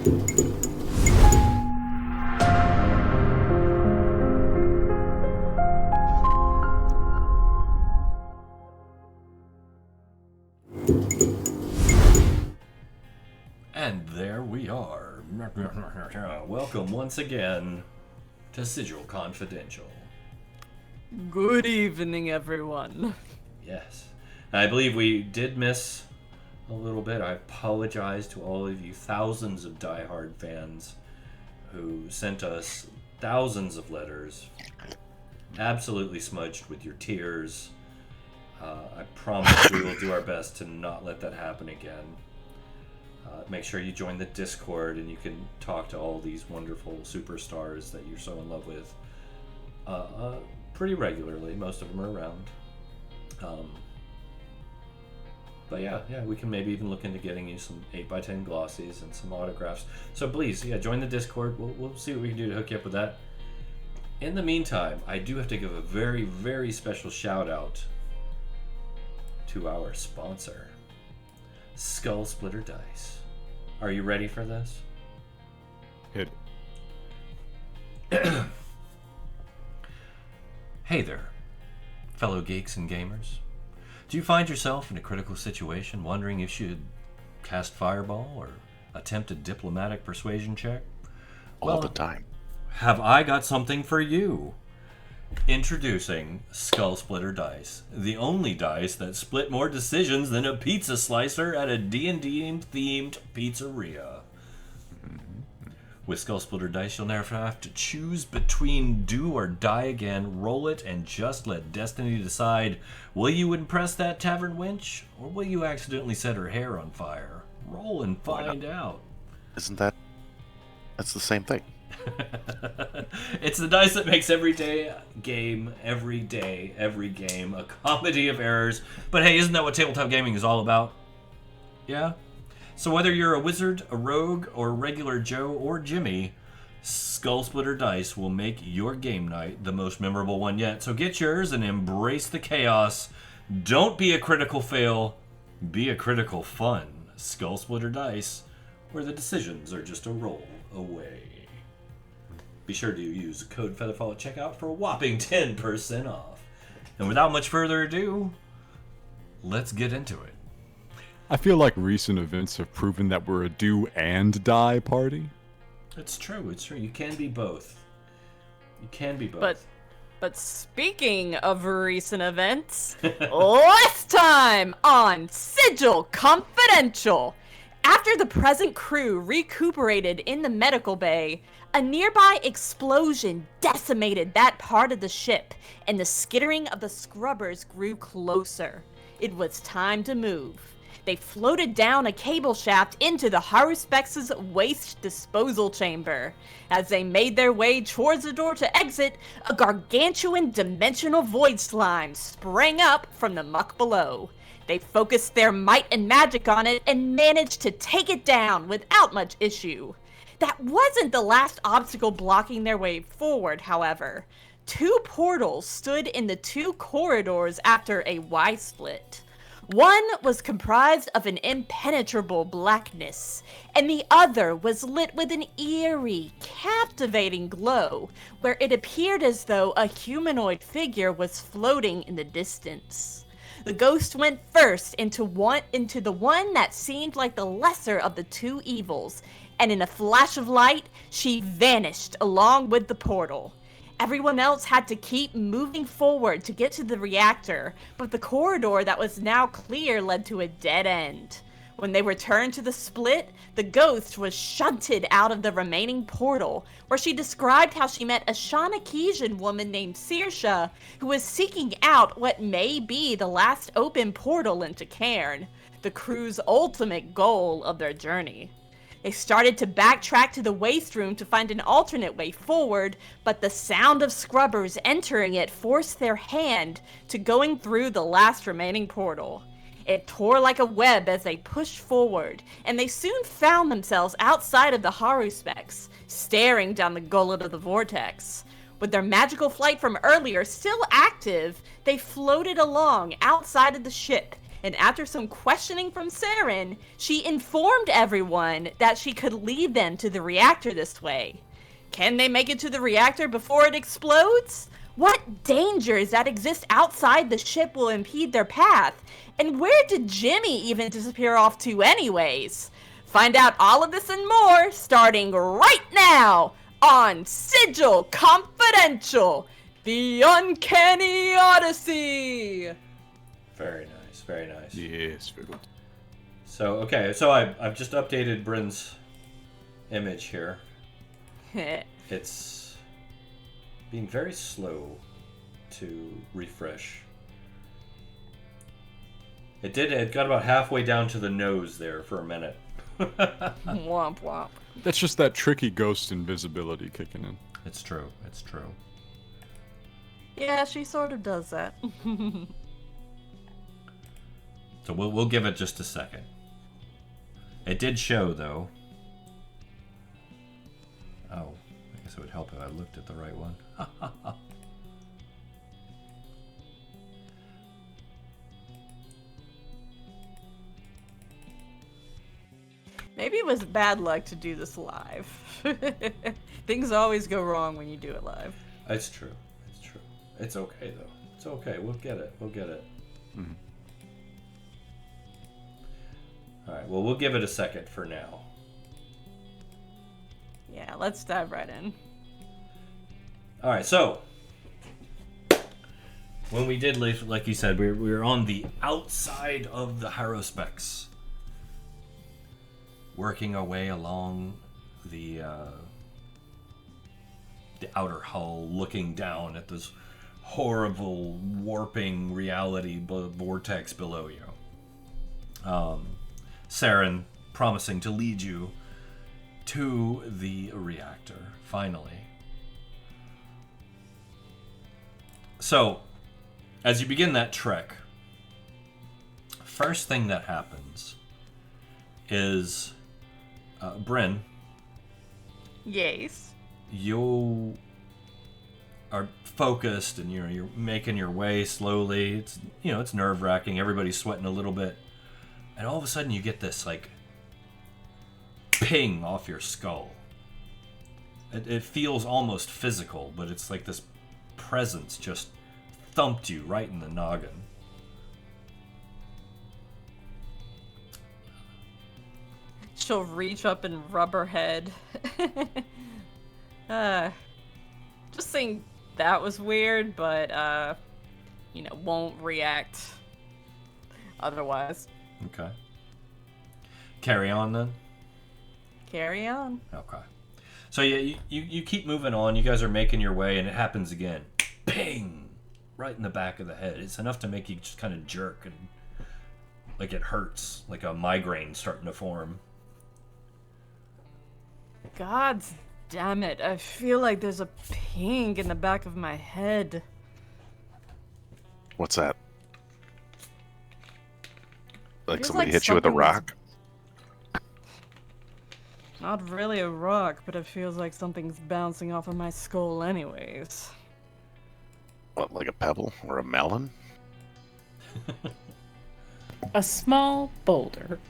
And there we are. Welcome once again to Sigil Confidential. Good evening, everyone. Yes. I believe we did miss a little bit. I apologize to all of you thousands of diehard fans who sent us thousands of letters, absolutely smudged with your tears. I promise we will do our best to not let that happen again. Make sure you join the Discord and you can talk to all these wonderful superstars that you're so in love with pretty regularly. Most of them are around. But yeah, we can maybe even look into getting you some 8x10 glossies and some autographs. So please, join the Discord. We'll see what we can do to hook you up with that. In the meantime, I do have to give a very, very special shout out to our sponsor, Skull Splitter Dice. Are you ready for this? Hit it. Hey there, fellow geeks and gamers. Do you find yourself in a critical situation wondering if you should cast Fireball or attempt a diplomatic persuasion check? All the time. Have I got something for you? Introducing Skull Splitter Dice, the only dice that split more decisions than a pizza slicer at a D&D themed pizzeria. With Skull Splitter Dice, you'll never have to choose between do or die again. Roll it and just let destiny decide. Will you impress that tavern wench, or will you accidentally set her hair on fire? Roll and find out. That's the same thing. It's the dice that makes every game a comedy of errors. But hey, isn't that what tabletop gaming is all about? Yeah? So whether you're a wizard, a rogue, or regular Joe or Jimmy, Skull Splitter Dice will make your game night the most memorable one yet. So get yours and embrace the chaos. Don't be a critical fail, be a critical fun. Skull Splitter Dice, where the decisions are just a roll away. Be sure to use code FEATHERFALL at checkout for a whopping 10% off. And without much further ado, let's get into it. I feel like recent events have proven that we're a do and die party. It's true. You can be both. But speaking of recent events, last time on Sigil Confidential. After the present crew recuperated in the medical bay, a nearby explosion decimated that part of the ship, and the skittering of the scrubbers grew closer. It was time to move. They floated down a cable shaft into the Haruspex's waste disposal chamber. As they made their way towards the door to exit, a gargantuan dimensional void slime sprang up from the muck below. They focused their might and magic on it and managed to take it down without much issue. That wasn't the last obstacle blocking their way forward, however. 2 portals stood in the 2 corridors after a Y-split. One was comprised of an impenetrable blackness, and the other was lit with an eerie, captivating glow, where it appeared as though a humanoid figure was floating in the distance. The ghost went first into the one that seemed like the lesser of the 2 evils, and in a flash of light, she vanished along with the portal. Everyone else had to keep moving forward to get to the reactor, but the corridor that was now clear led to a dead end. When they returned to the split, the ghost was shunted out of the remaining portal, where she described how she met a Shanakesian woman named Saoirse, who was seeking out what may be the last open portal into Cairn, the crew's ultimate goal of their journey. They started to backtrack to the waste room to find an alternate way forward, but the sound of scrubbers entering it forced their hand to going through the last remaining portal. It tore like a web as they pushed forward, and they soon found themselves outside of the Haruspex, staring down the gullet of the vortex. With their magical flight from earlier still active, they floated along outside of the ship, and after some questioning from Saren, she informed everyone that she could lead them to the reactor this way. Can they make it to the reactor before it explodes? What dangers that exist outside the ship will impede their path? And where did Jimmy even disappear off to anyways? Find out all of this and more starting right now on Sigil Confidential, the Uncanny Odyssey. Very nice, very nice. Yes, very good. So, okay, so I've just updated Bryn's image here. It's being very slow to refresh. It got about halfway down to the nose there for a minute. Womp womp. That's just that tricky ghost invisibility kicking in. It's true, it's true. Yeah, she sort of does that. So we'll give it just a second. It did show, though. Oh, I guess it would help if I looked at the right one. Maybe it was bad luck to do this live. Things always go wrong when you do it live. It's true. It's true. It's okay, though. It's okay. We'll get it. We'll get it. Mhm. All right. Well, we'll give it a second for now. Yeah, let's dive right in. All right. So, when we did, like you said, we were on the outside of the Harrowspecs, working our way along the outer hull, looking down at this horrible warping reality vortex below you. Saren promising to lead you to the reactor, finally. So, as you begin that trek, first thing that happens is, Bryn, Yes. you are focused and you're making your way slowly. It's it's nerve-wracking. Everybody's sweating a little bit, and all of a sudden you get this like ping off your skull. It feels almost physical, but it's like this presence just thumped you right in the noggin. She'll reach up and rub her head. Just saying that was weird, but, won't react otherwise. Okay. Carry on then? Carry on. Okay. So yeah, you keep moving on. You guys are making your way, and it happens again. Ping! Right in the back of the head. It's enough to make you just kind of jerk and like it hurts, like a migraine starting to form. God damn it. I feel like there's a ping in the back of my head. What's that? Like Feels somebody like hit you with a something's- rock? Not really a rock, but it feels like something's bouncing off of my skull anyways. What, like a pebble or a melon? A small boulder.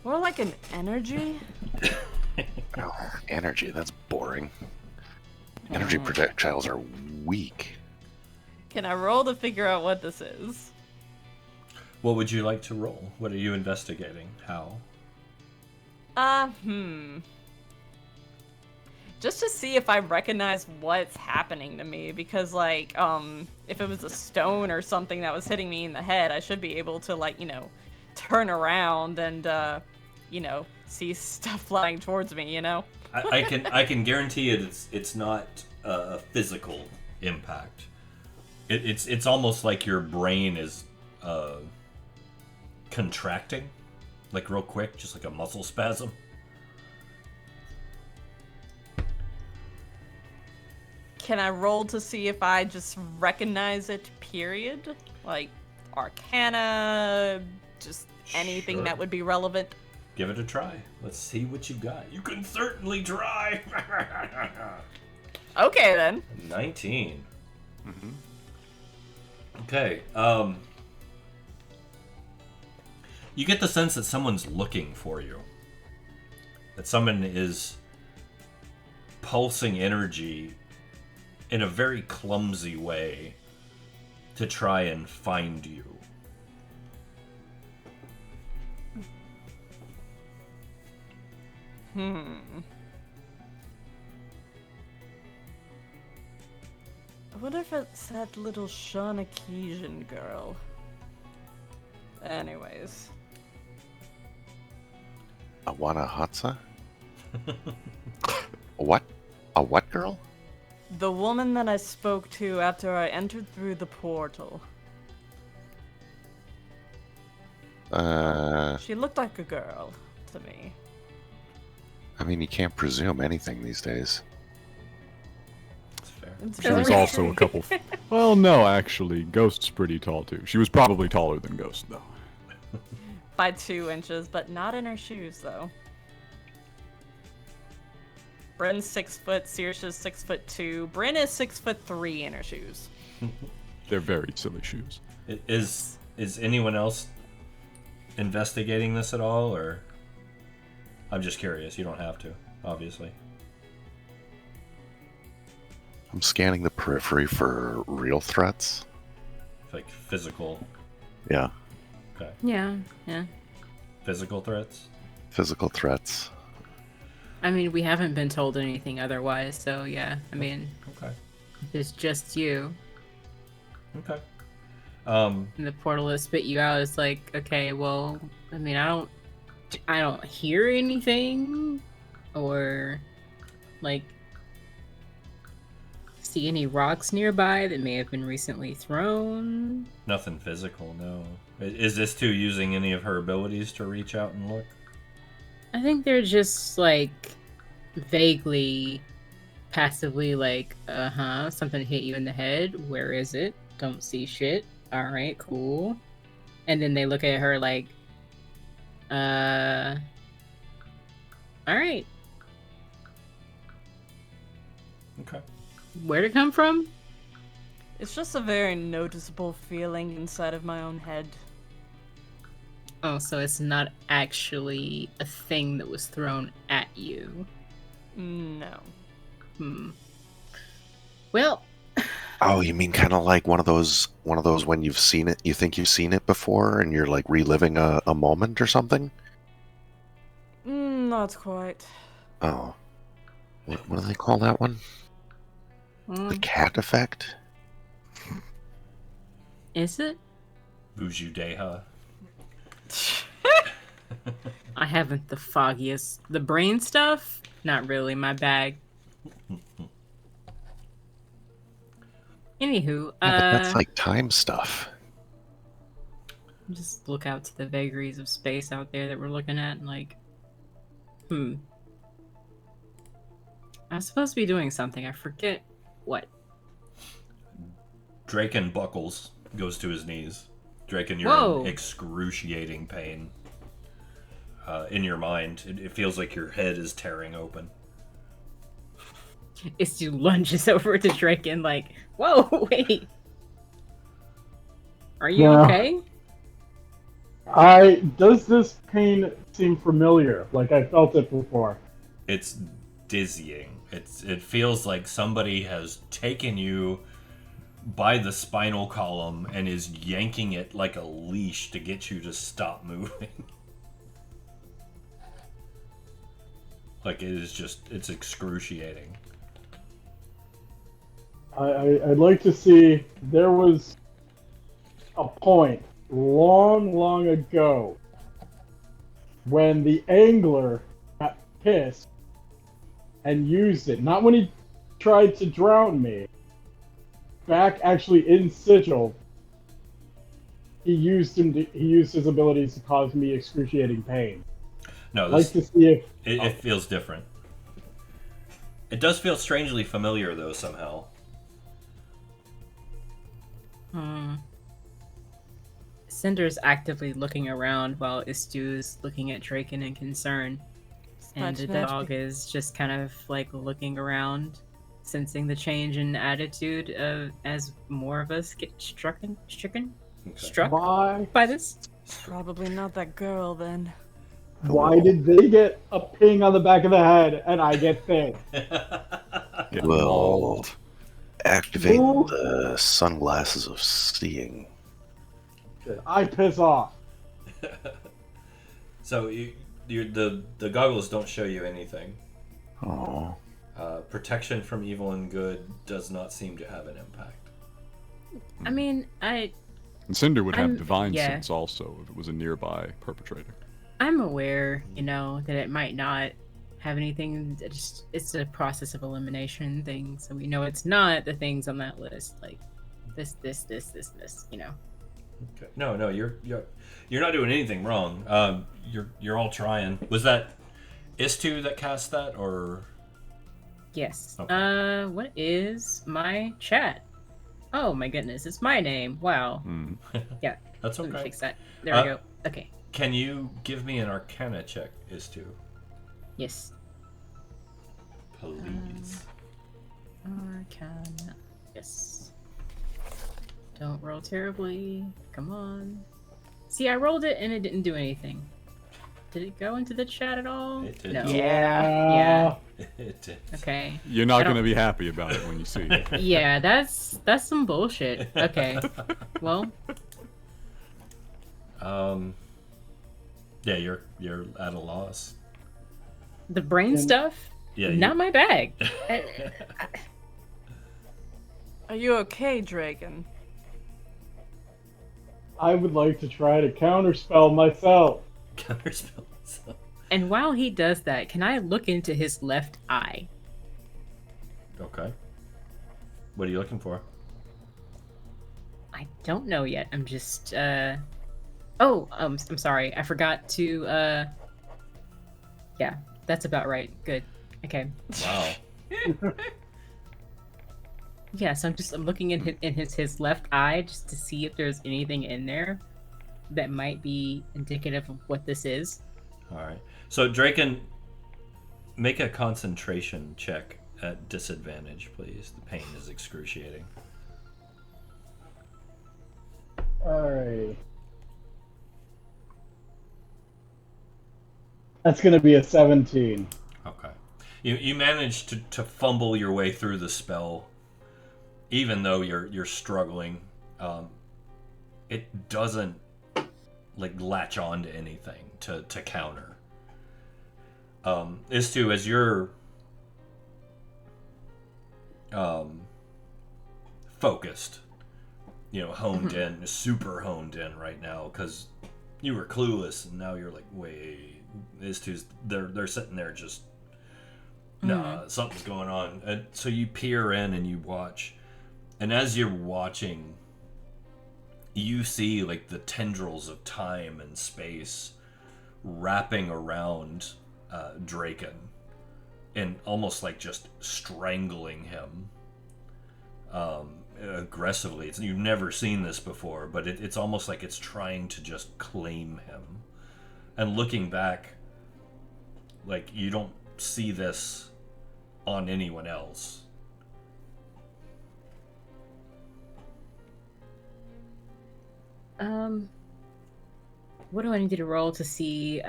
More like an energy? Oh, energy, that's boring. Energy projectiles are weak. Can I roll to figure out what this is? What would you like to roll? What are you investigating? How? Just to see if I recognize what's happening to me, because, like, if it was a stone or something that was hitting me in the head, I should be able to, like, turn around and, see stuff flying towards me, I can guarantee you it's not a physical impact. It's almost like your brain is contracting, like real quick, just like a muscle spasm. Can I roll to see if I just recognize it, period? Like, Arcana, just anything Sure. that would be relevant? Give it a try. Let's see what you got. You can certainly try. Okay, then. 19. Mm-hmm. Okay. You get the sense that someone's looking for you. That someone is pulsing energy in a very clumsy way to try and find you. I wonder if it's that little Shawnakesian girl. Anyways. Awana Hatsa? What? A what girl? The woman that I spoke to after I entered through the portal. She looked like a girl to me. I mean, you can't presume anything these days. That's fair. It's She was very also a couple. Well, no, actually, Ghost's pretty tall too. She was probably taller than Ghost, though. by 2 inches, but not in her shoes though. Bryn's 6 foot, Saoirse's 6'2". Bryn is 6'3" in her shoes. They're very silly shoes. Is anyone else investigating this at all, or? I'm just curious. You don't have to, obviously. I'm scanning the periphery for real threats. Like physical. Yeah, Okay. Yeah. Physical threats. physical threats. I mean, we haven't been told anything otherwise, so yeah. I mean, Okay. if it's just you, Okay. and the portal has spit you out, it's like, okay, well, I mean, I don't hear anything, or, like, see any rocks nearby that may have been recently thrown. Nothing physical, no. Is this two using any of her abilities to reach out and look? I think they're just, like, vaguely, passively, like, something hit you in the head. Where is it? Don't see shit. Alright, cool. And then they look at her like, alright. Okay. Where'd it come from? It's just a very noticeable feeling inside of my own head. Oh, so it's not actually a thing that was thrown at you. No. Well, Oh, you mean kind of like one of those when you've seen it, you think you've seen it before, and you're like reliving a moment or something? Not quite. Oh, what do they call that one? The cat effect? is it? Vujudeha. I haven't the foggiest. The brain stuff? Not really my bag. Anywho, Yeah, but that's like time stuff. just look out to the vagaries of space out there that we're looking at and like, I'm supposed to be doing something. I forget what. Draken buckles, goes to his knees. Draken, you're Whoa. in excruciating pain. In your mind, it feels like your head is tearing open. Istu lunges over to Draken like, whoa, wait. Are you Yeah. okay? Does this pain seem familiar? Like I felt it before. It's dizzying. It feels like somebody has taken you by the spinal column and is yanking it like a leash to get you to stop moving. Like it's excruciating. I'd like to see, there was a point long ago when the angler got pissed and used it. Not when he tried to drown me. Back actually in Sigil, he used his abilities to cause me excruciating pain. No, I'd like this, to see if it feels different. It does feel strangely familiar though somehow. Cinder's actively looking around while Istu's looking at Draken in concern. And the Snatch, dog is just kind of like looking around, sensing the change in attitude as more of us get struck Okay. struck why by this. Probably not that girl then. Why did they get a ping on the back of the head and I get this? Get Well, mauled. activate Ooh. the sunglasses of seeing. I piss off. So the goggles don't show you anything. Oh, Protection from evil and good does not seem to have an impact. I mean, And Cinder would have I'm- divine yeah. sense also if it was a nearby perpetrator. I'm aware, that it might not have anything. It's a process of elimination thing, so we know it's not the things on that list, like this. Okay. No, you're not doing anything wrong. You're all trying. Was that Istu that cast that, or? Yes. Okay. What is my chat? Oh my goodness, it's my name. Wow. Yeah. That's Let me okay. fix that. There we go. Okay. Can you give me an Arcana check, Istu? Yes. Please. Arcana. Yes. Don't roll terribly. Come on. See, I rolled it and it didn't do anything. Did it go into the chat at all? It did. No. Yeah. It did. Okay. You're not I going to don't- be happy about it when you see it. Yeah, that's some bullshit. Okay. Well, Yeah, you're at a loss. the brain stuff, Yeah. not my bag. Are you okay, Draken? I would like to try to counterspell myself. Counterspell. And while he does that, can I look into his left eye? Okay. What are you looking I don't know yet. I'm just Oh, I'm sorry. I forgot to Yeah, that's about right. Good. Okay. Wow. Yeah, so I'm looking in his left eye just to see if there's anything in there that might be indicative of what this is. All right. So Draken, make a concentration check at disadvantage, please. The pain is excruciating. Alright. That's gonna be a 17. Okay. You manage to fumble your way through the spell, even though you're struggling. It doesn't latch on to anything to counter. Istu, as you're focused, honed in, super honed in right now, because you were clueless and now you're like, wait, Istu's they're sitting there just nah, something's going on. And so you peer in and you watch, and as you're watching, you see the tendrils of time and space wrapping around Draken and almost just strangling him aggressively. You've never seen this before, but it's almost like it's trying to just claim him. And looking back, you don't see this on anyone else. What do I need to roll to see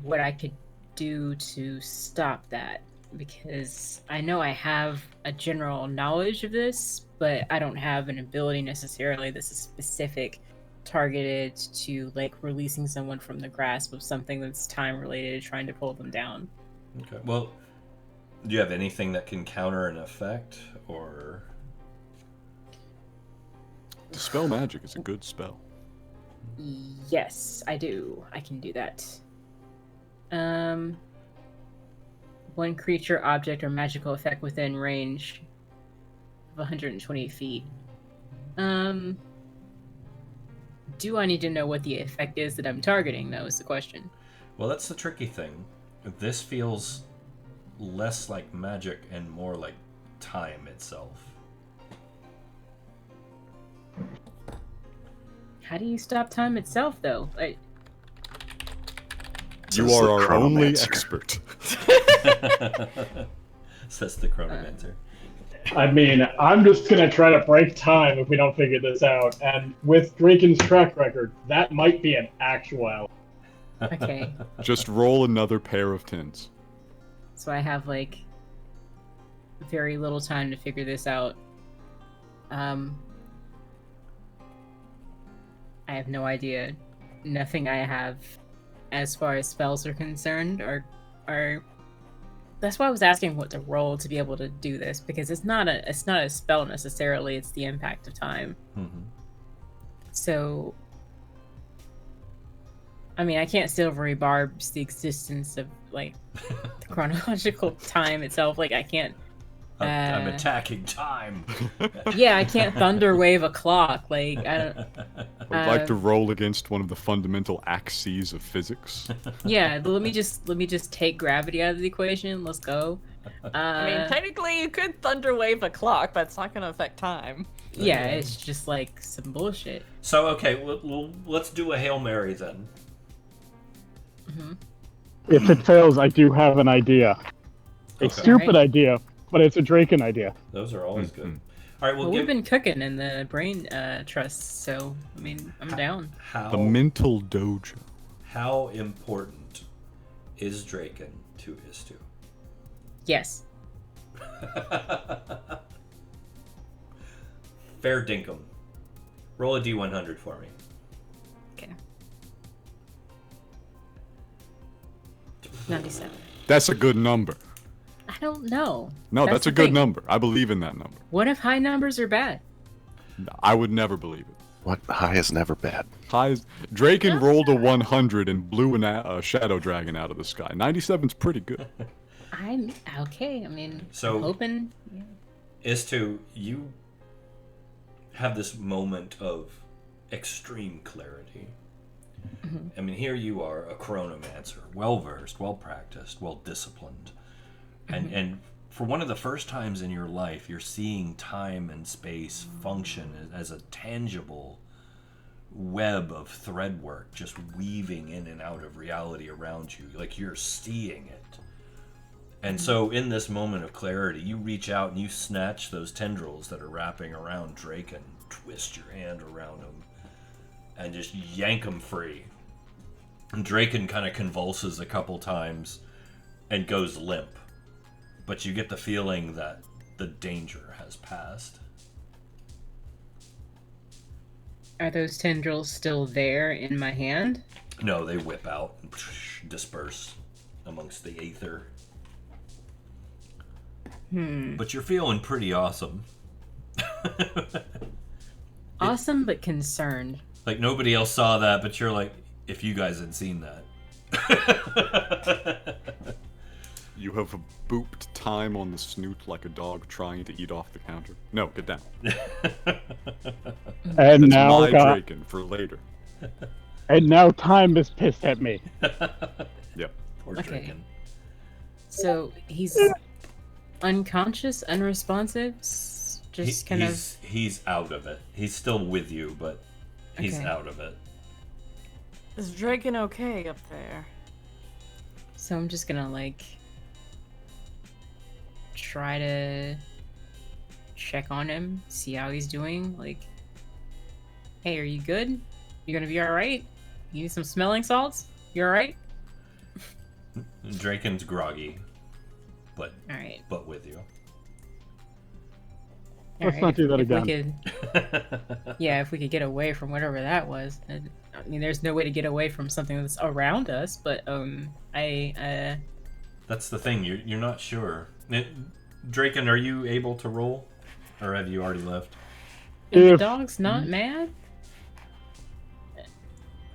what I could do to stop that? Because I know I have a general knowledge of this, but I don't have an ability necessarily that's specific, targeted to releasing someone from the grasp of something that's time related, trying to pull them down. Okay. Well, do you have anything that can counter an effect, or? Dispel magic is a good spell. Yes, I do. I can do that. One creature, object, or magical effect within range of 120 feet. Do I need to know what the effect is that I'm targeting, though, is the question. Well, that's the tricky thing. This feels less like magic and more like time itself. How do you stop time itself, though? You Says are the our only chronomancer. expert. Says the chronomancer. I mean, I'm just gonna try to break time if we don't figure this out. And with Draken's track record, that might be an actuality. Okay. Just roll another pair of tens. So I have like very little time to figure this out. I have no idea. Nothing I have as far as spells are concerned are that's why I was asking what to roll to be able to do this, because it's not a spell necessarily, it's the impact of time. Mm-hmm. So I mean, I can't silvery barbs the existence of like the chronological time itself. Like I can't I'm attacking time. yeah, I can't thunder wave a clock. Like I don't. I would like to roll against one of the fundamental axes of physics. Yeah, let me just take gravity out of the equation. Let's go. I mean, technically, you could thunder wave a clock, but it's not going to affect time. Yeah, it's just like some bullshit. So okay, let's do a Hail Mary then. Mm-hmm. If it fails, I do have an idea. A stupid idea, but it's a Draken idea. Those are always good. All right, Well, we've been cooking in the brain trust, so I mean, I'm down. The mental dojo. How important is Draken to Istu? Yes. Fair dinkum. Roll a d100 for me. Okay. 97. That's a good number. I don't know. No, that's a the good thing. number. I believe in that number. What if high numbers are bad? No, I would never believe it. What high is never bad. Draken rolled a 100 and blew a shadow dragon out of the sky. 97's pretty good. I'm okay. I mean, So- I'm hoping. Yeah. Istu, you have this moment of extreme clarity. Mhm. I mean, here you are, a chronomancer, well-versed, well-practiced, well-disciplined. And for one of the first times in your life, you're seeing time and space function as a tangible web of thread work just weaving in and out of reality around you. Like you're seeing it. And so in this moment of clarity, you reach out and you snatch those tendrils that are wrapping around Draken, twist your hand around him, and just yank him free. And Draken kind of convulses a couple times and goes limp. But you get the feeling that the danger has passed. Are those tendrils still there in my hand? No, they whip out and disperse amongst the aether. But you're feeling pretty awesome. Awesome, but concerned. Like nobody else saw that, but you're like, if you guys had seen that. You have booped time on the snoot like a dog trying to eat off the counter. No, get down. And That's now, my Draken for later. and now time is pissed at me. Yep. Poor Okay. Draken. So he's unconscious, unresponsive, just kind of. He's out of it. He's still with you, but he's Okay. out of it. Is Draken okay up there? So I'm just gonna like try to check on him, see how he's doing. Like, hey, are you good? You gonna be all right? You need some smelling salts? You all right? Draken's groggy, but All right. with you. Let's not do that If we again. yeah, if we could get away from whatever that was. I mean, there's no way to get away from something that's around us, but That's the thing. You're not sure. Draken, are you able to roll, or have you already left? and the If- dog's not mad.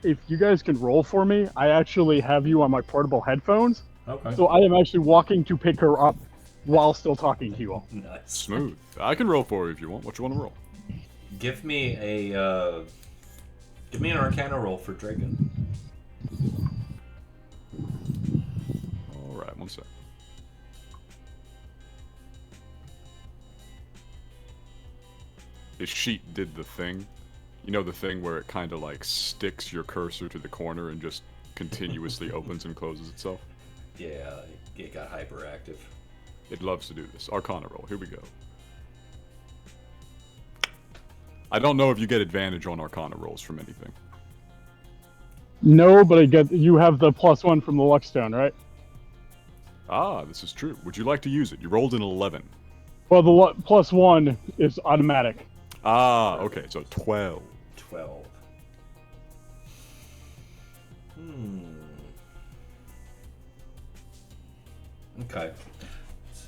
If you guys can roll for me, I actually have you on my portable headphones, Okay. so I am actually walking to pick her up while still talking to you all. Nice. Smooth. I can roll for you if you want. What you want to roll? Give me an Arcana roll for Draken. All right, one sec. His sheet did the thing. You know the thing where it kind of like sticks your cursor to the corner and just continuously opens and closes itself? Yeah, it got hyperactive. It loves to do this. Arcana roll. Here we go. I don't know if you get advantage on Arcana rolls from anything. No, but you have the +1 from the luck stone, right? Ah, this is true. Would you like to use it? You rolled an 11. Well, the +1 is automatic. Ah, okay, so 12. 12. Okay. It's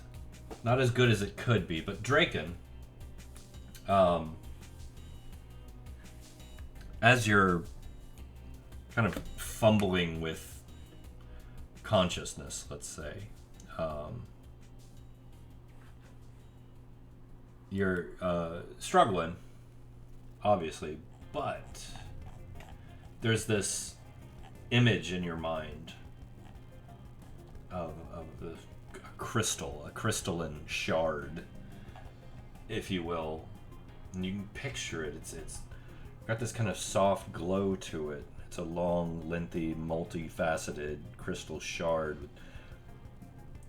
not as good as it could be, but Draken, as you're kind of fumbling with consciousness, let's say, you're struggling, obviously, but there's this image in your mind of the crystal, a crystalline shard, if you will, and you can picture it. It's got this kind of soft glow to it. It's a long, lengthy, multifaceted crystal shard. You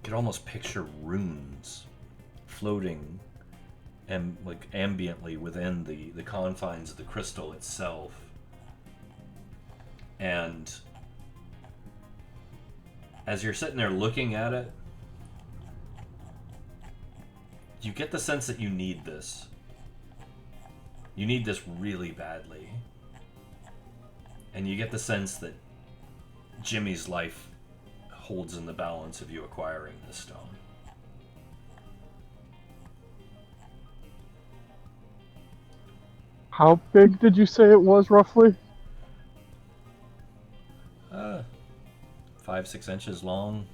could almost picture runes floating and like ambiently within the confines of the crystal itself. And as you're sitting there looking at it, you get the sense that you need this. You need this really badly. And you get the sense that Jimmy's life holds in the balance of you acquiring this stone. How big did you say it was, roughly? 5-6 inches long.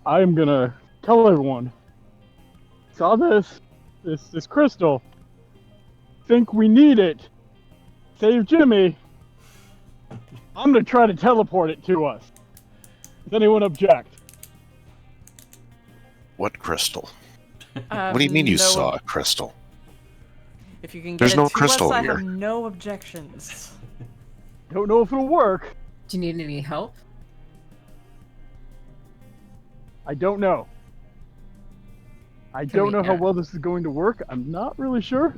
I'm gonna tell everyone. Saw this crystal. Think we need it. Save Jimmy. I'm gonna try to teleport it to us. Does anyone object? What crystal? What do you mean you saw a crystal? If you can get There's it no to crystal us, I here. have no objections. Don't know if it'll work. Do you need any help? I don't know. I Can don't we, know how uh, well this is going to work. I'm not really sure.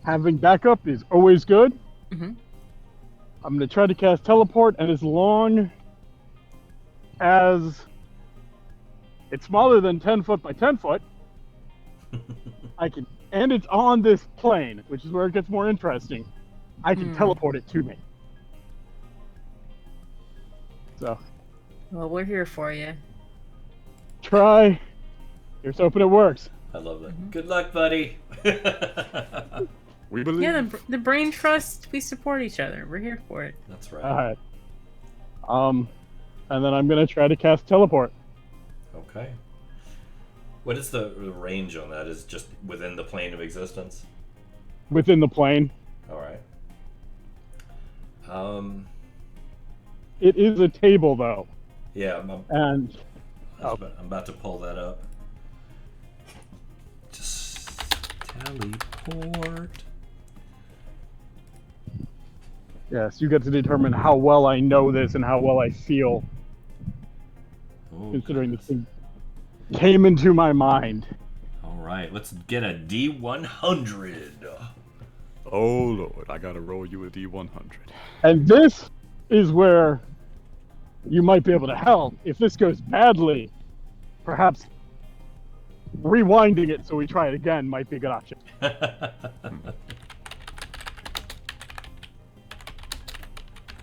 Having backup is always good. Mhm. I'm going to try to cast teleport, and as long as it's smaller than 10 foot by 10 foot, I can, and it's on this plane, which is where it gets more interesting. I can teleport it to me. So, Well, we're here for you. try. Here's hoping it works. I love that. Good luck, buddy. We believe. Yeah, the brain trust. We support each other. We're here for it. That's right. Alright. And then I'm going to try to cast teleport. Okay. What is the range on that? Is it just within the plane of existence? Within the plane. All right. It is a table, though. Yeah, And I'm about to pull that up. Just teleport. yes, you get to determine how well I know this and how well I feel, Oh, considering goodness. this thing came into my mind. All right, let's get a D100. Oh lord, I gotta roll you a D100. And this is where you might be able to help. If this goes badly, perhaps rewinding it so we try it again might be a good option.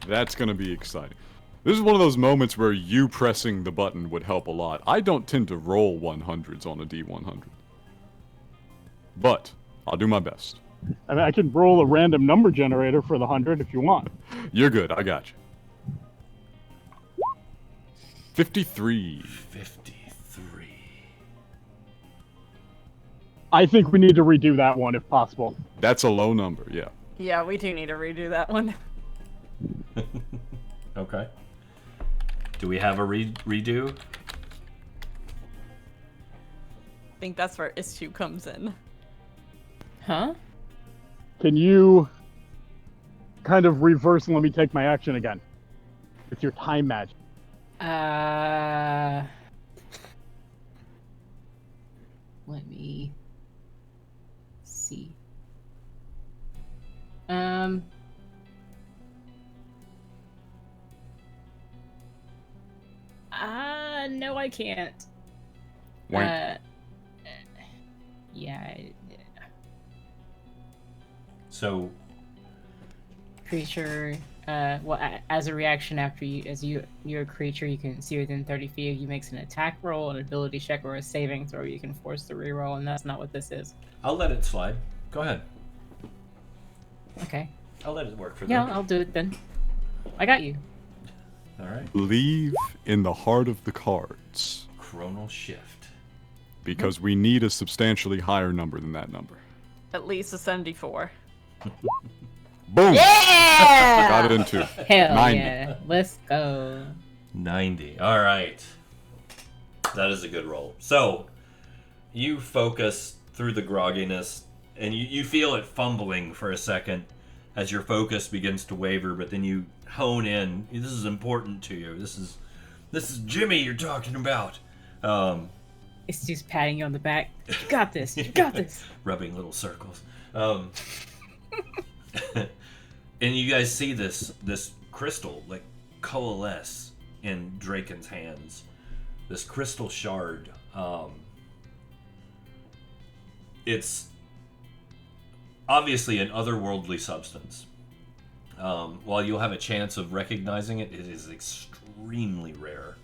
That's gonna be exciting. This is one of those moments where you pressing the button would help a lot. I don't tend to roll 100s on a D100. But, I'll do my best. I mean, I can roll a random number generator for the 100 if you want. You're good, I got you. 53. 53. I think we need to redo that one if possible. That's a low number, yeah. Yeah, we do need to redo that one. Okay. Do we have a redo? I think that's where issue comes in. Huh? Can you kind of reverse and let me take my action again with your time magic? let me see. No, I can't. Wank. Yeah. So, Creature. Well, as a reaction after you're a creature, you can see within 30 feet of you makes an attack roll, an ability check, or a saving throw. You can force the reroll, and that's not what this is. I'll let it slide. Go ahead. Okay. I'll let it work for Yeah, them. I'll do it then. I got you. All right. Believe in the heart of the cards, Chronal shift. because we need a substantially higher number than that number. At least a 74. Boom! Yeah! Got it in 2. Hell 90. yeah. Let's go. 90. All right. That is a good roll. So, you focus through the grogginess, and you feel it fumbling for a second as your focus begins to waver, but then you hone in. This is important to you. This is Jimmy you're talking about. It's just patting you on the back. You got this. You got this. Rubbing little circles. And you guys see this crystal like coalesce in Draken's hands. This crystal shard. It's obviously an otherworldly substance. While you'll have a chance of recognizing it, it is extremely rare.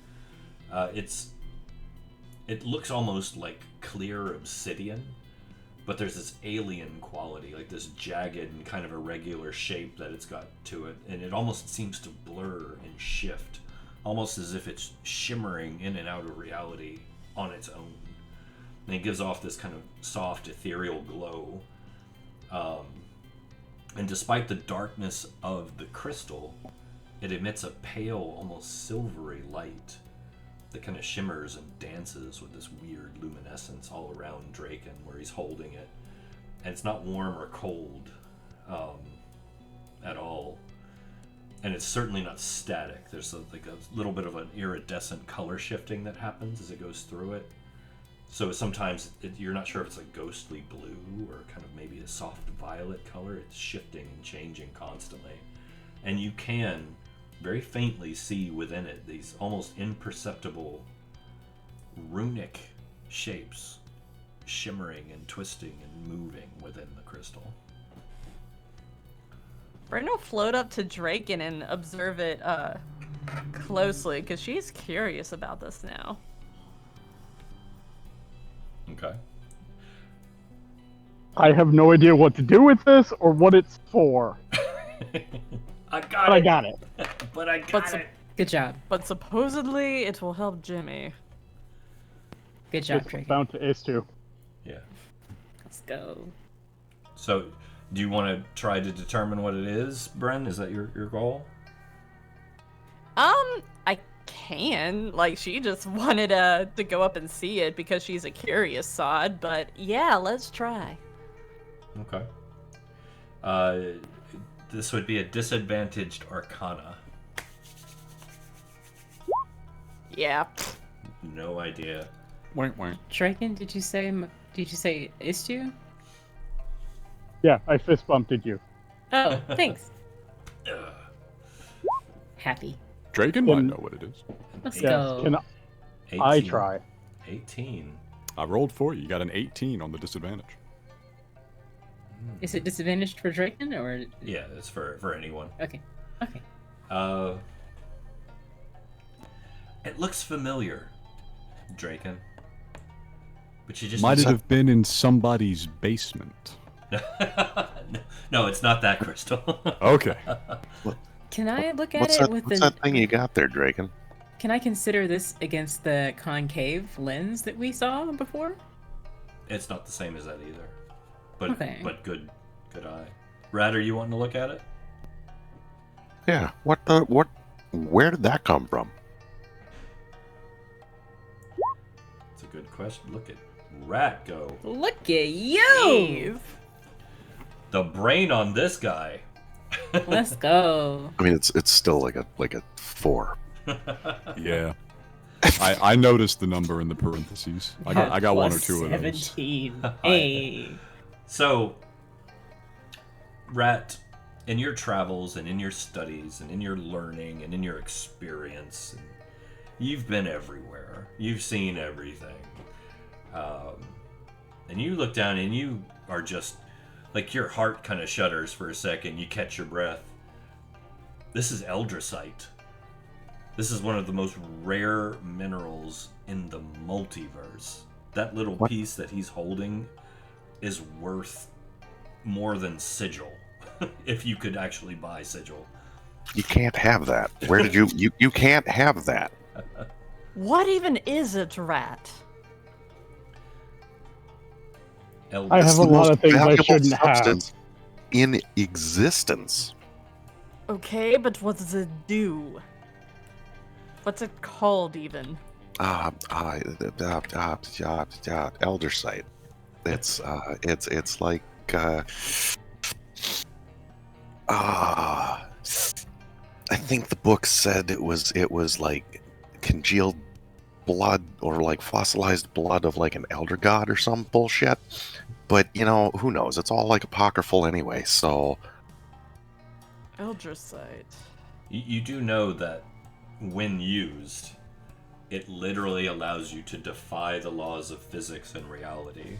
It looks almost like clear obsidian, but there's this alien quality, like this jagged and kind of irregular shape that it's got to it, and it almost seems to blur and shift, almost as if it's shimmering in and out of reality on its own. And it gives off this kind of soft, ethereal glow. And despite the darkness of the crystal, it emits a pale, almost silvery light that kind of shimmers and dances with this weird luminescence all around Draken where he's holding it. And it's not warm or cold at all. And it's certainly not static. There's like a little bit of an iridescent color shifting that happens as it goes through it. So sometimes you're not sure if it's a ghostly blue or kind of maybe a soft violet color. It's shifting and changing constantly. And you can very faintly see within it these almost imperceptible runic shapes shimmering and twisting and moving within the crystal. Brenda will float up to Draken and observe it closely because she's curious about this now. Okay. I have no idea what to do with this or what it's for. I got But it. I got it. But I got it. Good job. But supposedly it will help Jimmy. Good job, It's Draken. bound to Istu. Yeah. Let's go. So, do you want to try to determine what it is, Bren? Is that your goal? I can. Like, she just wanted to go up and see it because she's a curious sod, but yeah, let's try. Okay. This would be a disadvantaged arcana. Yeah. No idea. Wank, wank. Draken, did you say Istu? Yeah, I fist bumped you. Oh, thanks. Happy. Draken might know what it is. Let's Yes. go. Can 18. I try? 18. I rolled for you. You got an 18 on the disadvantage. Is it disadvantaged for Draken or? Yeah, it's for anyone. Okay. Okay. It looks familiar, Draken. But you just Might it have been in somebody's basement? No, it's not that crystal. Okay. Can I look at What's it that? with What's the? that thing you got there, Draken? Can I consider this against the concave lens that we saw before? It's not the same as that either. But Okay. but good eye. Rat, are you wanting to look at it? Yeah. What? Where did that come from? It's a good question. Look at Rat go. Look at you! Eve. The brain on this guy. Let's go. I mean, it's still like a 4. Yeah. I noticed the number in the parentheses. I got one or two of those. 17. Hey. So, Ratt, in your travels and in your studies and in your learning and in your experience, you've been everywhere. You've seen everything. And you look down and you are just, like, your heart kind of shudders for a second. You catch your breath. This is Eldrasite. This is one of the most rare minerals in the multiverse. That little piece that he's holding is worth more than Sigil. If you could actually buy Sigil. You can't have that. Where did you can't have that. What even is it, Ratt? I have a lot of things I shouldn't have. In existence. Okay, but what does it do? What's it called, even? Eldersite. It's like I think the book said it was like congealed blood or like fossilized blood of like an elder god or some bullshit. But you know, who knows? It's all like apocryphal anyway. So Eldrasite. You do know that when used, it literally allows you to defy the laws of physics and reality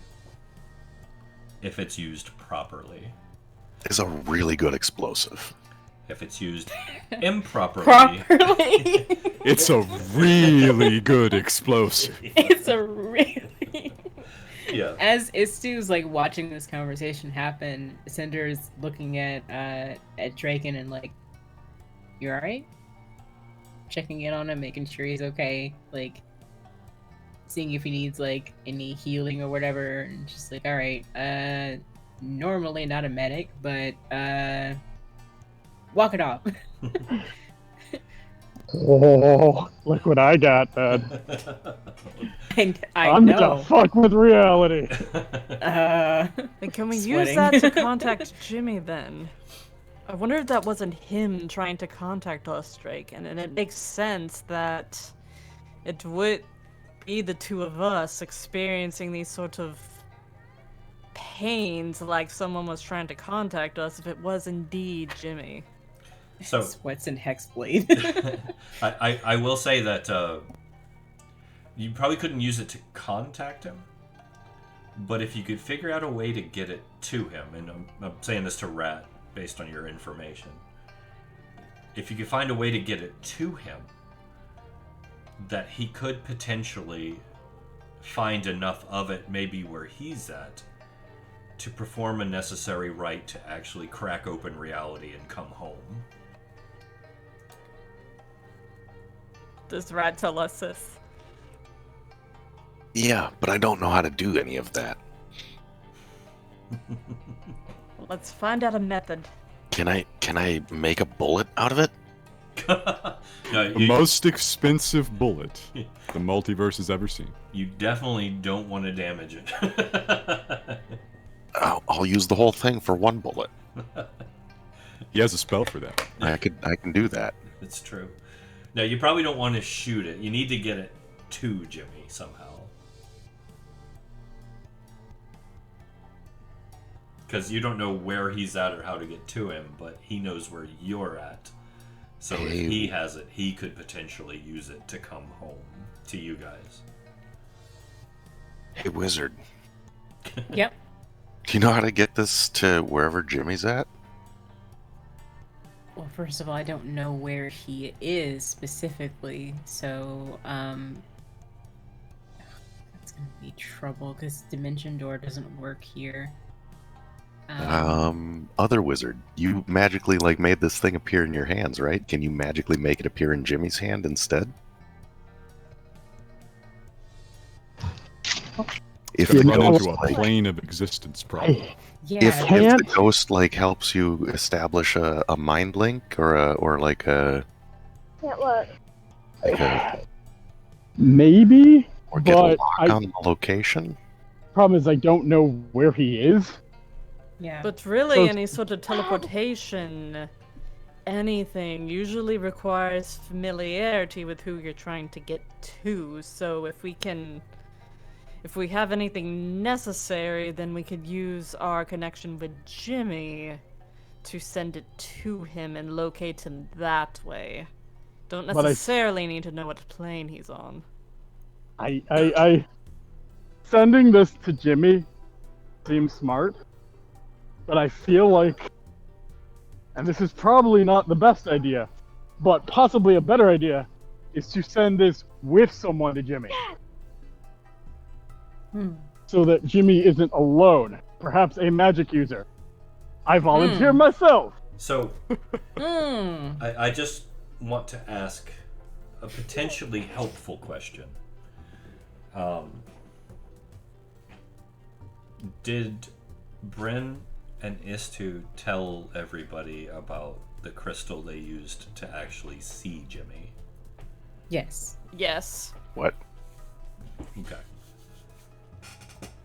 if it's used properly. it's a really good explosive. If it's used improperly, Properly. It's a really good explosive. It's a really. yeah. As Istu's like watching this conversation happen, Cinder's looking at Draken and like, you alright? Checking in on him, making sure he's okay, like seeing if he needs like any healing or whatever, and just like, alright, normally not a medic, but walk it off. Oh, look what I got, man. And I'm gonna fuck with reality. And can we use Sweating. that to contact Jimmy then? I wonder if that wasn't him trying to contact us, Draken, and it makes sense that it would be the two of us experiencing these sort of pains like someone was trying to contact us if it was indeed Jimmy. So Sweats and Hexblade. I will say that you probably couldn't use it to contact him, but if you could figure out a way to get it to him, and I'm saying this to Ratt based on your information, if you could find a way to get it to him, that he could potentially find enough of it maybe where he's at to perform a necessary rite to actually crack open reality and come home. Does Ratt tell us this? Yeah, but I don't know how to do any of that. Let's find out a method. Can I make a bullet out of it? No, The most expensive bullet the multiverse has ever seen. you definitely don't want to damage it. I'll use the whole thing for one bullet. He has a spell for that. I can do that. It's true. Now, you probably don't want to shoot it. You need to get it to Jimmy somehow. Because you don't know where he's at or how to get to him, but he knows where you're at. So if he has it, he could potentially use it to come home to you guys. Hey, wizard. Yep. Do you know how to get this to wherever Jimmy's at? Well, first of all, I don't know where he is specifically, so that's gonna be trouble because Dimension Door doesn't work here. Other wizard. You magically like made this thing appear in your hands, right? Can you magically make it appear in Jimmy's hand instead? If You the run ghost, into a like, plane of existence problem. Yeah. if the ghost like helps you establish a mind link or like a Can't look. like a Maybe, or get a but lock on the location. problem is I don't know where he is. Yeah. But really, So- any sort of teleportation anything usually requires familiarity with who you're trying to get to. So if we have anything necessary, then we could use our connection with Jimmy to send it to him and locate him that way. Don't But necessarily need to know what plane he's on. I sending this to Jimmy seems smart, but I feel like, and this is probably not the best idea, but possibly a better idea, is to send this with someone to Jimmy. So that Jimmy isn't alone. Perhaps a magic user. I volunteer myself. So, I just want to ask a potentially helpful question. Did Bryn and Istu tell everybody about the crystal they used to actually see Jimmy? Yes. Yes. What? Okay.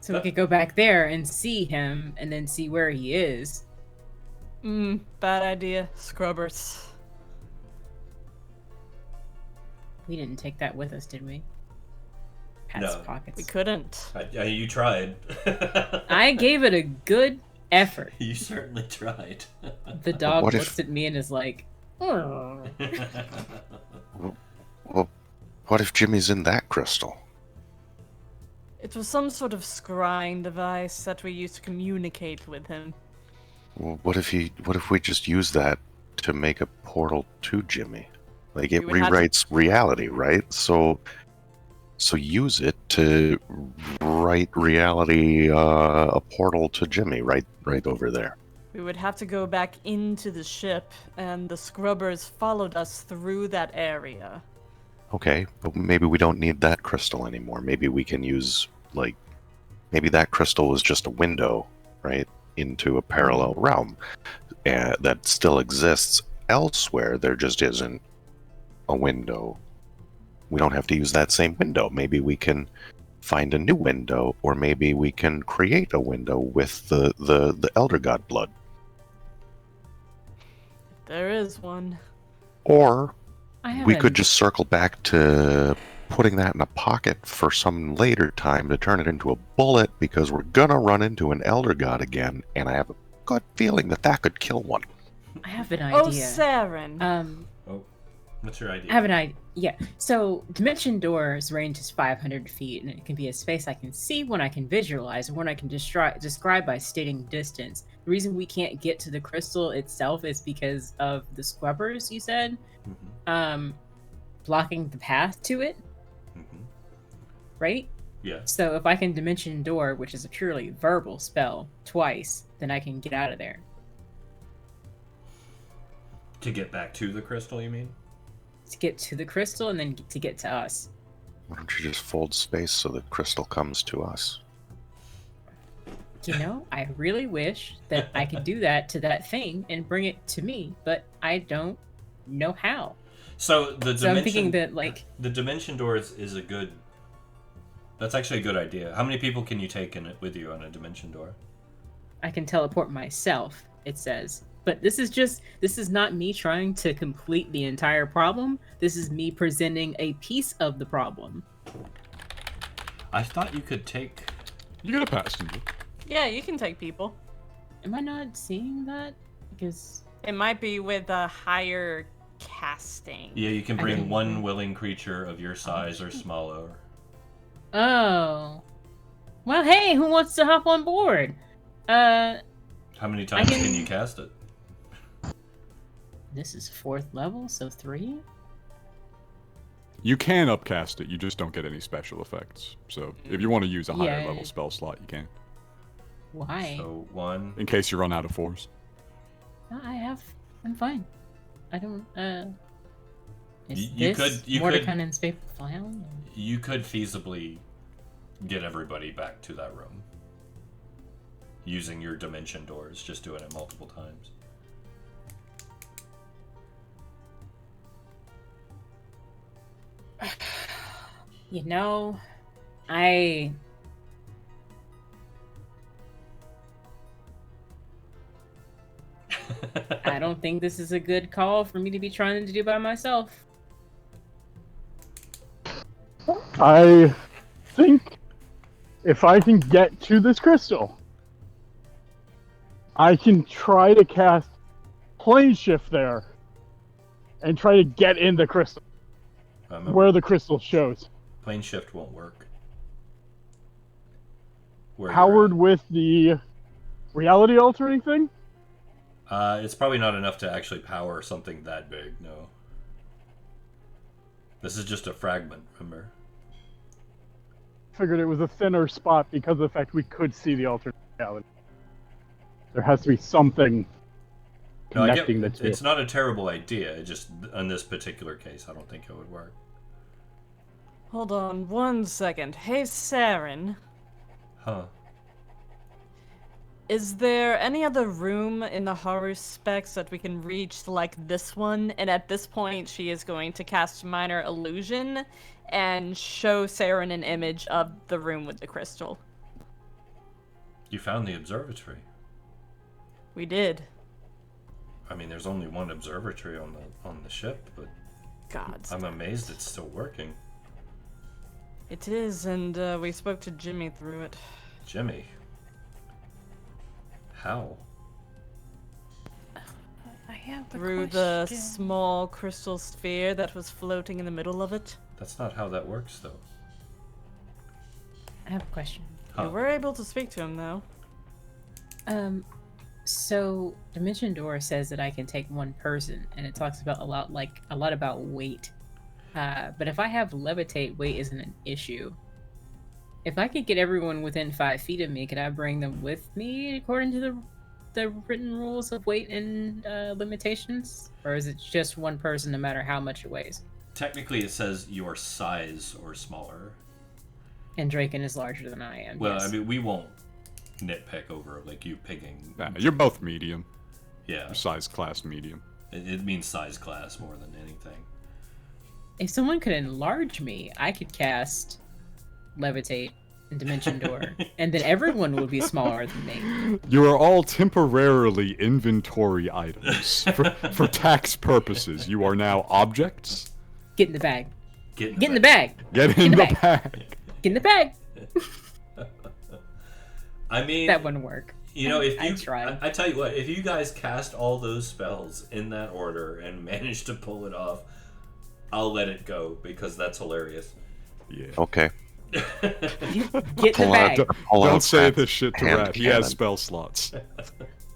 So we could go back there and see him and then see where he is. Bad idea. Scrubbers. We didn't take that with us, did we? Pat's No. pockets. We couldn't. You tried. I gave it a good effort. You certainly tried. The dog What if- looks at me and is like, "Oh." Well, what if Jimmy's in that crystal? It was some sort of scrying device that we used to communicate with him. Well, what if we just use that to make a portal to Jimmy? Like it We would have to- rewrites reality, right? So use it to write reality, a portal to Jimmy, right over there. We would have to go back into the ship, and the scrubbers followed us through that area. Okay, but maybe we don't need that crystal anymore. Maybe we can use, like, maybe that crystal was just a window, right, into a parallel realm that still exists elsewhere. There just isn't a window. We don't have to use that same window. Maybe we can find a new window, or maybe we can create a window with the Elder God blood. There is one. Or I we haven't. could just circle back to putting that in a pocket for some later time to turn it into a bullet, because we're gonna run into an Elder God again, and I have a good feeling that could kill one. I have an Oh, idea. Saren. What's your idea? I have an idea. Yeah. So Dimension Doors range is 500 feet, and it can be a space I can see, one I can visualize, and one I can describe by stating distance. The reason we can't get to the crystal itself is because of the scrubbers, you said, blocking the path to it, right? Yeah. So if I can Dimension Door, which is a purely verbal spell, twice, then I can get out of there. To get back to the crystal, you mean? To get to the crystal and then to get to us. Why don't you just fold space so the crystal comes to us? You know, I really wish that I could do that to that thing and bring it to me, but I don't know how. So I'm thinking that, like, the dimension doors is a good. That's actually a good idea. How many people can you take in it with you on a dimension door? I can teleport myself, it says. But this is not me trying to complete the entire problem. This is me presenting a piece of the problem. I thought you could take. You get a passenger. Yeah, you can take people. Am I not seeing that? Because It might be with a higher casting. Yeah, you can I bring didn't one think- willing creature of your size or smaller. oh, well, hey, who wants to hop on board? How many times can- can you cast it? This is 4th level, so 3. You can upcast it, you just don't get any special effects. So if you want to use a higher Yeah. level spell slot, you can. Why? So 1. In case you run out of 4s. No, I'm fine. I don't. Is You this could- Mordecai's favorite clown? You could feasibly get everybody back to that room using your dimension doors, just doing it multiple times. You know, I I don't think this is a good call for me to be trying to do by myself. I think if I can get to this crystal, I can try to cast plane shift there and try to get in the crystal where the crystal shows. Plane shift won't work. Where Powered with the reality altering thing? it's probably not enough to actually power something that big, no. This is just a fragment, remember? Figured it was a thinner spot because of the fact we could see the alternate reality. There has to be something No, I connecting get, the two. it's not a terrible idea, it just, in this particular case, I don't think it would work. Hold on 1 second. Hey, Saren. Huh. Is there any other room in the horror specs that we can reach like this one? And at this point, she is going to cast Minor Illusion and show Saren an image of the room with the crystal. You found the observatory. We did. I mean, there's only one observatory on the ship, but God. I'm amazed it's still working. It is, and we spoke to Jimmy through it. Jimmy. How? I have a Through the question. small crystal sphere that was floating in the middle of it. That's not how that works, though. I have a question. Huh. We were able to speak to him, though. So Dimension Door says that I can take one person, and it talks about a lot about weight. But if I have levitate, weight isn't an issue. If I could get everyone within 5 feet of me, could I bring them with me according to the written rules of weight and limitations? Or is it just one person no matter how much it weighs? Technically, it says your size or smaller. And Draken is larger than I am. Well, yes. I mean, we won't nitpick over, like, you picking... Nah, you're both medium. Yeah. You're size class medium. It means size class more than anything. If someone could enlarge me, I could cast Levitate and Dimension Door, and then everyone would be smaller than me. You are all temporarily inventory items. For tax purposes, you are now objects. Get in the bag. Get Get in the bag. Get in the bag. Get in the bag. I mean... That wouldn't work. You know, if I you... tried. I tell you what, if you guys cast all those spells in that order and manage to pull it off, I'll let it go, because that's hilarious. Yeah. Okay. Get in the Pull bag. Don't say this shit to hand Rat. He has cannon. spell slots.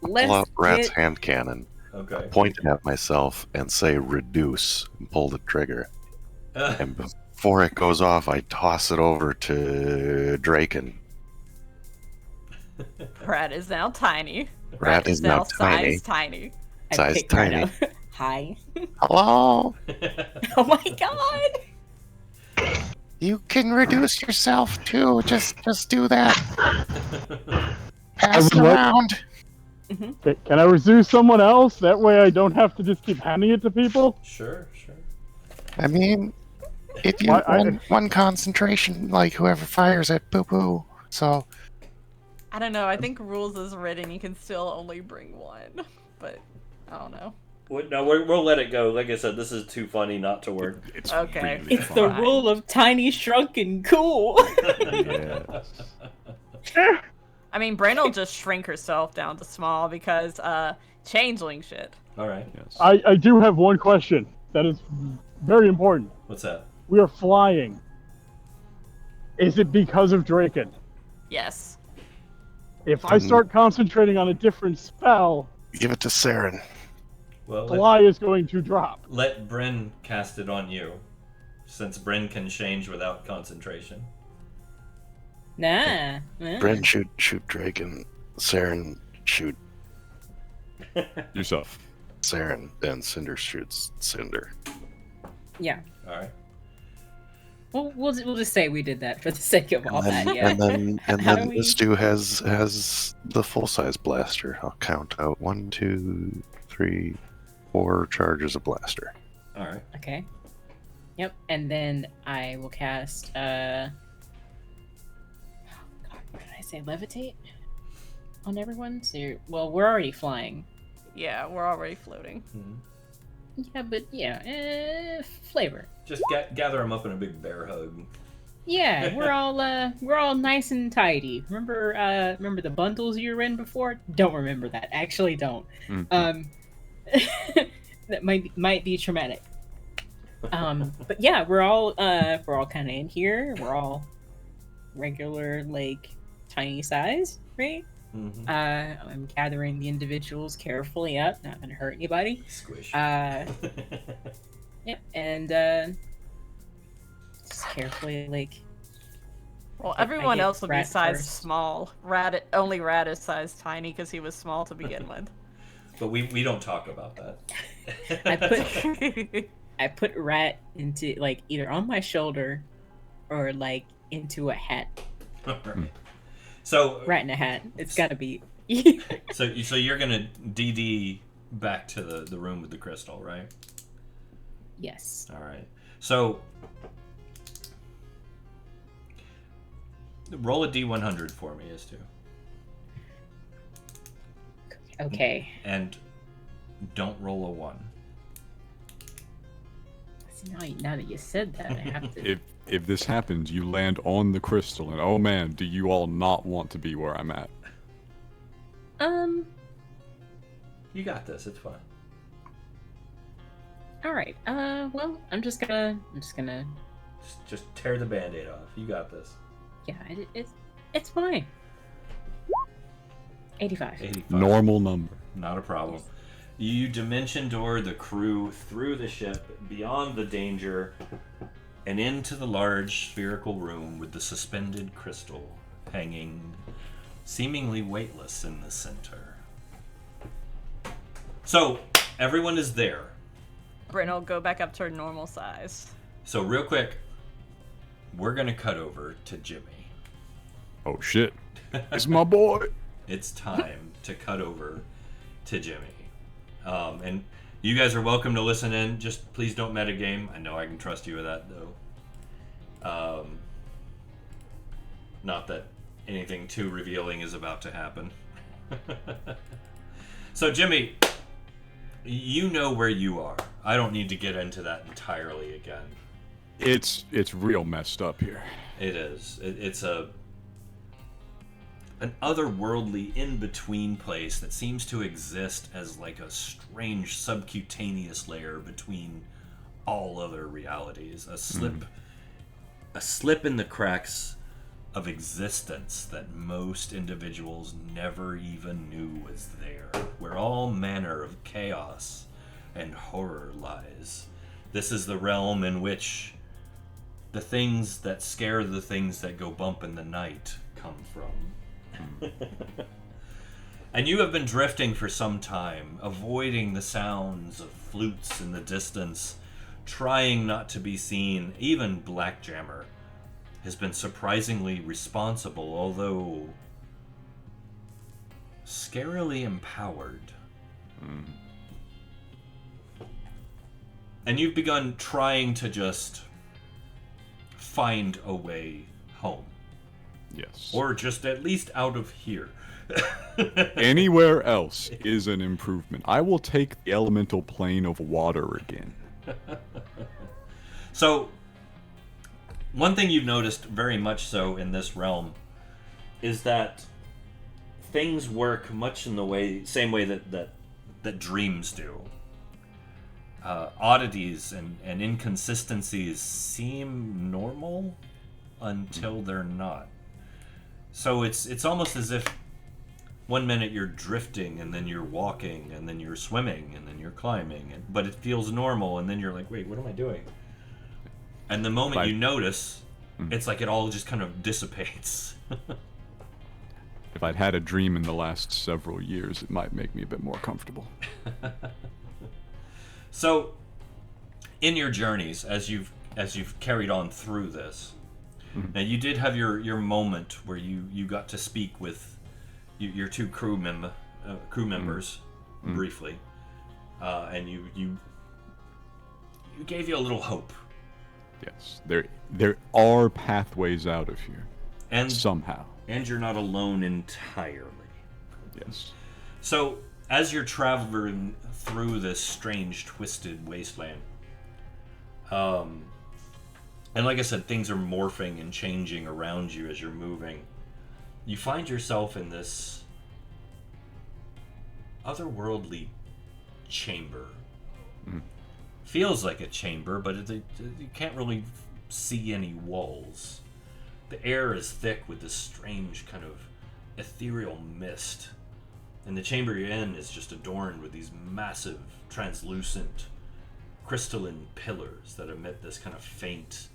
Let's Pull out Rat's get... hand cannon, Okay. point it at myself, and say reduce, and pull the trigger. And before it goes off, I toss it over to Draken. Rat is now tiny. Rat is now tiny. size tiny. I Size picked right tiny. up. Hi. Hello? Oh my god. You can reduce yourself too. Just do that. Pass it What? around. Okay, can I reduce someone else? That way I don't have to just keep handing it to people? Sure, sure. I mean, if you one concentration, like whoever fires it, boo boo. So I don't know. I think rules is written. You can still only bring one, but I don't know. No, we'll let it go. Like I said, this is too funny not to work. It's Okay. really It's the fun. rule of tiny, shrunken, cool. Yes. I mean, Brain will just shrink herself down to small because changeling shit. All right. Yes. I do have one question that is very important. What's that? We are flying. Is it because of Draken? Yes. If I start concentrating on a different spell, give it to Saren. Well, fly is going to drop. let Bryn cast it on you, since Bryn can change without concentration. Nah. Bryn shoot Draken. Saren shoot Yourself. Saren, and Cinder shoots Cinder. Yeah. All right. We'll just say we did that for the sake of all that, yeah. And How do then we- this dude has the full size blaster. I'll count out 1, 2, 3, 4 charges of blaster. All right. Okay. Yep, and then I will cast, God, what did I say? Levitate? On everyone? So we're already flying. Yeah, we're already floating. Yeah, but yeah, flavor. Just gather them up in a big bear hug. Yeah, we're all nice and tidy. Remember the bundles you were in before? Don't remember that. Actually, don't. Mhm. That might be traumatic. But yeah, we're all kind of in here. We're all regular, like tiny size, right? Mm-hmm. I'm gathering the individuals carefully up, not gonna hurt anybody. Squish. Yeah, and just carefully, like. Well, I everyone get else will be Ratt sized first. small. Only Ratt is sized tiny because he was small to begin with. But we don't talk about that. I put Ratt into like either on my shoulder or like into a hat. Alright. So Rat in a hat. It's gotta be. so you're gonna DD back to the room with the crystal, right? Yes. All right. So roll a D100 for me, is to. Okay. And don't roll a 1. See, now that you said that, I have to. If this happens, you land on the crystal, and oh man, do you all not want to be where I'm at? You got this. It's fine. All right. Well, I'm just gonna. Just tear the band-aid off. You got this. Yeah, it's fine. 85. 85. Normal number. Not a problem. You dimension door the crew through the ship, beyond the danger, and into the large spherical room with the suspended crystal hanging seemingly weightless in the center. So, everyone is there. Bryn will go back up to her normal size. So, real quick, we're going to cut over to Jimmy. Oh shit. It's my boy. It's time to cut over to Jimmy. And you guys are welcome to listen in. Just please don't metagame. I know I can trust you with that, though. Not that anything too revealing is about to happen. So, Jimmy, you know where you are. I don't need to get into that entirely again. It's real messed up here. It is. It's an otherworldly in-between place that seems to exist as like a strange subcutaneous layer between all other realities. A slip in the cracks of existence that most individuals never even knew was there, where all manner of chaos and horror lies. This is the realm in which the things that scare the things that go bump in the night come from. And you have been drifting for some time, avoiding the sounds of flutes in the distance, trying not to be seen. Even Blackjammer has been surprisingly responsible, although scarily empowered. And you've begun trying to just find a way home. Yes. Or just at least out of here. Anywhere else is an improvement. I will take the elemental plane of water again. So, one thing you've noticed very much so in this realm is that things work much in the same way that dreams do. Oddities and inconsistencies seem normal until they're not. So it's almost as if one minute you're drifting, and then you're walking, and then you're swimming, and then you're climbing, but it feels normal, and then you're like, wait, what am I doing? And the moment you notice, it's like it all just kind of dissipates. If I'd had a dream in the last several years, it might make me a bit more comfortable. So, in your journeys, as you've carried on through this, now you did have your moment where you got to speak with your two crew members briefly, and you gave you a little hope. Yes, there are pathways out of here, And somehow. And you're not alone entirely. Yes. So, as you're traveling through this strange, twisted wasteland, and like I said, things are morphing and changing around you as you're moving. You find yourself in this otherworldly chamber. Feels like a chamber, but you can't really see any walls. The air is thick with this strange kind of ethereal mist. And the chamber you're in is just adorned with these massive, translucent, crystalline pillars that emit this kind of faint,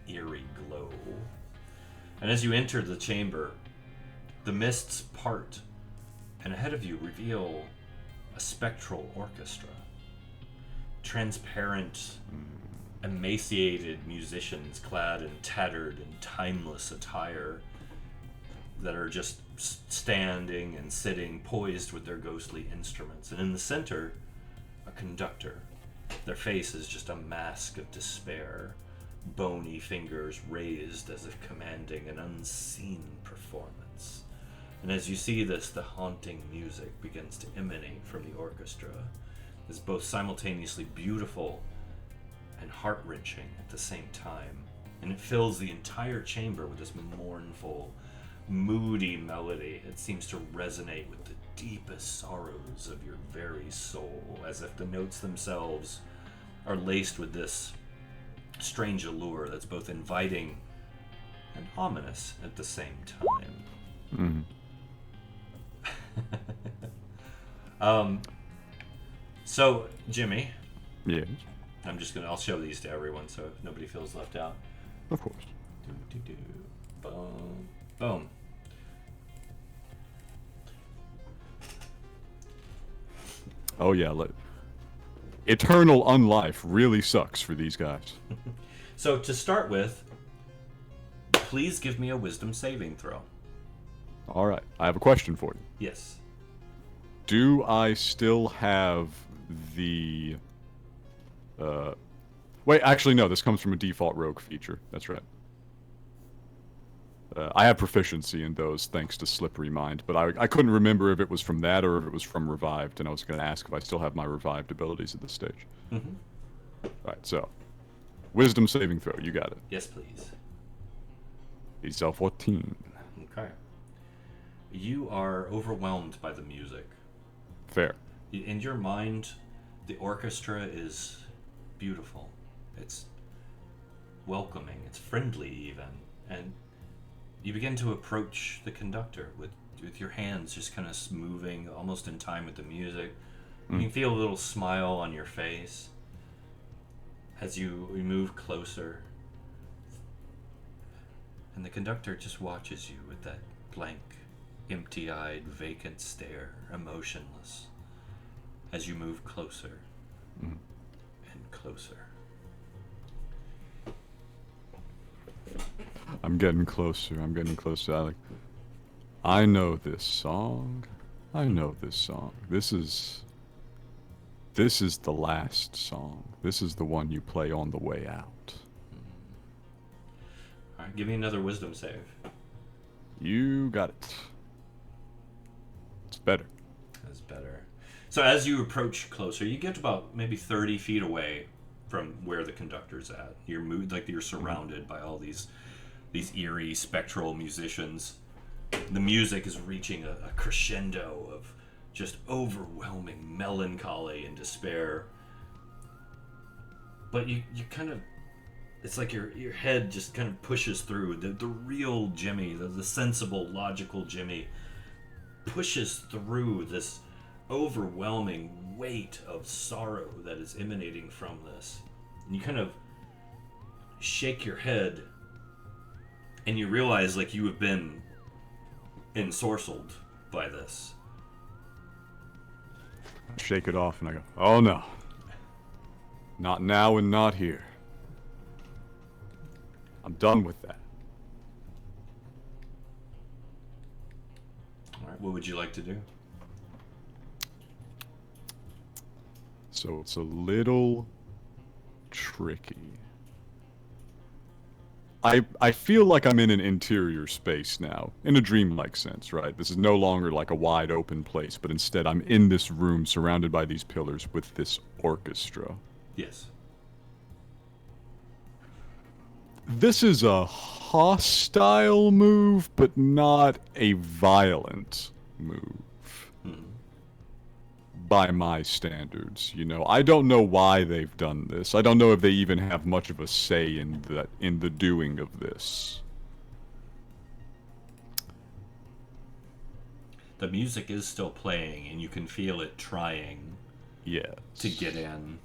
eerie glow. And as you enter the chamber, the mists part, and ahead of you reveal a spectral orchestra. Transparent, emaciated musicians clad in tattered and timeless attire that are just standing and sitting poised with their ghostly instruments. And in the center, a conductor. Their face is just a mask of despair, bony fingers raised as if commanding an unseen performance. And as you see this, the haunting music begins to emanate from the orchestra. It's both simultaneously beautiful and heart-wrenching at the same time. And it fills the entire chamber with this mournful, moody melody. It seems to resonate with the deepest sorrows of your very soul, as if the notes themselves are laced with this strange allure that's both inviting and ominous at the same time. So, Jimmy. Yes. I'll show these to everyone so nobody feels left out. Of course. Boom. Boom. Oh yeah, eternal unlife really sucks for these guys. So to start with, please give me a wisdom saving throw. All right, I have a question for you. Yes. Do I still have the... Wait, actually no, this comes from a default rogue feature. That's right. I have proficiency in those thanks to Slippery Mind, but I couldn't remember if it was from that or if it was from Revived, and I was going to ask if I still have my Revived abilities at this stage. Alright, so. Wisdom saving throw, you got it. Yes, please. DC 14. Okay. You are overwhelmed by the music. Fair. In your mind, the orchestra is beautiful. It's welcoming. It's friendly, even. And you begin to approach the conductor with your hands just kind of moving almost in time with the music. You can feel a little smile on your face as you move closer. And the conductor just watches you with that blank, empty-eyed, vacant stare, emotionless, as you move closer and closer. I'm getting closer, I know this song. This is the last song. This is the one you play on the way out. Alright, give me another wisdom save. You got it. It's better. That's better. So as you approach closer, you get about maybe 30 feet away from where the conductor's at. You're surrounded by all these eerie, spectral musicians. The music is reaching a crescendo of just overwhelming melancholy and despair. But you kind of, it's like your head just kind of pushes through. The real Jimmy, the sensible, logical Jimmy, pushes through this overwhelming weight of sorrow that is emanating from this. And you kind of shake your head and you realize like you have been ensorcelled by this. I shake it off and I go, oh no. Not now and not here. I'm done with that. Alright, what would you like to do? So it's a little tricky. I feel like I'm in an interior space now, in a dreamlike sense, right? This is no longer like a wide open place, but instead I'm in this room surrounded by these pillars with this orchestra. Yes. This is a hostile move, but not a violent move. By my standards, you know. I don't know why they've done this. I don't know if they even have much of a say in the doing of this. The music is still playing, and you can feel it trying to get in.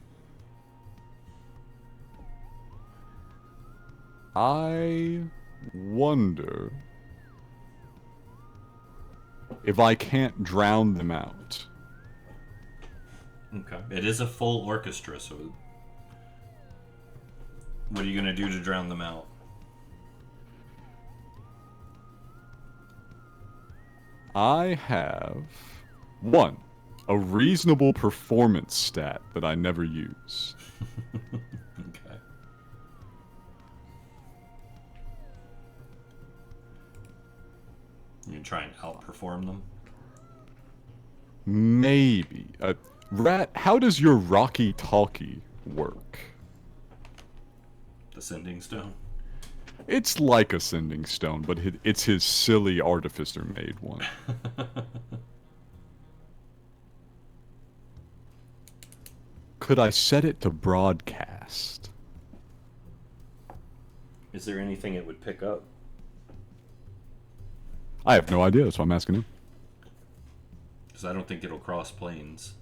I wonder if I can't drown them out. Okay. It is a full orchestra, so what are you going to do to drown them out? I have, one, a reasonable performance stat that I never use. Okay. You try and outperform them? Maybe. Rat, how does your Rocky Talkie work? The Sending Stone? It's like a sending stone, but it's his silly artificer-made one. Could I set it to broadcast? Is there anything it would pick up? I have no idea, that's why I'm asking him. Because I don't think it'll cross planes.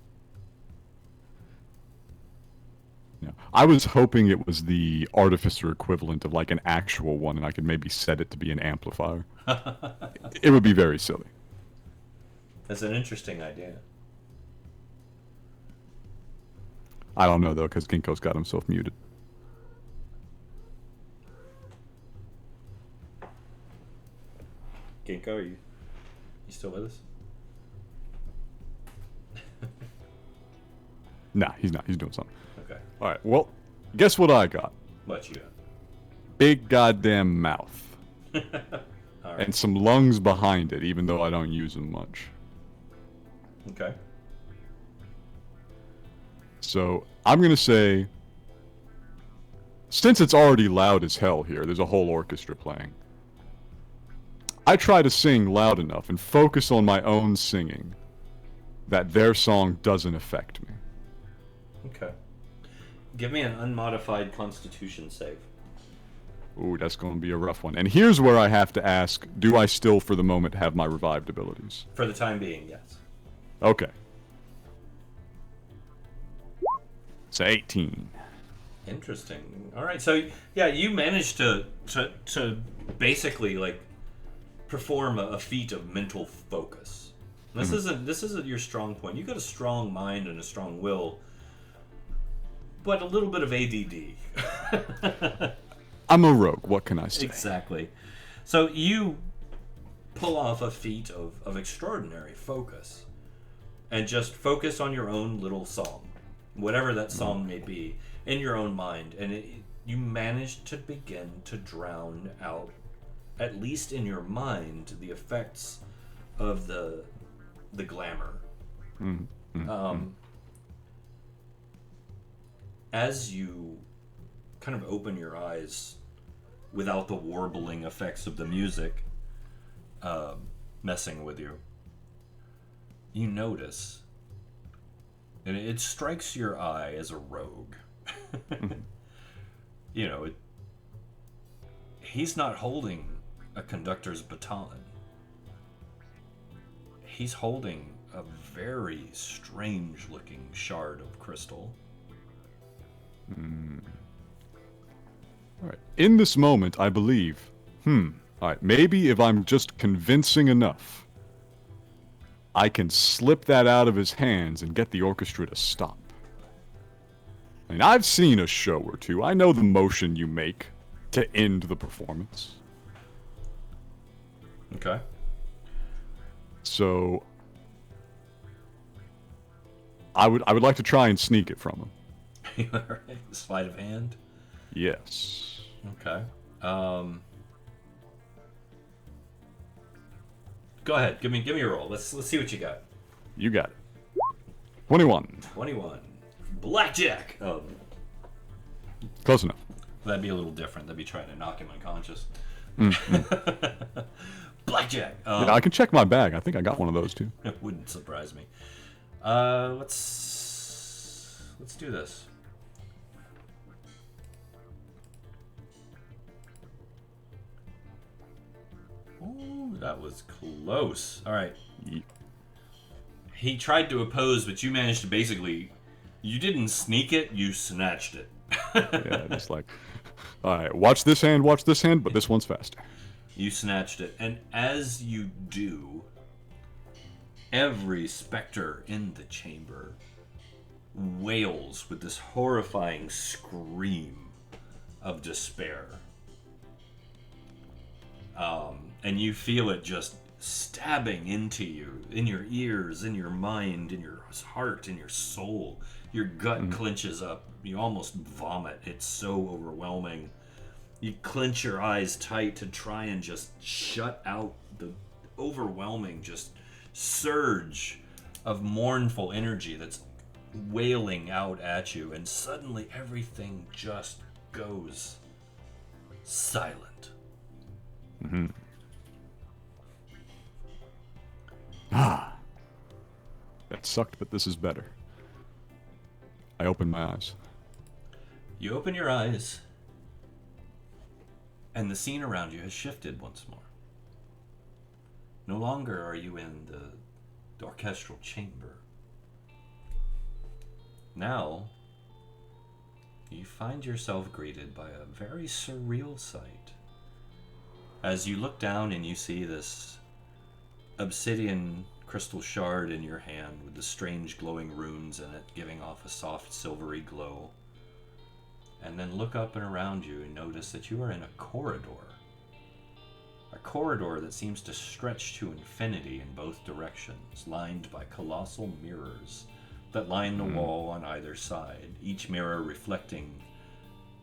Yeah. I was hoping it was the artificer equivalent of like an actual one, and I could maybe set it to be an amplifier. It would be very silly. That's an interesting idea. I don't know though, because Ghinkgo's got himself muted. Ghinkgo, are you still with us? Nah, he's not. He's doing something. Okay. Alright, well, guess what I got? What you got? Big goddamn mouth. All right. And some lungs behind it, even though I don't use them much. Okay. So, I'm gonna say, since it's already loud as hell here, there's a whole orchestra playing. I try to sing loud enough and focus on my own singing that their song doesn't affect me. Okay. Give me an unmodified Constitution save. Ooh, that's gonna be a rough one. And here's where I have to ask, do I still, for the moment, have my revived abilities? For the time being, yes. Okay. It's 18. Interesting. All right. So yeah, you managed to basically like perform a feat of mental focus. This isn't your strong point. You got a strong mind and a strong will, but a little bit of ADD. I'm a rogue. What can I say? Exactly. So you pull off a feat of extraordinary focus, and just focus on your own little song, whatever that song may be, in your own mind, and you manage to begin to drown out, at least in your mind, the effects of the glamour. As you kind of open your eyes without the warbling effects of the music messing with you, you notice, and it strikes your eye as a rogue. You know, he's not holding a conductor's baton. He's holding a very strange looking shard of crystal. Alright. In this moment, I believe, alright, maybe if I'm just convincing enough, I can slip that out of his hands and get the orchestra to stop. I mean, I've seen a show or two. I know the motion you make to end the performance. Okay. So, I would like to try and sneak it from him. Alright, sleight of hand. Yes. Okay. Go ahead. Give me a roll. Let's see what you got. You got it. 21. 21. Blackjack. Oh, Close enough. that'd be a little different. That'd be trying to knock him unconscious. Mm. Blackjack. Yeah, I can check my bag. I think I got one of those too. It wouldn't surprise me. Let's do this. Ooh, that was close. All right. He tried to oppose, but you managed to basically... You didn't sneak it, you snatched it. Yeah, just like, all right, watch this hand, but this one's faster. You snatched it, and as you do, every specter in the chamber wails with this horrifying scream of despair. And you feel it just stabbing into you, in your ears, in your mind, in your heart, in your soul. Your gut clenches up. You almost vomit. It's so overwhelming. You clench your eyes tight to try and just shut out the overwhelming just surge of mournful energy that's wailing out at you. And suddenly everything just goes silent. Mm-hmm. Ah. That sucked, but this is better. I open my eyes. You open your eyes, and the scene around you has shifted once more. No longer are you in the orchestral chamber. Now, you find yourself greeted by a very surreal sight. As you look down and you see this obsidian crystal shard in your hand with the strange glowing runes in it giving off a soft silvery glow. And then look up and around you and notice that you are in a corridor. A corridor that seems to stretch to infinity in both directions, lined by colossal mirrors that line the wall on either side, each mirror reflecting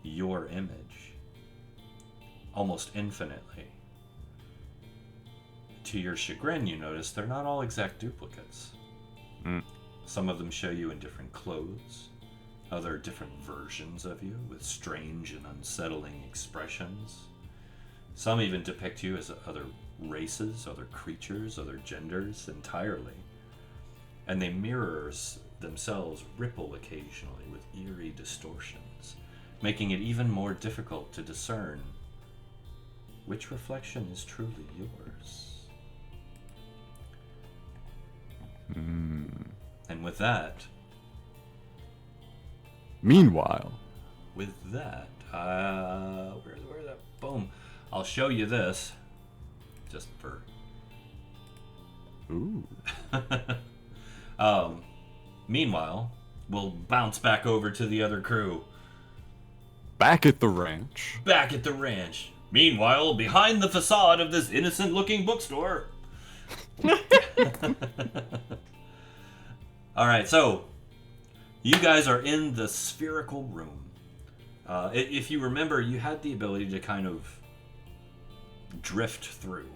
your image, almost infinitely. To your chagrin, you notice they're not all exact duplicates. Some of them show you in different clothes, other different versions of you with strange and unsettling expressions. Some even depict you as other races, other creatures, other genders entirely. And they mirrors themselves ripple occasionally with eerie distortions, making it even more difficult to discern which reflection is truly yours. And with that, meanwhile, where's that? Boom. I'll show you this, just for. Ooh. Meanwhile, we'll bounce back over to the other crew. Back at the ranch. Back at the ranch. Meanwhile, behind the facade of this innocent-looking bookstore. Alright, so you guys are in the spherical room. If you remember, you had the ability to kind of drift through.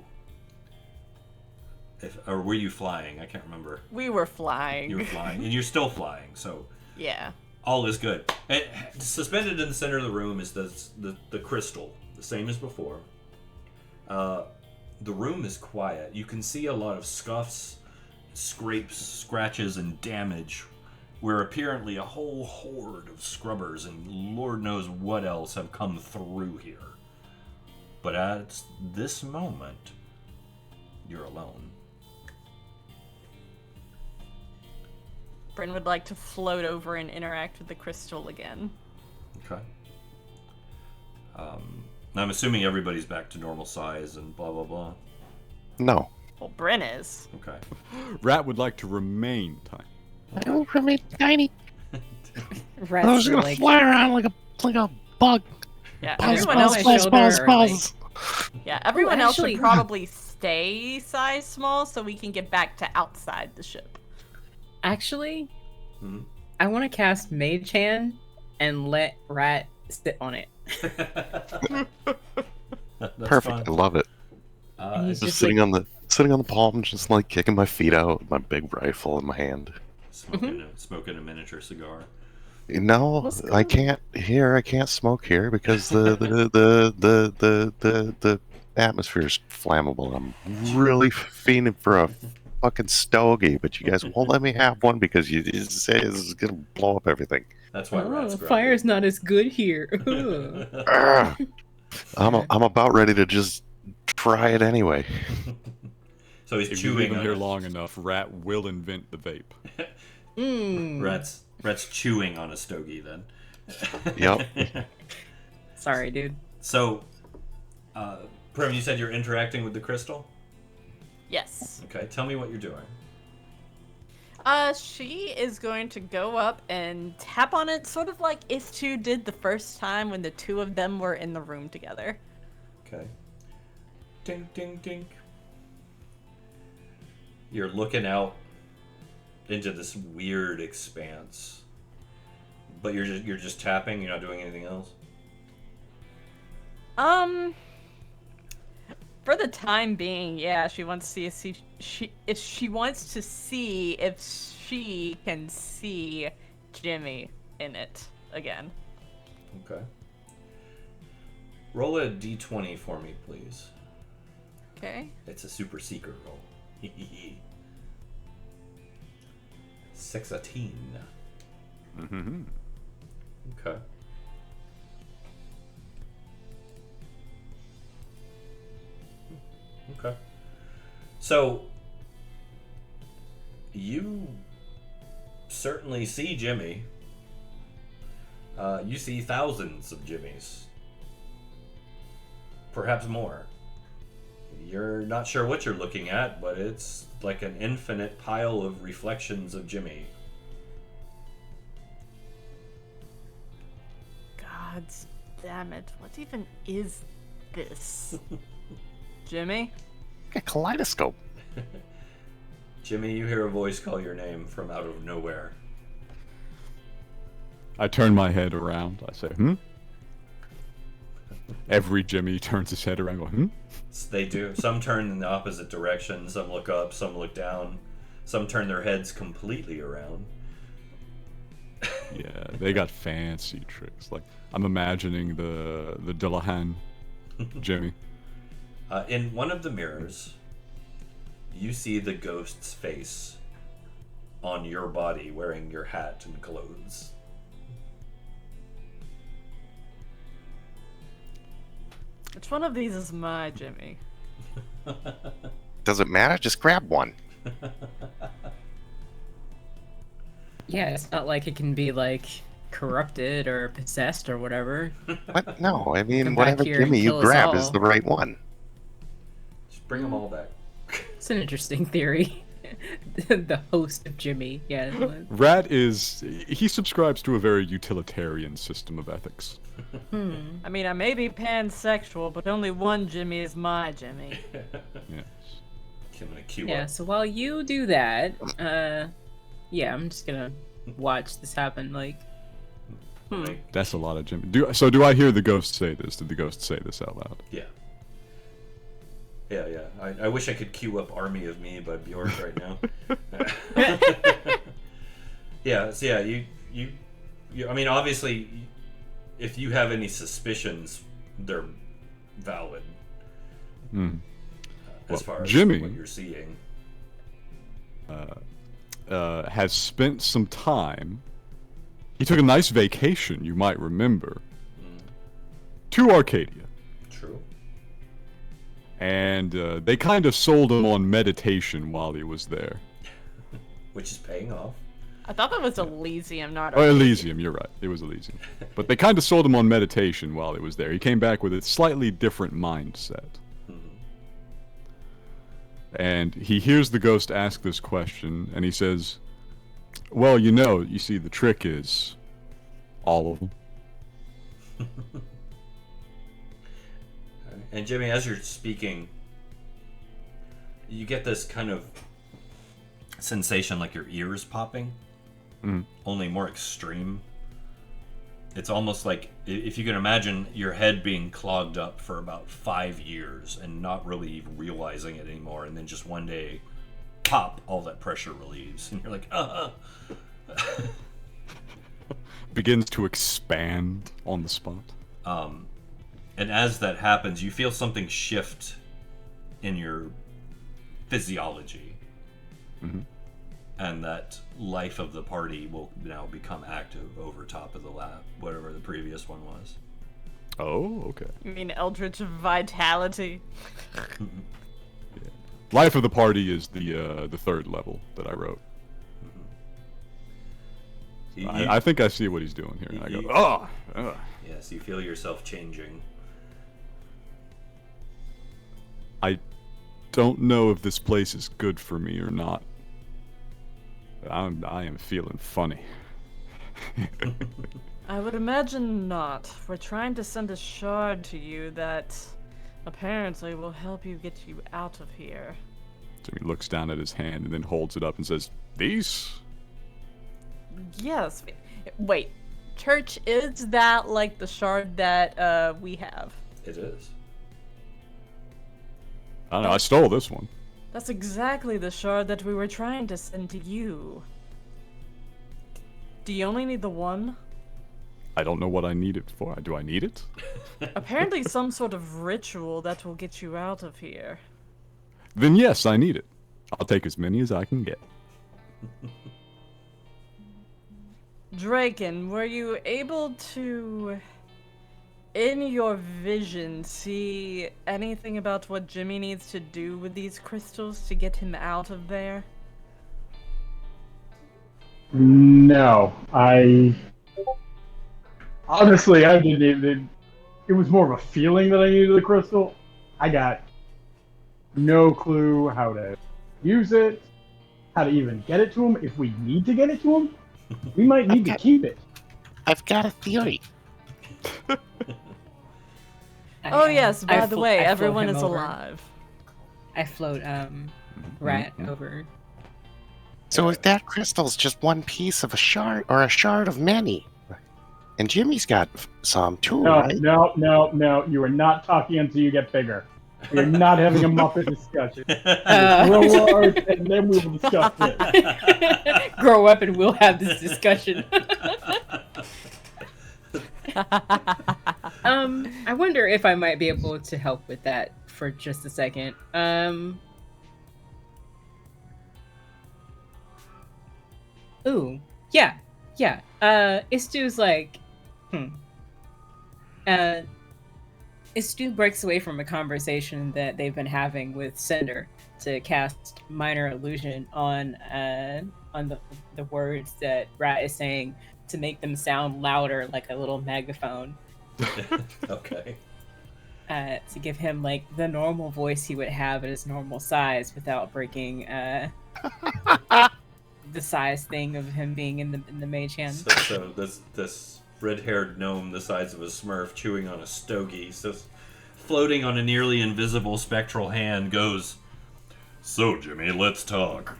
Or were you flying? I can't remember. We were flying. You were flying, and you're still flying, so Yeah. all is good. And suspended in the center of the room is the crystal, the same as before. The room is quiet. You can see a lot of scuffs, scrapes, scratches, and damage, where apparently a whole horde of scrubbers and Lord knows what else have come through here. But at this moment, you're alone. Bryn would like to float over and interact with the crystal again. Okay. I'm assuming everybody's back to normal size and blah, blah, blah. No. Well, Bryn is. Okay. Rat would like to remain tiny. I don't remain tiny. I was Rat's gonna like, fly around like a bug. Yeah, Buzz, everyone buzz, else. buzz, buzz, buzz. Yeah, everyone else actually- should probably stay size small so we can get back to outside the ship. actually, Mhm. I want to cast Mage Hand and let Rat sit on it. That's Perfect. fun. I love it. And he's Just just sitting like, on the palm, just like kicking my feet out, my big rifle in my hand. Smoking a miniature cigar. No, What's I going- can't smoke here because the atmosphere's flammable. I'm really fiending for a fucking stogie, but you guys won't let me have one because you say it's gonna blow up everything. That's why Rat's oh, grumpy. fire's not as good here. Ugh. Ugh. Yeah. I'm about ready to just try it anyway. So he's If you leave chewing him on here it. long enough, Rat will invent the vape. Rat's chewing on a stogie then. Yep. Sorry, dude. So, Prim, you said you're interacting with the crystal? Yes. Okay, tell me what you're doing. She is going to go up and tap on it, sort of like If2 did the first time when the two of them were in the room together. Okay. Ding, ding, ding. You're looking out into this weird expanse, but you're just tapping. You're not doing anything else. For the time being, yeah, she wants to see if she wants to see if she can see Jimmy in it again. Okay. Roll a d20 for me, please. Okay. It's a super secret roll. 16. Mm-hmm. Okay. Okay. So, you certainly see Jimmy. You see thousands of Jimmys. Perhaps more. You're not sure what you're looking at, but it's like an infinite pile of reflections of Jimmy. God damn it. What even is this? Jimmy? A kaleidoscope. Jimmy, you hear a voice call your name from out of nowhere. I turn my head around. I say, hmm? Every Jimmy turns his head around going, hmm? They do. Some turn in the opposite direction, some look up, some look down, some turn their heads completely around. Yeah, they got fancy tricks. Like, I'm imagining the Dillahan Jimmy. In one of the mirrors, you see the ghost's face on your body wearing your hat and clothes. Which one of these is my Jimmy? Doesn't matter. Just grab one. Yeah, it's not like it can be like corrupted or possessed or whatever. What? No, I mean, Come back whatever here and Jimmy you kill us grab is all. the right one. Just bring them all back. It's an interesting theory. The host of Jimmy, yeah. Rat he subscribes to a very utilitarian system of ethics. I mean, I may be pansexual, but only one Jimmy is my Jimmy. Yes. I'm gonna queue Yeah, up. so while you do that, yeah, I'm just gonna watch this happen, like, Like, That's a lot of Jimmy. Do I hear the ghost say this? Did the ghost say this out loud? yeah. Yeah. I wish I could queue up Army of Me by Bjork right now. Yeah, so yeah, you I mean, obviously, if you have any suspicions, they're valid. Hmm. As Well, far as Jimmy- what you're seeing. Has spent some time. He took a nice vacation, you might remember, to Arcadia. True. And they kind of sold him on meditation while he was there. Which is paying off. I thought that was Elysium, not Oh, Elysium, you're right. It was Elysium. But they kind of sold him on meditation while he was there. He came back with a slightly different mindset. And he hears the ghost ask this question, and he says, well, you see, the trick is all of them. And Jimmy, as you're speaking, you get this kind of sensation like your ears popping, only more extreme. It's almost like if you can imagine your head being clogged up for about 5 years and not really even realizing it anymore, and then just one day, pop, all that pressure relieves, and you're like, Begins to expand on the spot. And as that happens, you feel something shift in your physiology. Mm-hmm. And that life of the party will now become active over top of the lab, whatever the previous one was. Oh, okay. You mean Eldritch Vitality? Yeah. Life of the party is the third level that I wrote. I think I see what he's doing here. And I go, Yes, you feel yourself changing. I don't know if this place is good for me or not. I am feeling funny. I would imagine not. We're trying to send a shard to you that apparently will help you get you out of here. So he looks down at his hand and then holds it up and says, "These?" Yes. Wait. Church, is that like the shard that we have? It is. I don't know, I stole this one. That's exactly the shard that we were trying to send to you. Do you only need the one? I don't know what I need it for. Do I need it? Apparently some sort of ritual that will get you out of here. Then yes, I need it. I'll take as many as I can get. Draken, were you able to, in your vision, see anything about what Jimmy needs to do with these crystals to get him out of there? No, honestly, I didn't even. It was more of a feeling that I needed the crystal. I got no clue how to use it, how to even get it to him. If we need to get it to him, we might need to keep it. I've got a theory. Oh yes, by the way, I float everyone him is over. alive. I float Rat over. So if that crystal's just one piece of a shard, or a shard of many, and Jimmy's got some too, No, right? no. You are not talking until you get bigger. We are not having a Muppet discussion. Grow large, and then we will discuss it. Grow up and we'll have this discussion. I wonder if I might be able to help with that for just a second. Ooh, yeah. Istu's like, Istu breaks away from a conversation that they've been having with Cinder to cast Minor Illusion on the words that Rat is saying to make them sound louder, like a little megaphone. Okay. To give him like the normal voice he would have at his normal size without breaking the size thing of him being in the mage hand. So this red-haired gnome the size of a Smurf chewing on a stogie, so floating on a nearly invisible spectral hand goes, "So Jimmy, let's talk."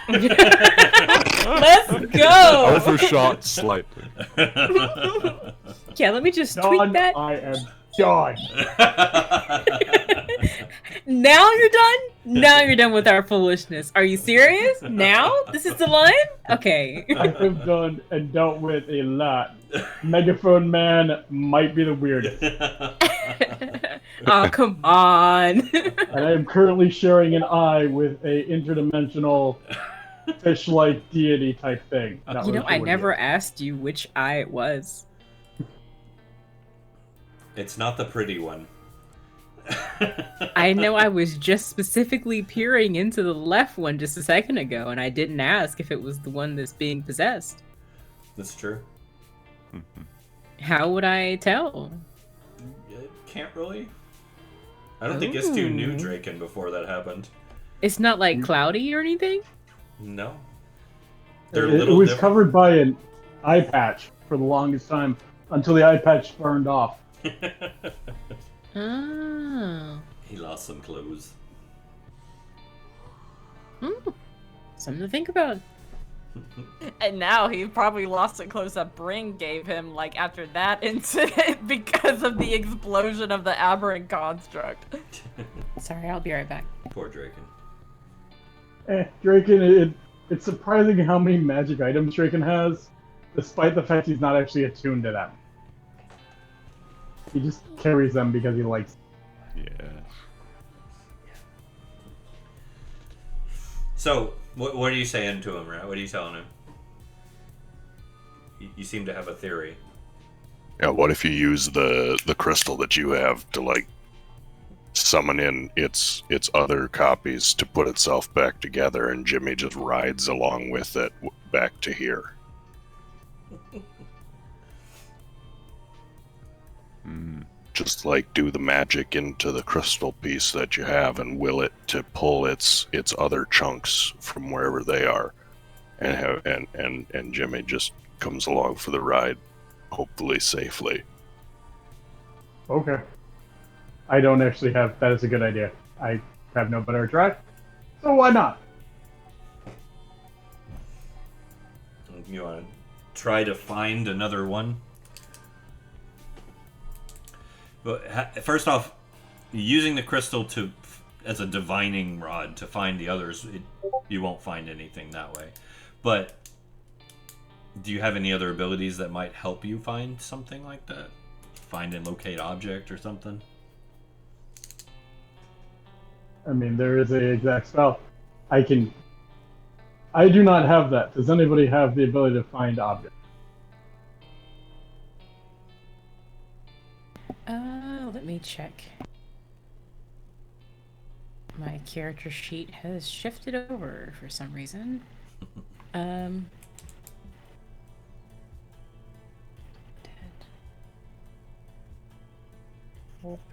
Let's go! Overshot slightly. Yeah, let me just tweak Done. that. I am done. Now you're done? Now you're done with our foolishness. Are you serious? Now? This is the line? Okay. I have done and dealt with a lot. Megaphone Man might be the weirdest. Oh, come on. And I am currently sharing an eye with a interdimensional fish-like deity type thing. Not You know, really I sure what never it asked you which eye it was. It's not the pretty one. I know I was just specifically peering into the left one just a second ago, and I didn't ask if it was the one that's being possessed. That's true. How would I tell? Can't really. I don't think Istu knew Draken before that happened. It's not like cloudy or anything? No. is. They're It little was different. covered by an eye patch for the longest time until the eye patch burned off. Oh. He lost some clothes. Something to think about. And now he probably lost it close that Bring gave him, like, after that incident because of the explosion of the aberrant construct. Sorry, I'll be right back. Poor Draken. Draken, it's surprising how many magic items Draken has, despite the fact he's not actually attuned to them. He just carries them because he likes them. Yeah. So, what are you saying to him, Ratt? What are you telling him? You seem to have a theory. Yeah, what if you use the crystal that you have to like summon in its other copies to put itself back together, and Jimmy just rides along with it back to here? Just like do the magic into the crystal piece that you have and will it to pull its other chunks from wherever they are, and Jimmy just comes along for the ride, hopefully safely. Okay. I don't actually have... That is a good idea. I have no better track, so why not? You want to try to find another one? But first off, using the crystal as a divining rod to find the others, you won't find anything that way. But do you have any other abilities that might help you find something like that? Find and locate object or something? I mean, there is a exact spell. I do not have that. Does anybody have the ability to find objects? Let me check. My character sheet has shifted over for some reason.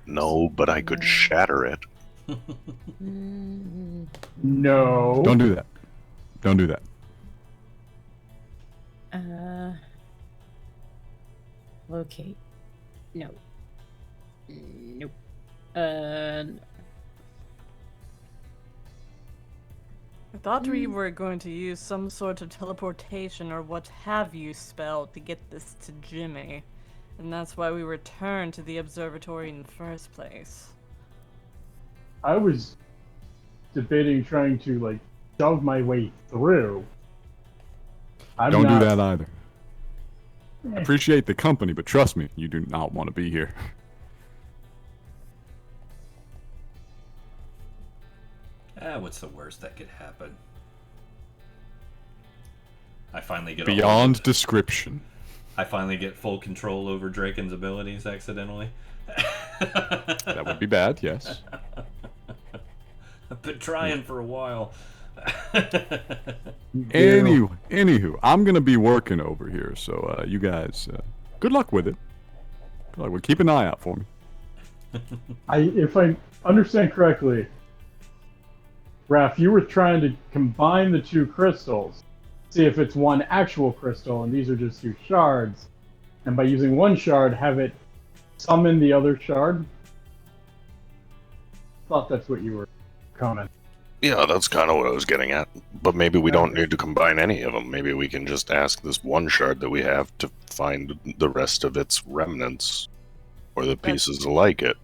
No, but I could shatter it. No. Don't do that. Don't do that. Locate. No. Nope. I thought we were going to use some sort of teleportation or what have you spell to get this to Jimmy. And that's why we returned to the observatory in the first place. I was debating trying to, like, shove my way through. Don't do that either. I appreciate the company, but trust me, you do not want to be here. What's the worst that could happen? I finally get Beyond description. I finally get full control over Draken's abilities accidentally. That would be bad, yes. I've been trying for a while. Anywho, I'm gonna be working over here, so you guys, good luck with it. Good luck. Keep an eye out for me. If I understand correctly, Raph, you were trying to combine the two crystals, see if it's one actual crystal, and these are just two shards. And by using one shard, have it summon the other shard? Thought that's what you were commenting. Yeah, that's kind of what I was getting at. But maybe we don't need to combine any of them. Maybe we can just ask this one shard that we have to find the rest of its remnants, or the pieces like it,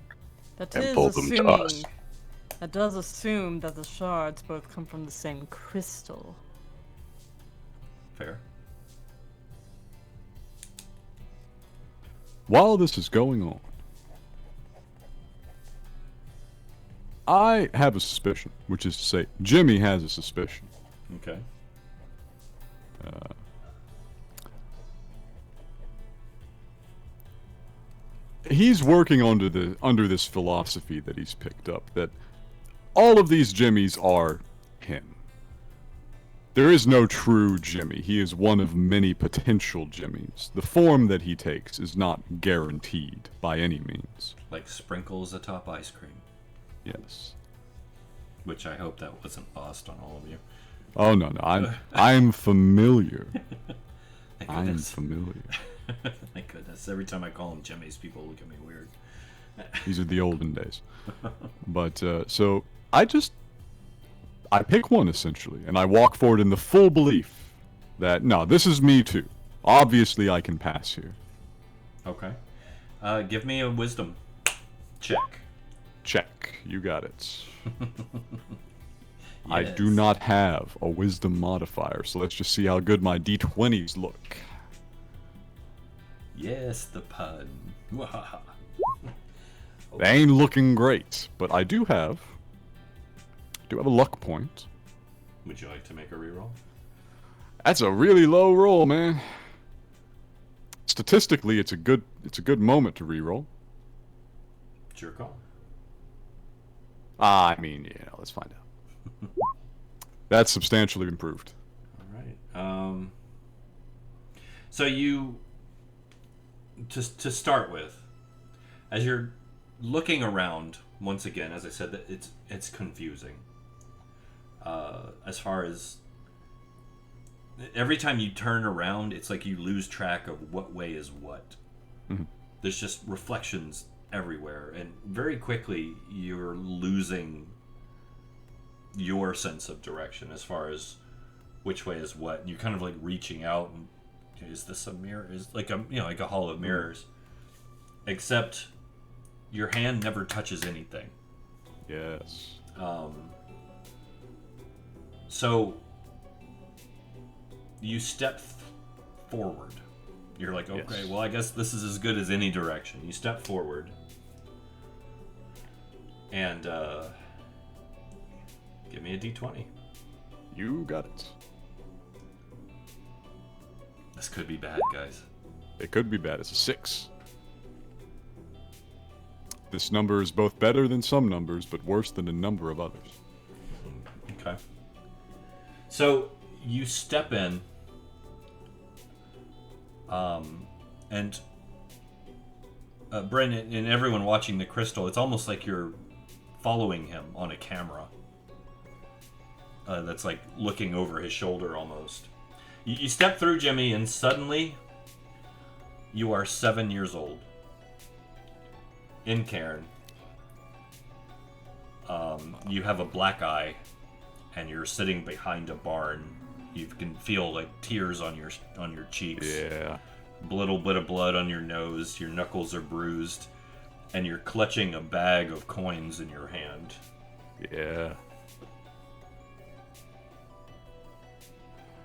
That and is pull them to assuming. us. That does assume that the shards both come from the same crystal. Fair. While this is going on, I have a suspicion, which is to say, Jimmy has a suspicion. Okay. He's working under this philosophy that he's picked up, that all of these Jimmys are him. There is no true Jimmy. He is one of many potential Jimmys. The form that he takes is not guaranteed by any means. Like sprinkles atop ice cream. Yes. Which I hope that wasn't lost on all of you. Oh no, I'm familiar. Thank I'm goodness. familiar. Thank goodness. Every time I call them Jimmy's, people look at me weird. These are the olden days. But so I pick one essentially, and I walk forward in the full belief that, no, this is me too. Obviously I can pass here. Okay. Give me a wisdom check. Check. You got it. I Yes. do not have a wisdom modifier, so let's just see how good my d20s look. Yes, the pun. They ain't looking great, but I do have a luck point. Would you like to make a reroll? That's a really low roll, man. Statistically, it's a good moment to reroll. It's your call. I mean, yeah, let's find out. That's substantially improved. All right. So you, to start with, as you're looking around once again, as I said, that it's confusing. As far as every time you turn around, it's like you lose track of what way is what. Mm-hmm. There's just reflections everywhere, and very quickly you're losing your sense of direction as far as which way is what. And you're kind of like reaching out, and is this a mirror? Is like like a hall of mirrors, except your hand never touches anything. Yes. So you step forward. You're like, okay, Yes. well, I guess this is as good as any direction. You step forward, and give me a d20. You got it. This could be bad, guys. It could be bad. It's a 6. This number is both better than some numbers, but worse than a number of others. Okay. So you step in, and Brendan and everyone watching the crystal, it's almost like you're following him on a camera. That's like looking over his shoulder almost. You step through, Jimmy, and suddenly you are 7 years old. In Cairn. You have a black eye, and you're sitting behind a barn. You can feel like tears on your cheeks. Yeah. A little bit of blood on your nose. Your knuckles are bruised, and you're clutching a bag of coins in your hand. Yeah.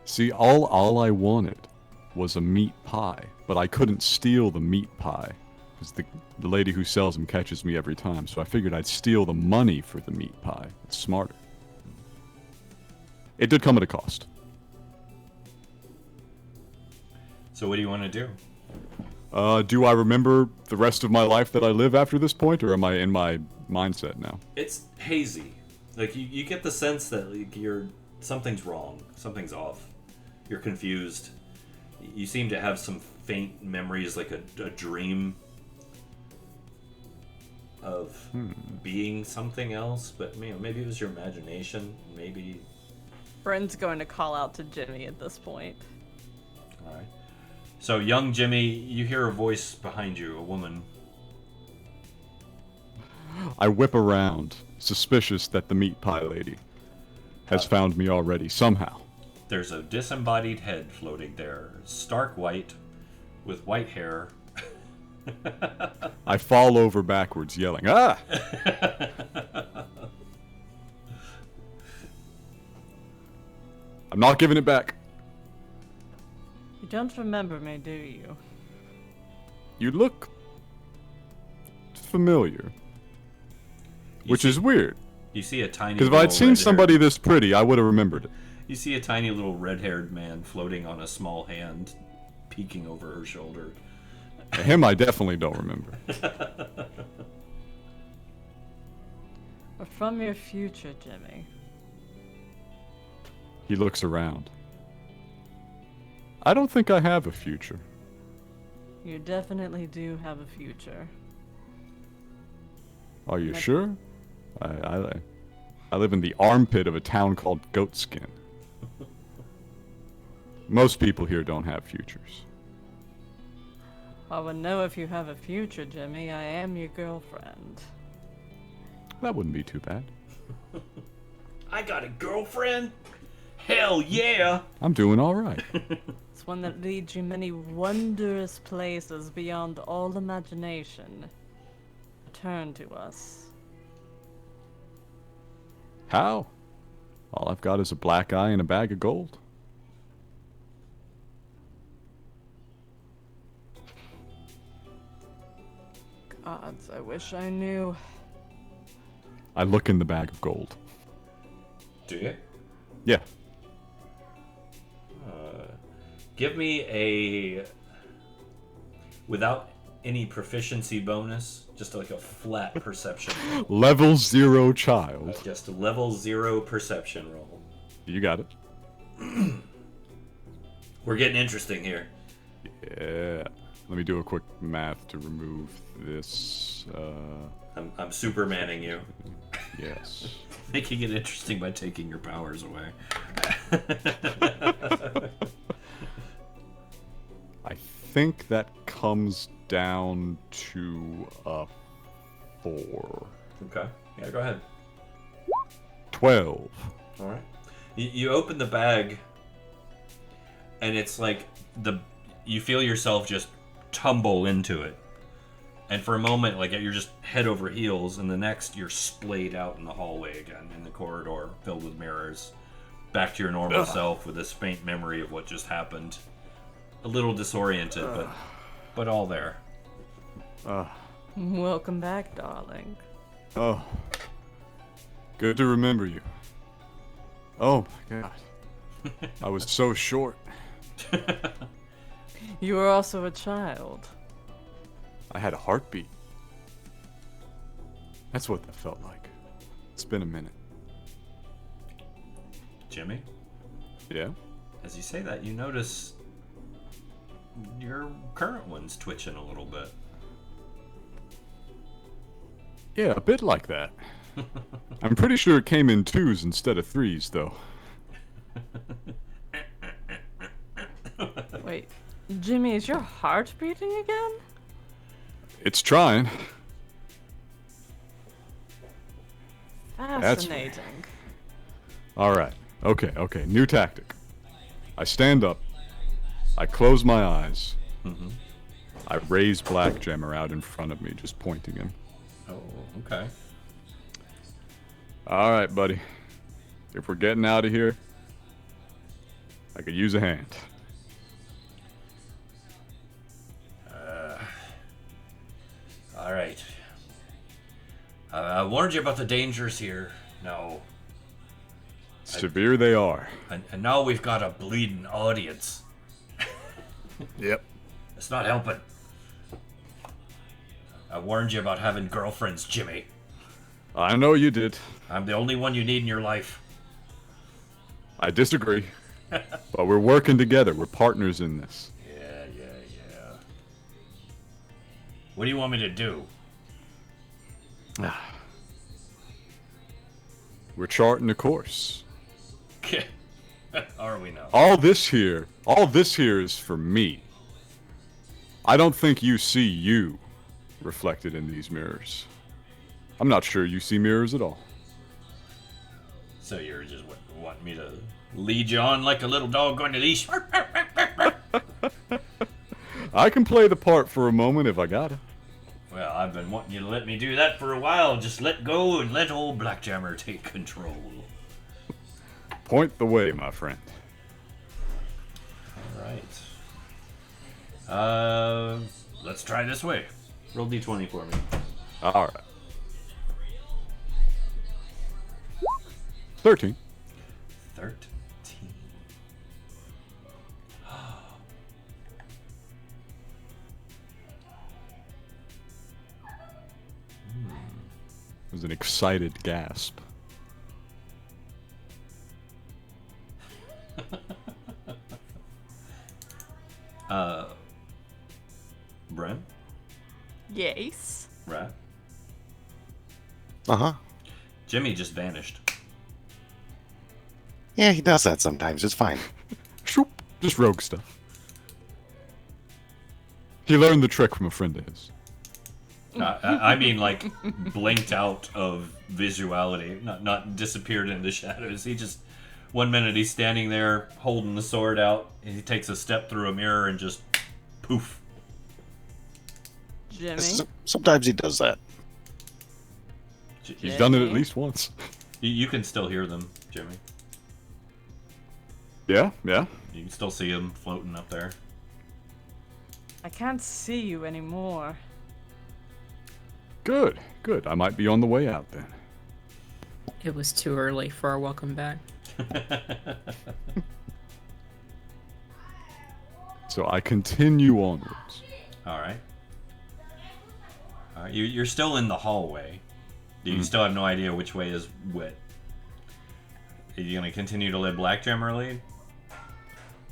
See, all I wanted was a meat pie, but I couldn't steal the meat pie because the lady who sells them catches me every time. So I figured I'd steal the money for the meat pie. It's smarter. It did come at a cost. So what do you want to do? Do I remember the rest of my life that I live after this point, or am I in my mindset now? It's hazy. Like you get the sense that like something's wrong, something's off. You're confused. You seem to have some faint memories, like a dream of being something else. But maybe it was your imagination. Maybe. Bren's going to call out to Jimmy at this point. All right. So, young Jimmy, you hear a voice behind you, a woman. I whip around, suspicious that the meat pie lady has found me already, somehow. There's a disembodied head floating there, stark white, with white hair. I fall over backwards, yelling, "Ah!" I'm not giving it back. You don't remember me, do you? You look familiar, which is weird. You see a tiny. Because if I'd seen somebody this pretty, I would have remembered it. You see a tiny little red-haired man floating on a small hand, peeking over her shoulder. Him, I definitely don't remember. We're from your future, Jimmy. He looks around. I don't think I have a future. You definitely do have a future. Are you sure? I live in the armpit of a town called Goatskin. Most people here don't have futures. I would know if you have a future, Jimmy. I am your girlfriend. That wouldn't be too bad. I got a girlfriend? Hell yeah! I'm doing all right. It's one that leads you many wondrous places beyond all imagination. Turn to us. How? All I've got is a black eye and a bag of gold. Gods, I wish I knew. I look in the bag of gold. Do you? Yeah. Give me a... Without any proficiency bonus, just like a flat perception roll. Level 0 child. Just a level 0 perception roll. You got it. We're getting interesting here. Yeah. Let me do a quick math to remove this. I'm Supermaning you. Yes. Making it interesting by taking your powers away. I think that comes down to a 4. Okay. Yeah, go ahead. 12. All right. You open the bag, and it's like you feel yourself just tumble into it. And for a moment, like you're just head over heels, and the next you're splayed out in the hallway again, in the corridor filled with mirrors, back to your normal self with this faint memory of what just happened. A little disoriented, but all there. Welcome back, darling. Oh. Good to remember you. Oh my god. I was so short. You were also a child. I had a heartbeat. That's what that felt like. It's been a minute. Jimmy, Yeah? as you say that, you notice your current one's twitching a little bit. Yeah, a bit like that. I'm pretty sure it came in 2s instead of 3s, though. Wait, Jimmy, is your heart beating again? It's trying. Fascinating. Alright. Okay. New tactic. I stand up. I close my eyes. Mm-hmm. I raise Black Jammer out in front of me, just pointing him. Oh, okay. Alright, buddy. If we're getting out of here, I could use a hand. All right. I warned you about the dangers here. No. Severe they are. And now we've got a bleeding audience. Yep. It's not helping. I warned you about having girlfriends, Jimmy. I know you did. I'm the only one you need in your life. I disagree. But we're working together. We're partners in this. Yeah. What do you want me to do? We're charting a course. Are we now? All this here is for me. I don't think you see you reflected in these mirrors. I'm not sure you see mirrors at all. So you're just wanting me to lead you on like a little dog on a leash? I can play the part for a moment if I gotta. Well, I've been wanting you to let me do that for a while. Just let go and let old Blackjammer take control. Point the way, my friend. All right. Let's try this way. Roll d20 for me. All right. 13. 13. It was an excited gasp. Bren? Yes. Rat? Uh-huh. Jimmy just vanished. Yeah, he does that sometimes. It's fine. Shoop. Just rogue stuff. He learned the trick from a friend of his. I mean, like, blinked out of visuality, not disappeared into shadows. He just 1 minute he's standing there holding the sword out, and he takes a step through a mirror and just poof. Jimmy? Sometimes he does that. He's done it at least once. You can still hear them, Jimmy. Yeah, yeah. You can still see him floating up there. I can't see you anymore. Good, good. I might be on the way out then. It was too early for our welcome back. So I continue onwards. All right. All right. You're still in the hallway. You still have no idea which way is what. Are you going to continue to let Black Jammer lead?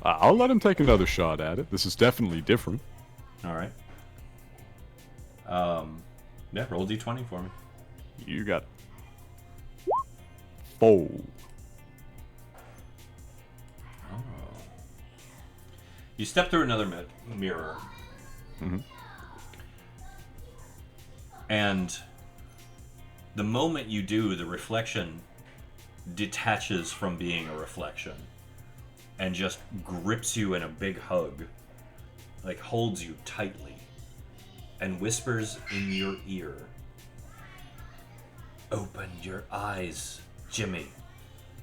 I'll let him take another shot at it. This is definitely different. All right. Yeah, roll d20 for me. You got 4. Oh. You step through another mirror. And the moment you do, the reflection detaches from being a reflection and just grips you in a big hug, like holds you tightly, and whispers in your ear, "Open your eyes, Jimmy.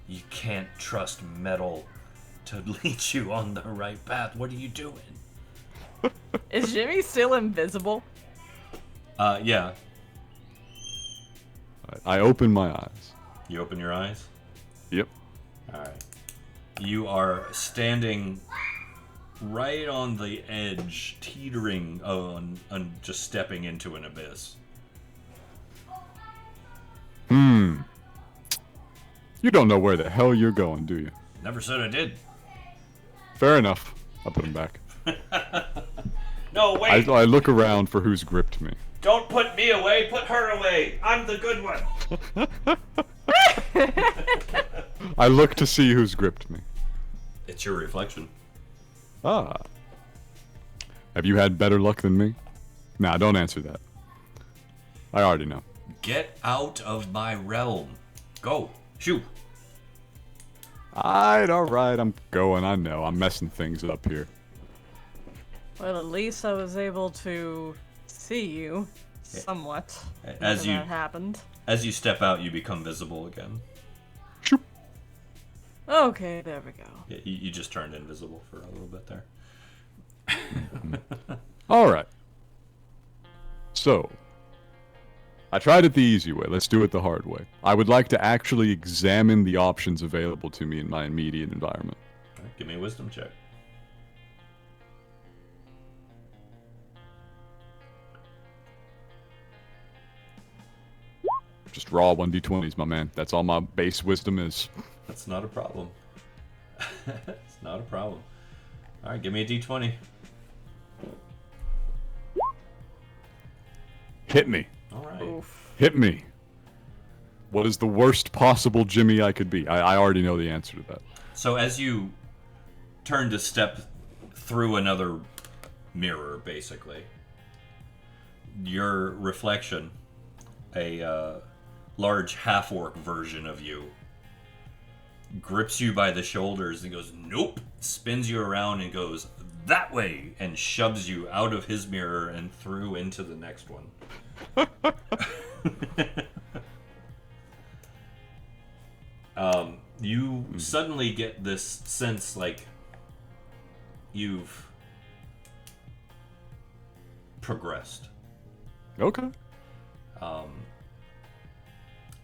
You can't trust metal to lead you on the right path. What are you doing?" Is Jimmy still invisible? Yeah. I open my eyes. You open your eyes? Yep. Alright. You are standing right on the edge, teetering on just stepping into an abyss. You don't know where the hell you're going, do you? Never said I did. Fair enough. I'll put him back. No, wait! I look around for who's gripped me. Don't put me away, put her away! I'm the good one! I look to see who's gripped me. It's your reflection. Ah. Have you had better luck than me? Nah, don't answer that. I already know. Get out of my realm. Go. Shoo. Alright, I'm going. I know. I'm messing things up here. Well, at least I was able to see you somewhat. As when you that happened. As you step out, you become visible again. Shoop. Okay, there we go. Yeah, you just turned invisible for a little bit there. Alright. So, I tried it the easy way. Let's do it the hard way. I would like to actually examine the options available to me in my immediate environment. All right, give me a wisdom check. Just raw 1d20s, my man. That's all my base wisdom is. That's not a problem. It's not a problem. All right, give me a d20. Hit me. All right. Oof. Hit me. What is the worst possible Jimmy I could be? I already know the answer to that. So as you turn to step through another mirror, basically, your reflection, a large half-orc version of you, grips you by the shoulders and goes, "Nope," spins you around and goes, "That way," and shoves you out of his mirror and through into the next one. You suddenly get this sense like you've progressed. Okay.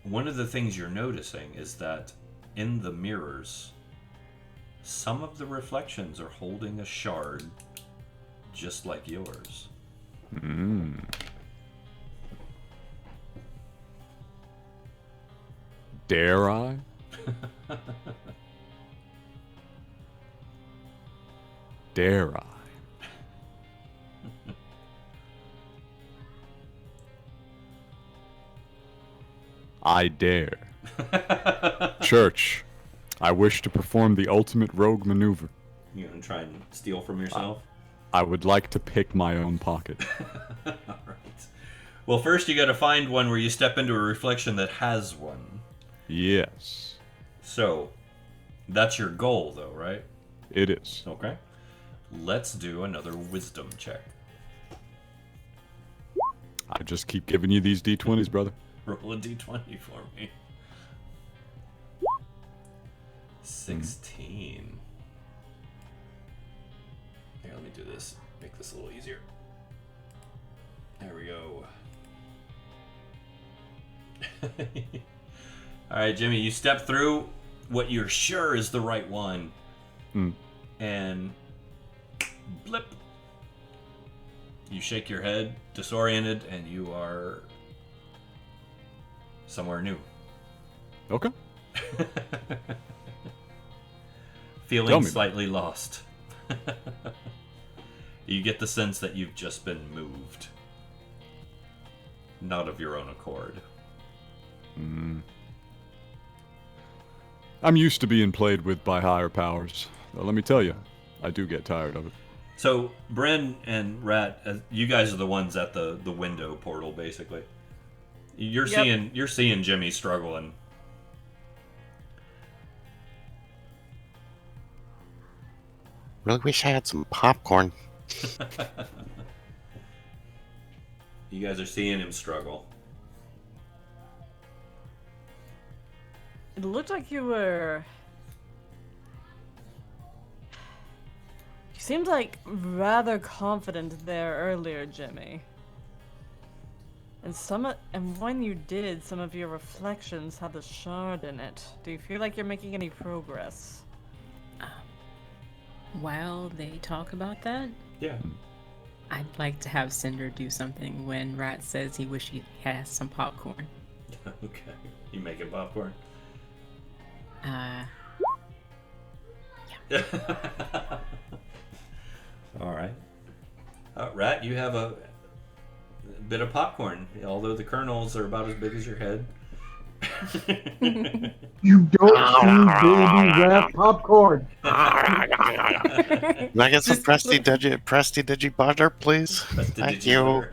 One of the things you're noticing is that in the mirrors, some of the reflections are holding a shard just like yours. Dare I? Dare I? I dare. Church, I wish to perform the ultimate rogue maneuver. You gonna try and steal from yourself? I would like to pick my own pocket. Alright. Well, first you gotta find one where you step into a reflection that has one. Yes. So, That's your goal, though, right? It is. Okay. Let's do another wisdom check. I just keep giving you these d20s, brother. Roll a d20 for me. 16. Here, let me do this. Make this a little easier. There we go. Alright, Jimmy, you step through what you're sure is the right one. And blip. You shake your head, disoriented, and you are somewhere new. Okay. Feeling slightly lost. You get the sense that you've just been moved. Not of your own accord. I'm used to being played with by higher powers. Well, let me tell you, I do get tired of it. So, Bryn and Ratt, you guys are the ones at the window portal, basically. You're seeing Jimmy struggling. Really wish I had some popcorn. You guys are seeing him struggle. It looked like you were... You seemed like rather confident there earlier, Jimmy. And when you did, some of your reflections had the shard in it. Do you feel like you're making any progress? While they talk about that, Yeah. I'd like to have Cinder do something when Ratt says he wishes he had some popcorn. Okay. You making popcorn? Alright. Ratt, you have a bit of popcorn, although the kernels are about as big as your head. You don't do baby rat popcorn. Can I get some Presti butter, please? Thank you.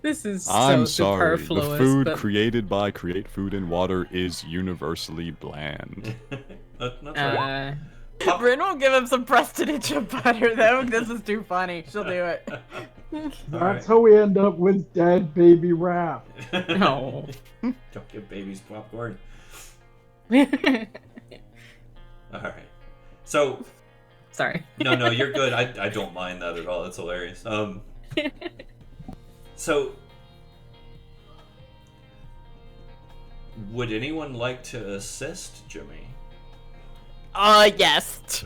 This is I'm so sorry. superfluous. The food but, created by Create Food and Water is universally bland. That's right. Bryn will give him some prestidigit butter, though. This is too funny. She'll do it. That's how we end up with dead baby rat. No. Don't give babies popcorn. Alright. So... Sorry. No, you're good. I don't mind that at all. That's hilarious. So... Would anyone like to assist Jimmy? Yes.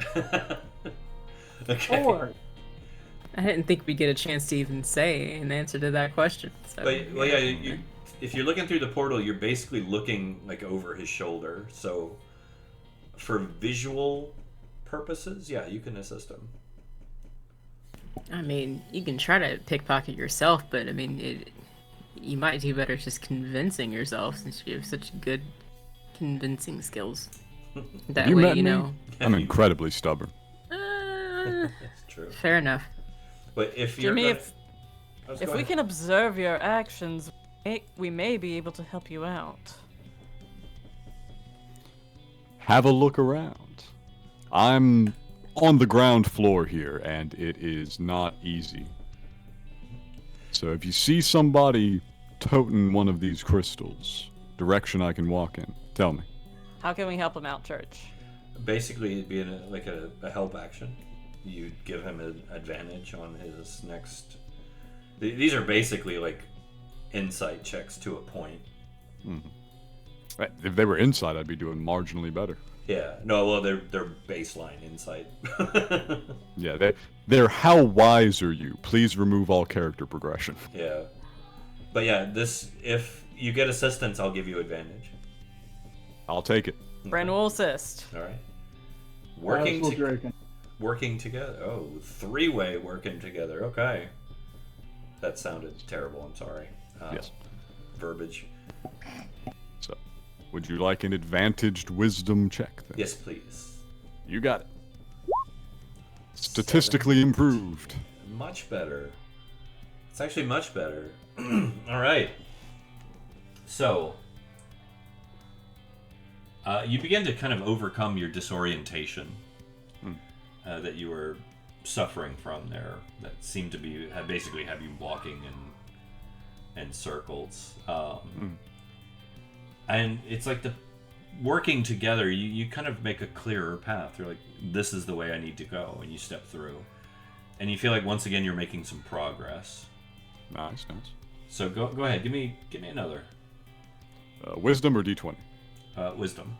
Okay. Or I didn't think we'd get a chance to even say an answer to that question. So, Well, yeah, if you're looking through the portal, you're basically looking like over his shoulder. So, for visual purposes, yeah, you can assist him. I mean, you can try to pickpocket yourself, but I mean, you might do better just convincing yourself since you have such good convincing skills. That You way, met you me? know. I'm incredibly stubborn. That's true. Fair enough. But if you're Jimmy, gonna... if we can observe your actions, we may be able to help you out. Have a look around. I'm on the ground floor here, and it is not easy. So if you see somebody toting one of these crystals, direction I can walk in, tell me. How can we help him out, Church? Basically, it'd be a help action. You'd give him an advantage on his next... These are basically like insight checks to a point. Right, if they were inside, I'd be doing marginally better. Yeah. No, well, they're baseline insight. Yeah, they're how wise are you? Please remove all character progression. Yeah. But yeah, if you get assistance, I'll give you advantage. I'll take it. Bryn will assist. All right. Draken. Working together. Oh, three-way working together. Okay. That sounded terrible. I'm sorry. Yes. Verbiage. So, would you like an advantaged wisdom check then? Yes, please. You got it. Statistically improved. Much better. It's actually much better. All right. So, You begin to kind of overcome your disorientation that you were suffering from there. That seemed to be basically have you walking in circles. And it's like the working together, you kind of make a clearer path. You're like, this is the way I need to go, and you step through. And you feel like once again you're making some progress. Nice. So go ahead, give me another. Wisdom or D20? Wisdom.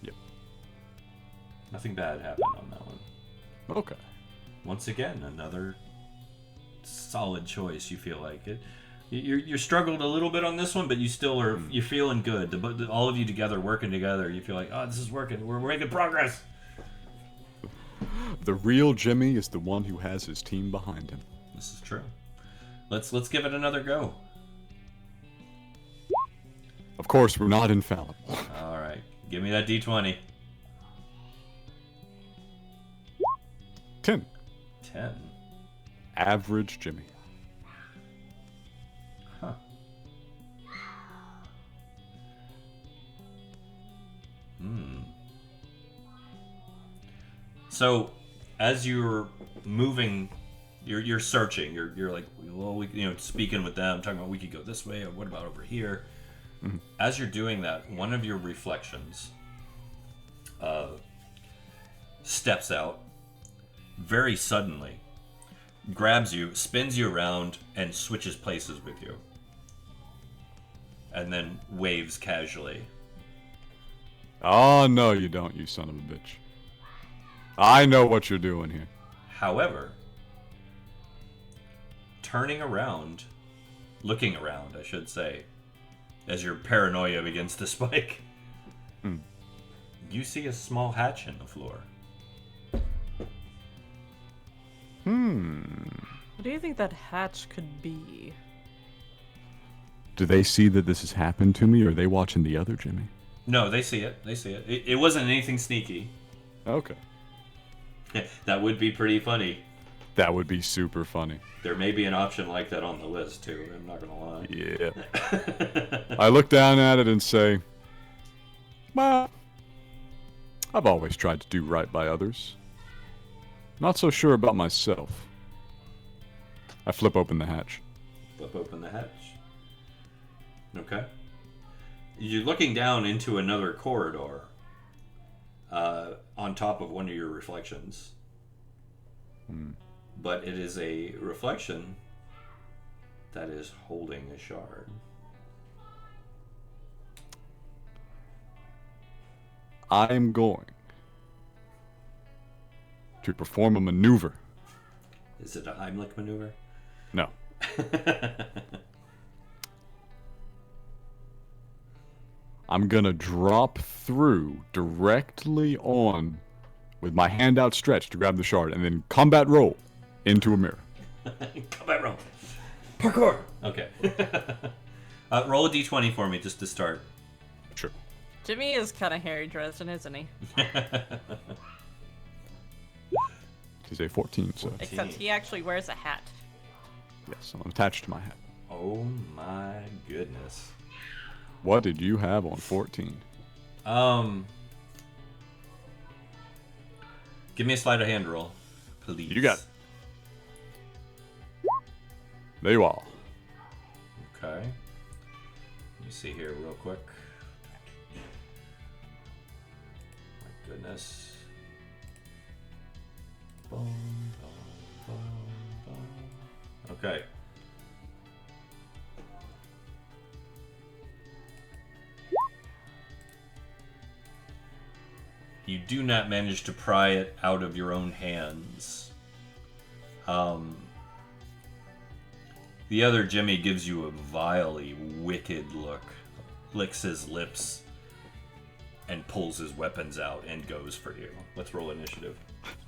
Yep. Nothing bad happened on that one. Okay. Once again, another solid choice. You feel like it. You're struggled a little bit on this one, but you still are. You're feeling good. All of you together, working together, you feel like, oh, this is working. We're making progress. The real Jimmy is the one who has his team behind him. This is true. Let's give it another go. Of course, we're not infallible. All right, give me that D20. 10. 10. Average Jimmy. Huh. So, as you're moving, you're searching. You're like, well, speaking with them, talking about we could go this way, or what about over here? Mm-hmm. As you're doing that, one of your reflections steps out very suddenly, grabs you, spins you around, and switches places with you. And then waves casually. Oh, no, you don't, you son of a bitch. I know what you're doing here. However, turning around, looking around, I should say, as your paranoia begins to spike, you see a small hatch in the floor. What do you think that hatch could be? Do they see that this has happened to me, or are they watching the other Jimmy? No, they see it. They see it. It wasn't anything sneaky. Okay. That would be pretty funny. That would be super funny. There may be an option like that on the list, too. I'm not going to lie. Yeah. I look down at it and say, well, I've always tried to do right by others. Not so sure about myself. I flip open the hatch. Flip open the hatch. Okay. You're looking down into another corridor on top of one of your reflections. But it is a reflection that is holding a shard. I'm going to perform a maneuver. Is it a Heimlich maneuver? No. I'm gonna drop through directly on with my hand outstretched to grab the shard, and then combat roll into a mirror. Combat roll. Parkour! Okay. Roll a d20 for me just to start. Sure. Jimmy is kind of Harry Dresden, isn't he? He's a 14, so. Except he actually wears a hat. Yes, I'm attached to my hat. Oh my goodness. What did you have on 14? Give me a sleight of hand roll, please. You got it. There you are. Okay. Let me see here real quick. My goodness. Boom, boom, boom, boom. Okay. You do not manage to pry it out of your own hands. The other Jimmy gives you a vilely wicked look, licks his lips, and pulls his weapons out and goes for you. Let's roll initiative.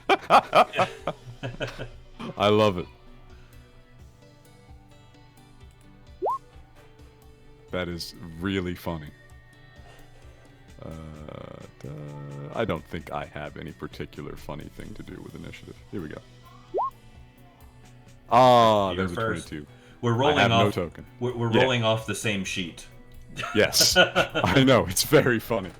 I love it. That is really funny. I don't think I have any particular funny thing to do with initiative. Here we go. Ah, there's a 22. We're rolling I have off. No token. We're rolling off the same sheet. Yes, I know. It's very funny.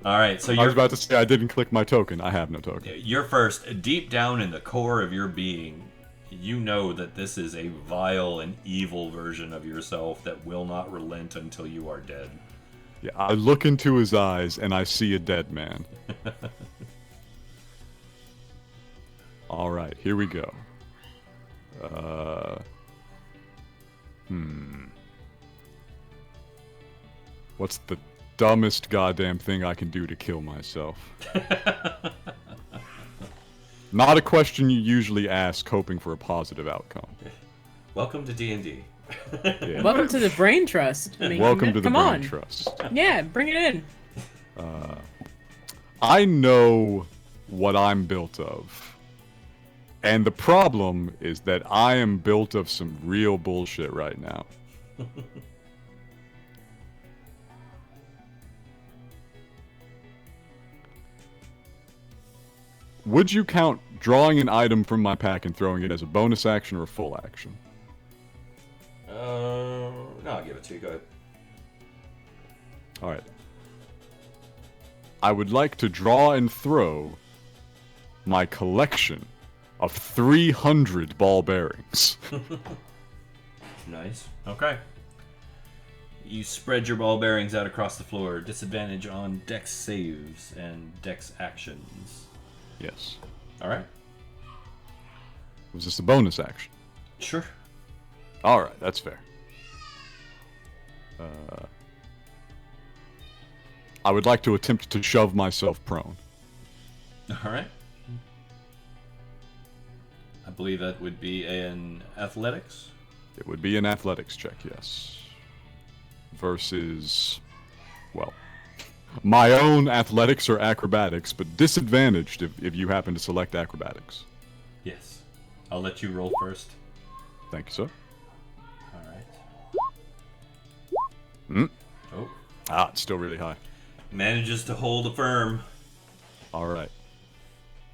All right, so I was about to say I didn't click my token. I have no token. you're first. Deep down in the core of your being, you know that this is a vile and evil version of yourself that will not relent until you are dead. Yeah, I look into his eyes and I see a dead man. All right, here we go. What's the dumbest goddamn thing I can do to kill myself? Not a question you usually ask hoping for a positive outcome. Welcome to D&D. Yeah. Welcome to the brain trust. I mean, Welcome to the come brain on. trust. Yeah, bring it in. I know what I'm built of. And the problem is that I am built of some real bullshit right now. Would you count drawing an item from my pack and throwing it as a bonus action or a full action? No, I'll give it to you. Go ahead. Alright. I would like to draw and throw my collection of 300 ball bearings. Nice. Okay. You spread your ball bearings out across the floor. Disadvantage on dex saves and dex actions. Yes. All right. Was this a bonus action? Sure. Alright, that's fair. I would like to attempt to shove myself prone. All right. I believe that would be an athletics. It would be an athletics check, yes. Versus, well, my own athletics or acrobatics, but disadvantaged if you happen to select acrobatics. Yes. I'll let you roll first. Thank you, sir. All right. Oh. Ah, it's still really high. Manages to hold firm. Alright.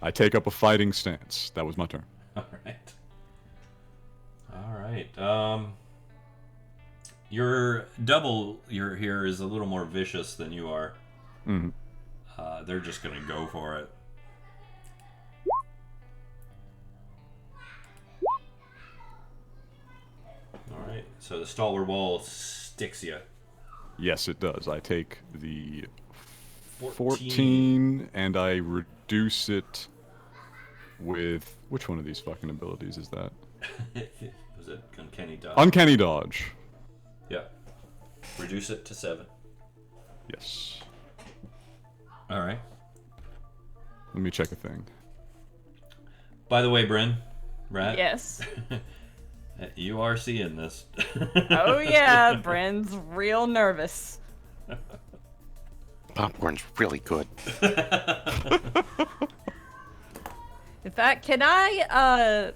I take up a fighting stance. That was my turn. All right. All right. Your double here is a little more vicious than you are. Mm-hmm. They're just gonna go for it. All right. So the stalwart wall sticks you. Yes, it does. I take the 14 and I reduce it with... Which one of these fucking abilities is that? Was it Uncanny Dodge? Uncanny Dodge. Yeah. Reduce it to 7. Yes. All right. Let me check a thing. By the way, Bryn, Ratt, Yes. you are seeing this. Oh yeah, Bren's real nervous. Popcorn's really good. In fact, can I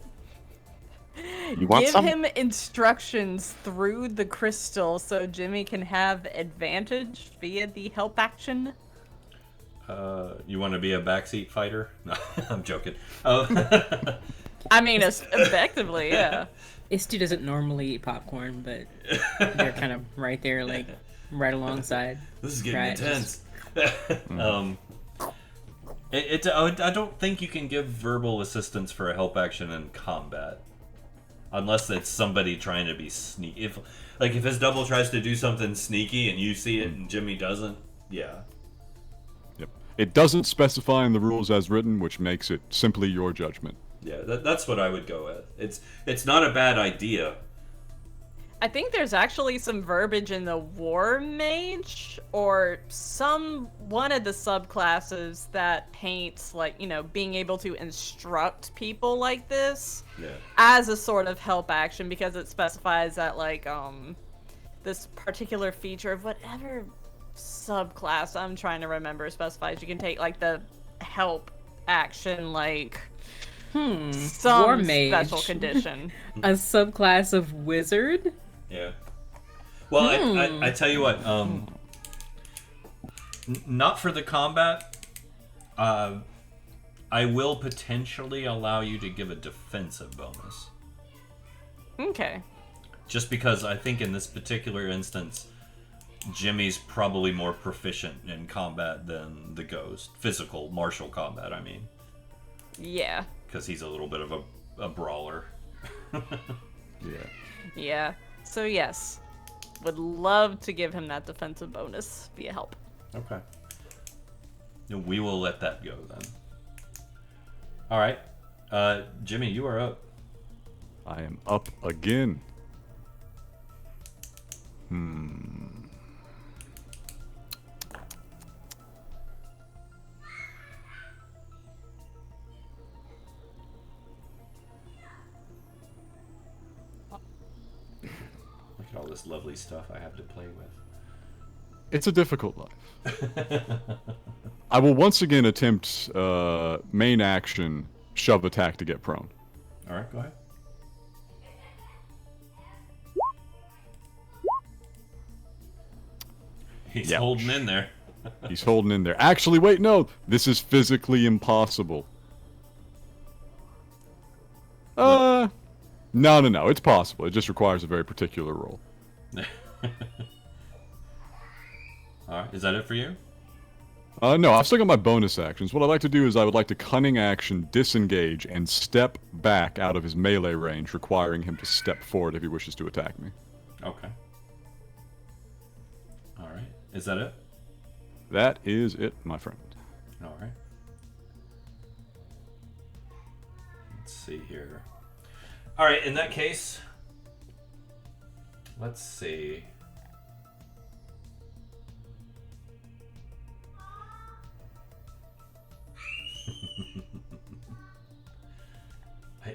You want give some? him instructions through the crystal so Jimmy can have advantage via the help action? You want to be a backseat fighter? No, I'm joking. Oh. I mean, effectively, yeah. Istu doesn't normally eat popcorn, but they're kind of right there, like, right alongside. This is getting Right, intense. I don't think you can give verbal assistance for a help action in combat, unless it's somebody trying to be sneaky. If his double tries to do something sneaky and you see it and Jimmy doesn't, yeah. Yep. It doesn't specify in the rules as written, which makes it simply your judgment. Yeah, that's what I would go with. It's not a bad idea. I think there's actually some verbiage in the War Mage or one of the subclasses that paints, like, you know, being able to instruct people like this as a sort of help action, because it specifies that, like, this particular feature of whatever subclass I'm trying to remember specifies you can take, like, the help action, like, War some Mage. special condition. A subclass of wizard? Yeah. Well, I tell you what, not for the combat. I will potentially allow you to give a defensive bonus. Okay. Just because I think in this particular instance, Jimmy's probably more proficient in combat than the ghost. Physical, martial combat, I mean. Yeah. Because he's a little bit of a brawler. Yeah. Yeah. So yes, would love to give him that defensive bonus via help. Okay. We will let that go then. All right. Jimmy, you are up. I am up again. Look at all this lovely stuff I have to play with. It's a difficult life. I will once again attempt main action shove attack to get prone. All right, go ahead. He's Yep. holding in there. He's holding in there. Actually, wait, no. This is physically impossible. No. It's possible. It just requires a very particular roll. All right, is that it for you? No, I've still got my bonus actions. What I'd like to do is I would like to cunning action, disengage, and step back out of his melee range, requiring him to step forward if he wishes to attack me. Okay. All right, is that it? That is it, my friend. All right. Let's see here. All right, in that case, let's see.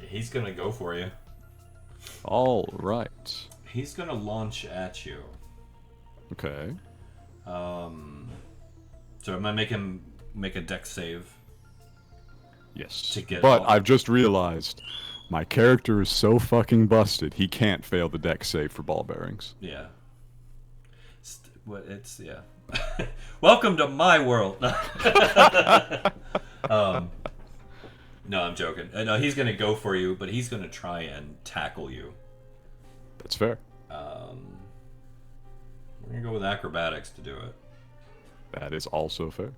He's gonna go for you. All right. He's gonna launch at you. Okay. So I'm gonna make him make a dex save. Yes. To get But off. I've just realized my character is so fucking busted, he can't fail the dex save for ball bearings. Yeah. Yeah. Welcome to my world. No, I'm joking. No, he's gonna go for you, but he's gonna try and tackle you. That's fair. We're gonna go with acrobatics to do it. That is also fair.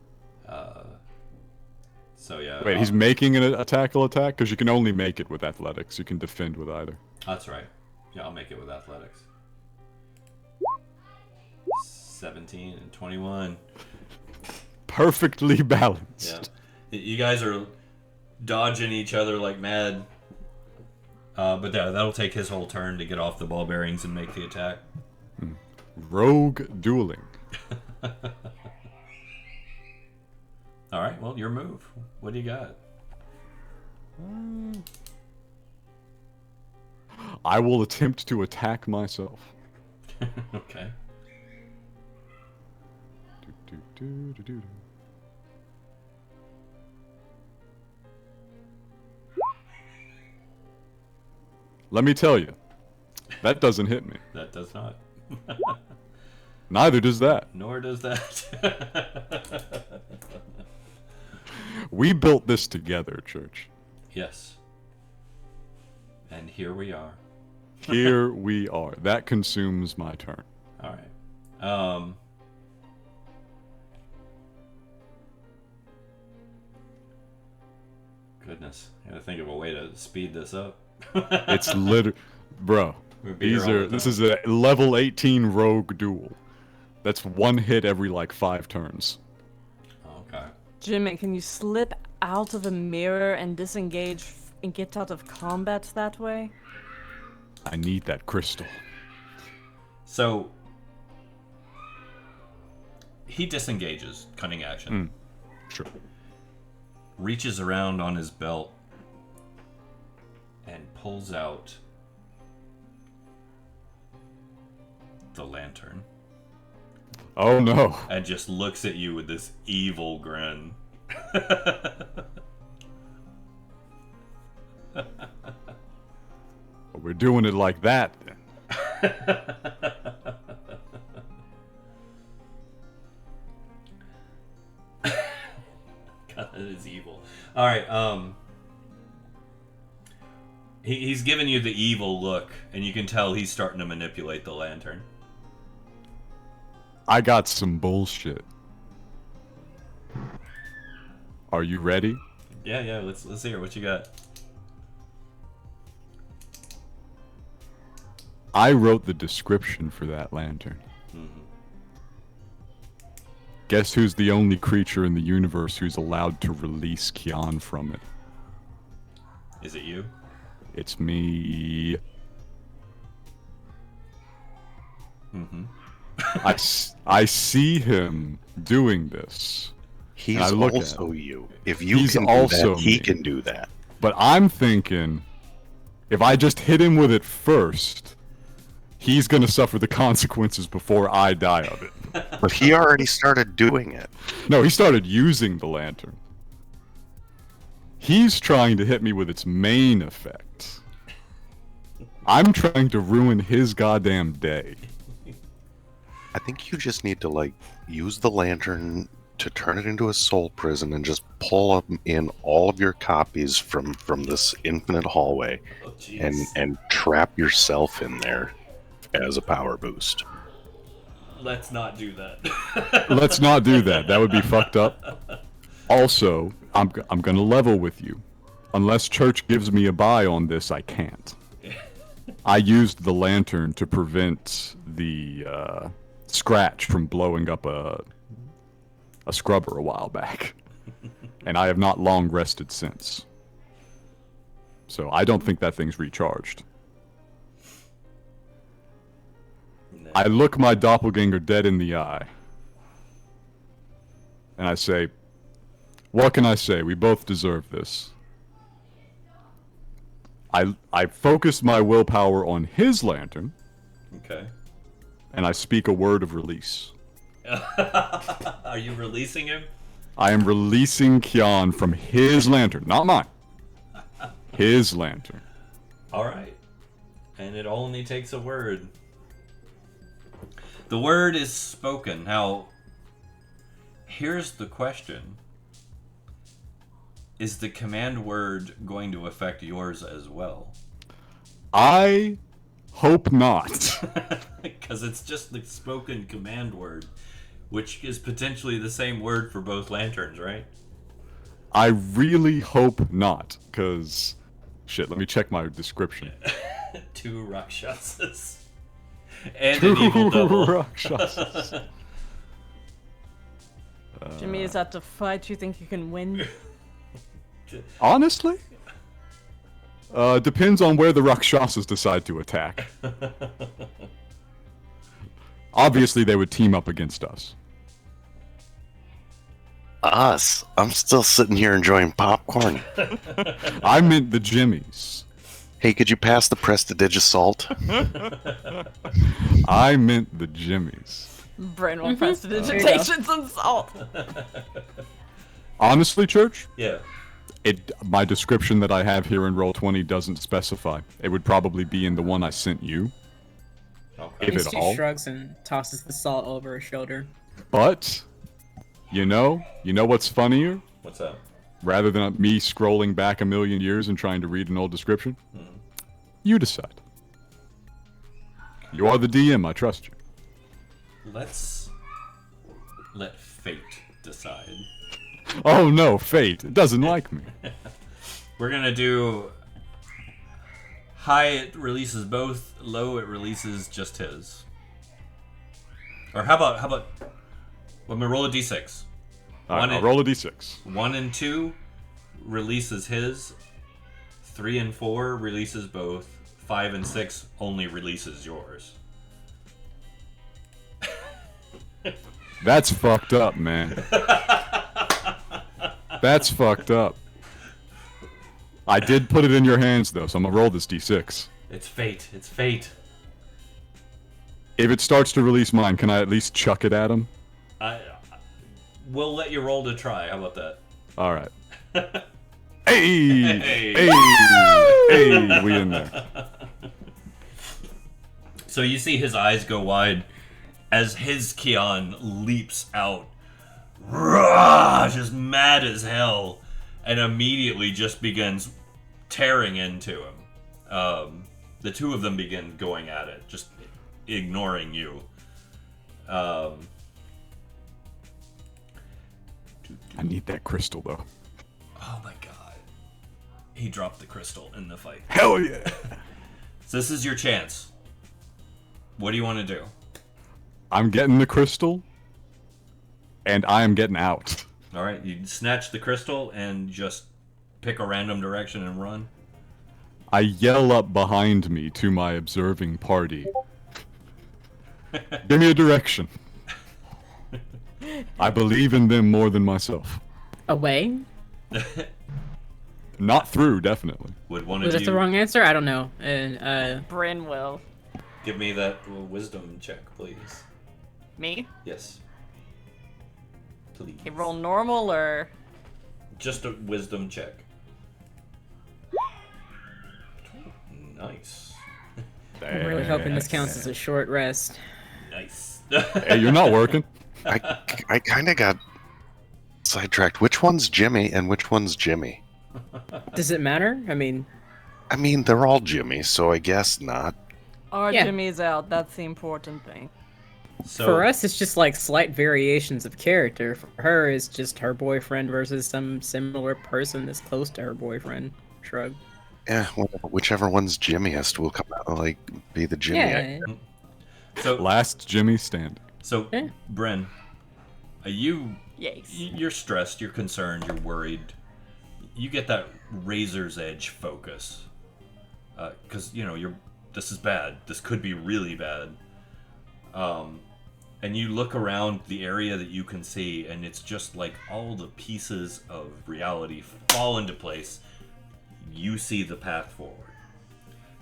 So yeah. Wait, he's making a tackle attack? Because you can only make it with athletics. You can defend with either. That's right. Yeah, I'll make it with athletics. 17 and 21. Perfectly balanced. Yeah. You guys are dodging each other like mad. But that'll take his whole turn to get off the ball bearings and make the attack. Rogue dueling. All right, well, your move. What do you got? I will attempt to attack myself. Okay. Let me tell you, that doesn't hit me. That does not. Neither does that. Nor does that. We built this together, Church. Yes. And here we are. Here we are. That consumes my turn. All right. Goodness, I gotta think of a way to speed this up. It's literally, bro. This is a level 18 rogue duel. That's one hit every like 5 turns. Okay. Jimmy, can you slip out of a mirror and disengage and get out of combat that way? I need that crystal. So he disengages, cunning action. Sure. Reaches around on his belt and pulls out the lantern. Oh no. And just looks at you with this evil grin. We're doing it like that then. God, that is evil. All right, he's giving you the evil look, and you can tell he's starting to manipulate the lantern. I got some bullshit. Are you ready? Yeah. Let's hear what you got. I wrote the description for that lantern. Guess who's the only creature in the universe who's allowed to release Kian from it? Is it you? It's me. I see him doing this. He's I look also at you. If you He's can do also that, he me. can do that. But I'm thinking, if I just hit him with it first, he's gonna suffer the consequences before I die of it. But he already started doing it. No, he started using the lantern. He's trying to hit me with its main effect. I'm trying to ruin his goddamn day. I think you just need to, like, use the lantern to turn it into a soul prison and just pull up in all of your copies from this infinite hallway Oh, jeez. and trap yourself in there as a power boost. Let's not do that. Let's not do that. That would be fucked up. Also, I'm gonna level with you. Unless Church gives me a buy on this, I can't. I used the lantern to prevent the scratch from blowing up a scrubber a while back. And I have not long rested since. So I don't think that thing's recharged. No. I look my doppelganger dead in the eye. And I say, what can I say? We both deserve this. I focus my willpower on his lantern, Okay. and I speak a word of release. Are you releasing him? I am releasing Kian from his lantern, not mine. His lantern. Alright. And it only takes a word. The word is spoken. Now, here's the question. Is the command word going to affect yours as well? I hope not. Because it's just the spoken command word, which is potentially the same word for both lanterns, right? I really hope not, because... Shit, let me check my description. 2 Rakshasas. And an evil double. Rakshasas. Jimmy, is that the fight you think you can win? Honestly? Depends on where the Rakshasas decide to attack. Obviously, they would team up against us. Us? I'm still sitting here enjoying popcorn. I meant the Jimmies. Hey, could you pass the prestidigitasalt? I meant the Jimmies. Brain will prestidigitation some salt. Honestly, Church, Yeah. my description that I have here in Roll20 doesn't specify. It would probably be in the one I sent you, Okay. if He at all. shrugs and tosses the salt over his shoulder. But, you know what's funnier? What's up? Rather than me scrolling back a million years and trying to read an old description, you decide. You are the DM, I trust you. Let's let fate decide. Oh no, fate. It doesn't like me. We're gonna do high, it releases both, low, it releases just his. Or how about let me roll a d6. Alright, I'll roll a d6. 1 and 2 releases his. 3 and 4 releases both. 5 and 6 only releases yours. That's fucked up, man. That's fucked up. I did put it in your hands, though, so I'm gonna roll this d6. It's fate. It's fate. If it starts to release mine, can I at least chuck it at him? We'll let you roll to try. How about that? Alright. Hey! Hey. Hey! Hey! We in there. So you see his eyes go wide as his Kian leaps out. Rah! Just mad as hell. And immediately just begins tearing into him. The two of them begin going at it, just ignoring you. I need that crystal, though. Oh my god. He dropped the crystal in the fight. Hell yeah! So this is your chance. What do you want to do? I'm getting the crystal, and I am getting out. All right, you snatch the crystal and just pick a random direction and run. I yell up behind me to my observing party. Give me a direction. I believe in them more than myself. Away? Not through, definitely. Would one Was of that you the wrong answer? I don't know. And Bryn will. give me that wisdom check, please? Me? Yes. Please. Okay, roll normal or... Just a wisdom check. Nice. I'm really hoping this counts as a short rest. Nice. Hey, you're not working. I kind of got sidetracked. Which one's Jimmy and which one's Jimmy? Does it matter? I mean, They're all Jimmy, so I guess not. Our Yeah. Jimmy's out. That's the important thing. So, for us, it's just like slight variations of character. For her, it's just her boyfriend versus some similar person that's close to her boyfriend. Shrug. Yeah, whichever one's Jimmyest will come out like be the Jimmy. Yeah. so, Last Jimmy standing. so, Yeah. Bryn, you're Yes. stressed, you're concerned, you're worried. You get that razor's edge focus, because this is bad. This could be really bad. And you look around the area that you can see, and it's just like all the pieces of reality fall into place. You see the path forward.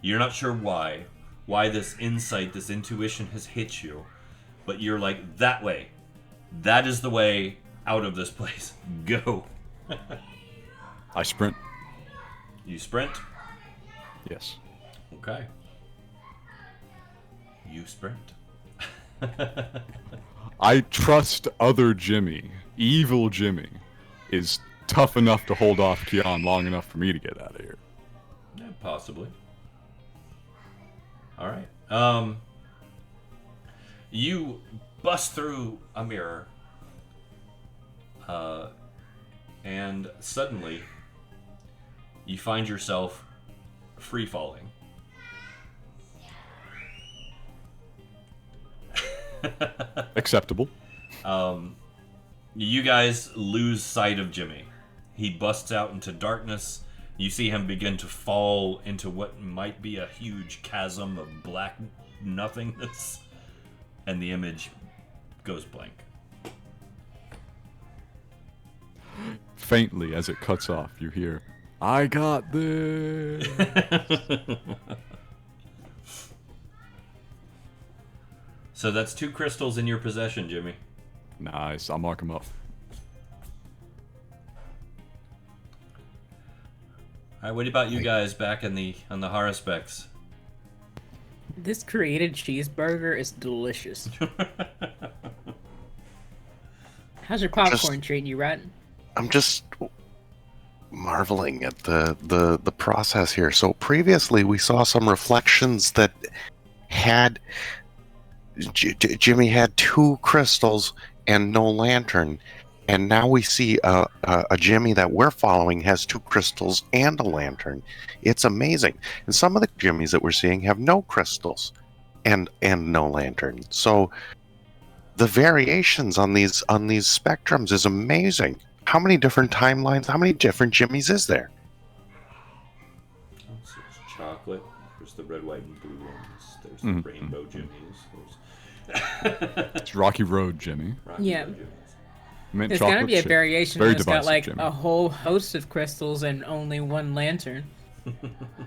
You're not sure why this insight, this intuition has hit you, but you're like, that way. That is the way out of this place. Go. I sprint. You sprint. Yes. Okay. You sprint. I trust other Jimmy, evil Jimmy, is tough enough to hold off Kian long enough for me to get out of here. Yeah, possibly. All right. You bust through a mirror, and suddenly you find yourself free falling. Acceptable. You guys lose sight of Jimmy. He busts out into darkness. You see him begin to fall into what might be a huge chasm of black nothingness, and the image goes blank. Faintly, as it cuts off, you hear, "I got this." So that's 2 crystals in your possession, Jimmy. Nice. I'll mark him up. All right, what about you guys back on the Haruspecs? This created cheeseburger is delicious. How's your popcorn treating you, Ratt? I'm just marveling at the process here. So previously we saw some reflections that had Jimmy had 2 crystals and no lantern, and now we see a Jimmy that we're following has 2 crystals and a lantern. It's amazing. And some of the Jimmys that we're seeing have no crystals and no lantern. So the variations on these spectrums is amazing. How many different timelines, how many different Jimmys is there? Oh, so it's chocolate. There's the red, white, and blue ones. There's the rainbow Jimmys. It's Rocky Road, Jimmy. Yeah. Jimmys. Mint There's chocolate gotta be a chip. variation Very that's got divisive, like Jimmy. a whole host of crystals and only 1 lantern.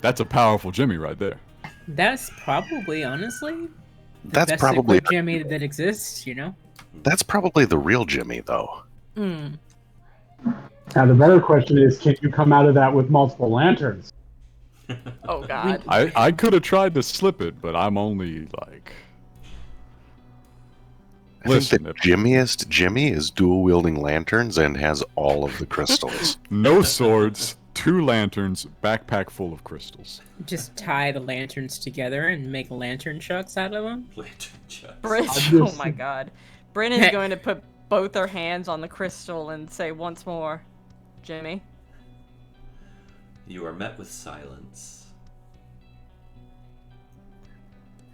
That's a powerful Jimmy right there. That's probably, honestly, the That's best probably equipped Jimmy that exists, you know? That's probably the real Jimmy though. Hmm. Now the better question is, can you come out of that with multiple lanterns? Oh God. I could have tried to slip it, but I'm only like... I think Listen, the if- Jimmiest Jimmy is dual wielding lanterns and has all of the crystals. No swords, 2 lanterns, backpack full of crystals. Just tie the lanterns together and make lantern chucks out of them. Lantern chucks. Bryn, just- oh my God. Bryn is going to put both our hands on the crystal and say once more, Jimmy. You are met with silence.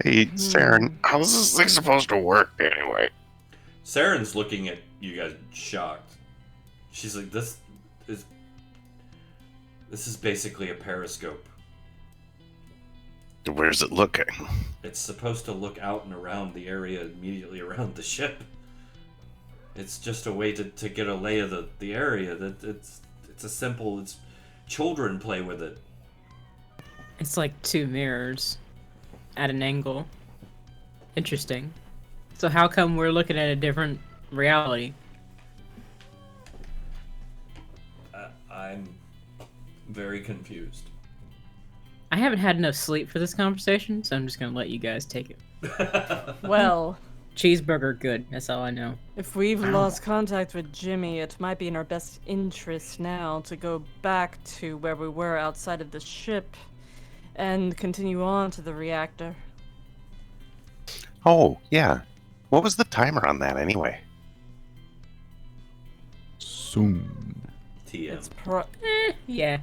Hey, Saren, how's this thing supposed to work anyway? Saren's looking at you guys shocked. She's like, this is basically a periscope. Where's it looking? It's supposed to look out and around the area immediately around the ship. It's just a way to get a lay of the area. That it's a simple. It's children play with it. It's like two mirrors at an angle. Interesting. So how come we're looking at a different reality? I'm very confused. I haven't had enough sleep for this conversation, so I'm just gonna let you guys take it. Well, Cheeseburger good, that's all I know. if we've lost contact with Jimmy, it might be in our best interest now to go back to where we were outside of the ship and continue on to the reactor. Oh, yeah. What was the timer on that anyway? Soon. TM. Yeah.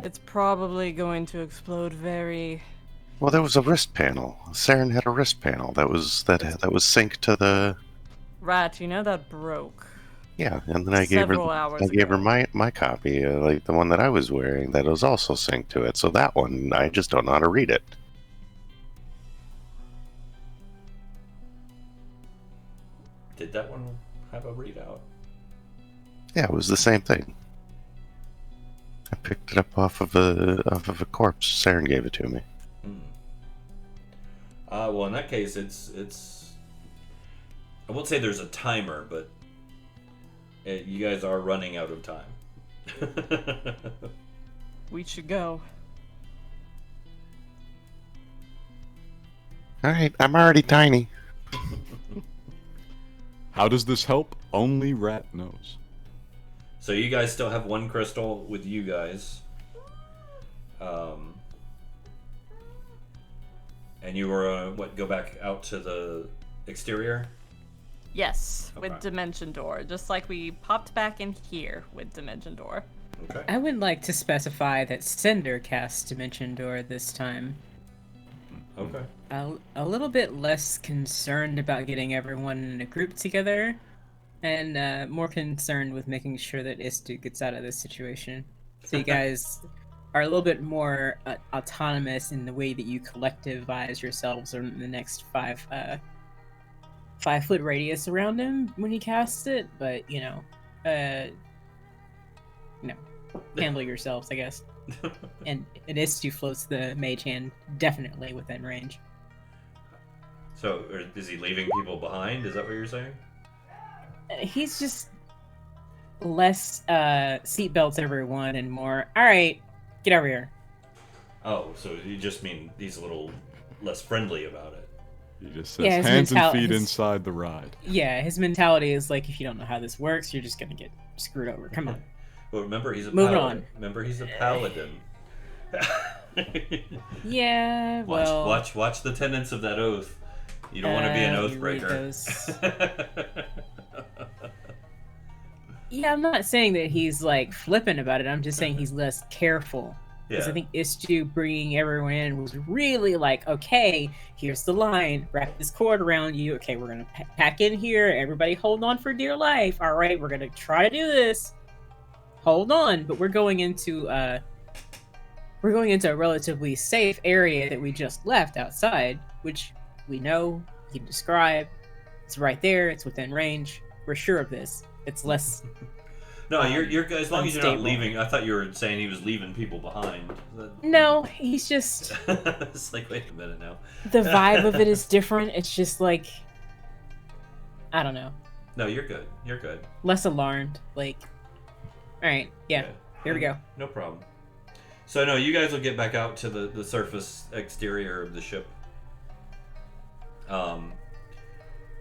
It's probably going to explode very... Well, there was a wrist panel. Saren had a wrist panel that was synced to the. Ratt, you know that broke. Yeah, and then I gave Several her hours I gave her ago. my copy, like the one that I was wearing, that was also synced to it. So that one, I just don't know how to read it. Did that one have a readout? Yeah, it was the same thing. I picked it up off of a corpse. Saren gave it to me. Well, in that case, it's. I won't say there's a timer, but you guys are running out of time. We should go. All right, I'm already tiny. How does this help? Only Ratt knows. So you guys still have one crystal with you guys. And you were, go back out to the exterior? Yes, Okay. with Dimension Door, just like we popped back in here with Dimension Door. Okay. I would like to specify that Cinder cast Dimension Door this time. Okay. A little bit less concerned about getting everyone in a group together, and more concerned with making sure that Istu gets out of this situation. So you guys are a little bit more autonomous in the way that you collectivize yourselves in the next 5-foot radius around him when he casts it. But handle yourselves, I guess. And Istu floats the mage hand definitely within range. So, is he leaving people behind? Is that what you're saying? He's just less seatbelts everyone and more, all right, get over here. Oh, so you just mean he's a little less friendly about it. He just says Yeah, his hands and feet his- inside the ride. Yeah, his mentality is like, if you don't know how this works, you're just gonna get screwed over. Come on. Well, remember he's a Moving paladin. on. Remember he's a paladin. Yeah, well... Watch the tenets of that oath. You don't want to be an oath you read breaker. those. Yeah, I'm not saying that he's, like, flippant about it. I'm just saying he's less careful. Because Yeah. I think Istu bringing everyone in was really like, okay, here's the line. Wrap this cord around you. Okay, we're going to pack in here. Everybody hold on for dear life. All right, we're going to try to do this. Hold on. But we're going into a relatively safe area that we just left outside, which we know, we can describe. It's right there. It's within range. We're sure of this. It's less... No, you're as long as you're not unstable. leaving. I thought you were saying he was leaving people behind. No, he's just... It's like, wait a minute now. The vibe of it is different. It's just like... I don't know. No, you're good. You're good. Less alarmed. Like... Alright, yeah. Here we go. No problem. So, no, you guys will get back out to the surface exterior of the ship.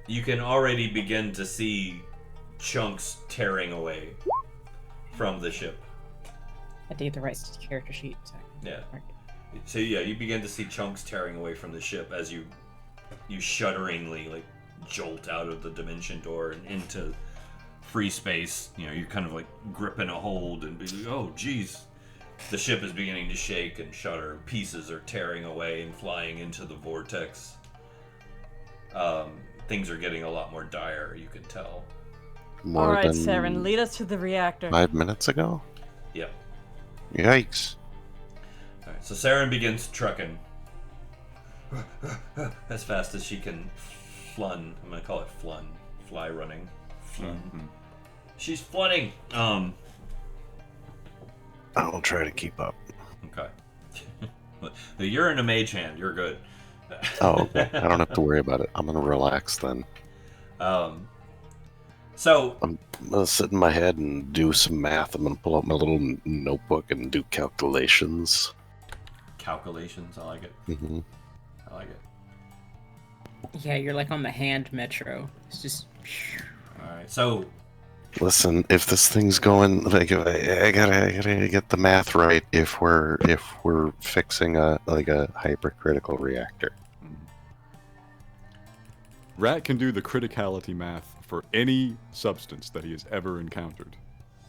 You can already begin to see chunks tearing away from the ship. I had to get the right character sheet. So. Yeah. So yeah, you begin to see chunks tearing away from the ship as you shudderingly like jolt out of the dimension door and into free space. You know, you're kind of like gripping a hold and be like, oh, geez. The ship is beginning to shake and shudder. Pieces are tearing away and flying into the vortex. Things are getting a lot more dire, you can tell. More All right, than Saren, lead us to the reactor. 5 minutes ago? Yep. Yikes. Alright, so Saren begins trucking as fast as she can flun. I'm gonna call it flun. Fly running. Flun. Mm-hmm. She's flunning! I'll try to keep up. Okay. You're in a mage hand, you're good. Oh, okay. I don't have to worry about it. I'm gonna relax then. So I'm gonna sit in my head and do some math. I'm gonna pull out my little notebook and do calculations. calculations, I like it. Mm-hmm. I like it. Yeah, you're like on the hand metro. It's just. Alright, so Listen, if this thing's going, like, I gotta get the math right. If we're fixing a hypercritical reactor. Ratt can do the criticality math for any substance that he has ever encountered.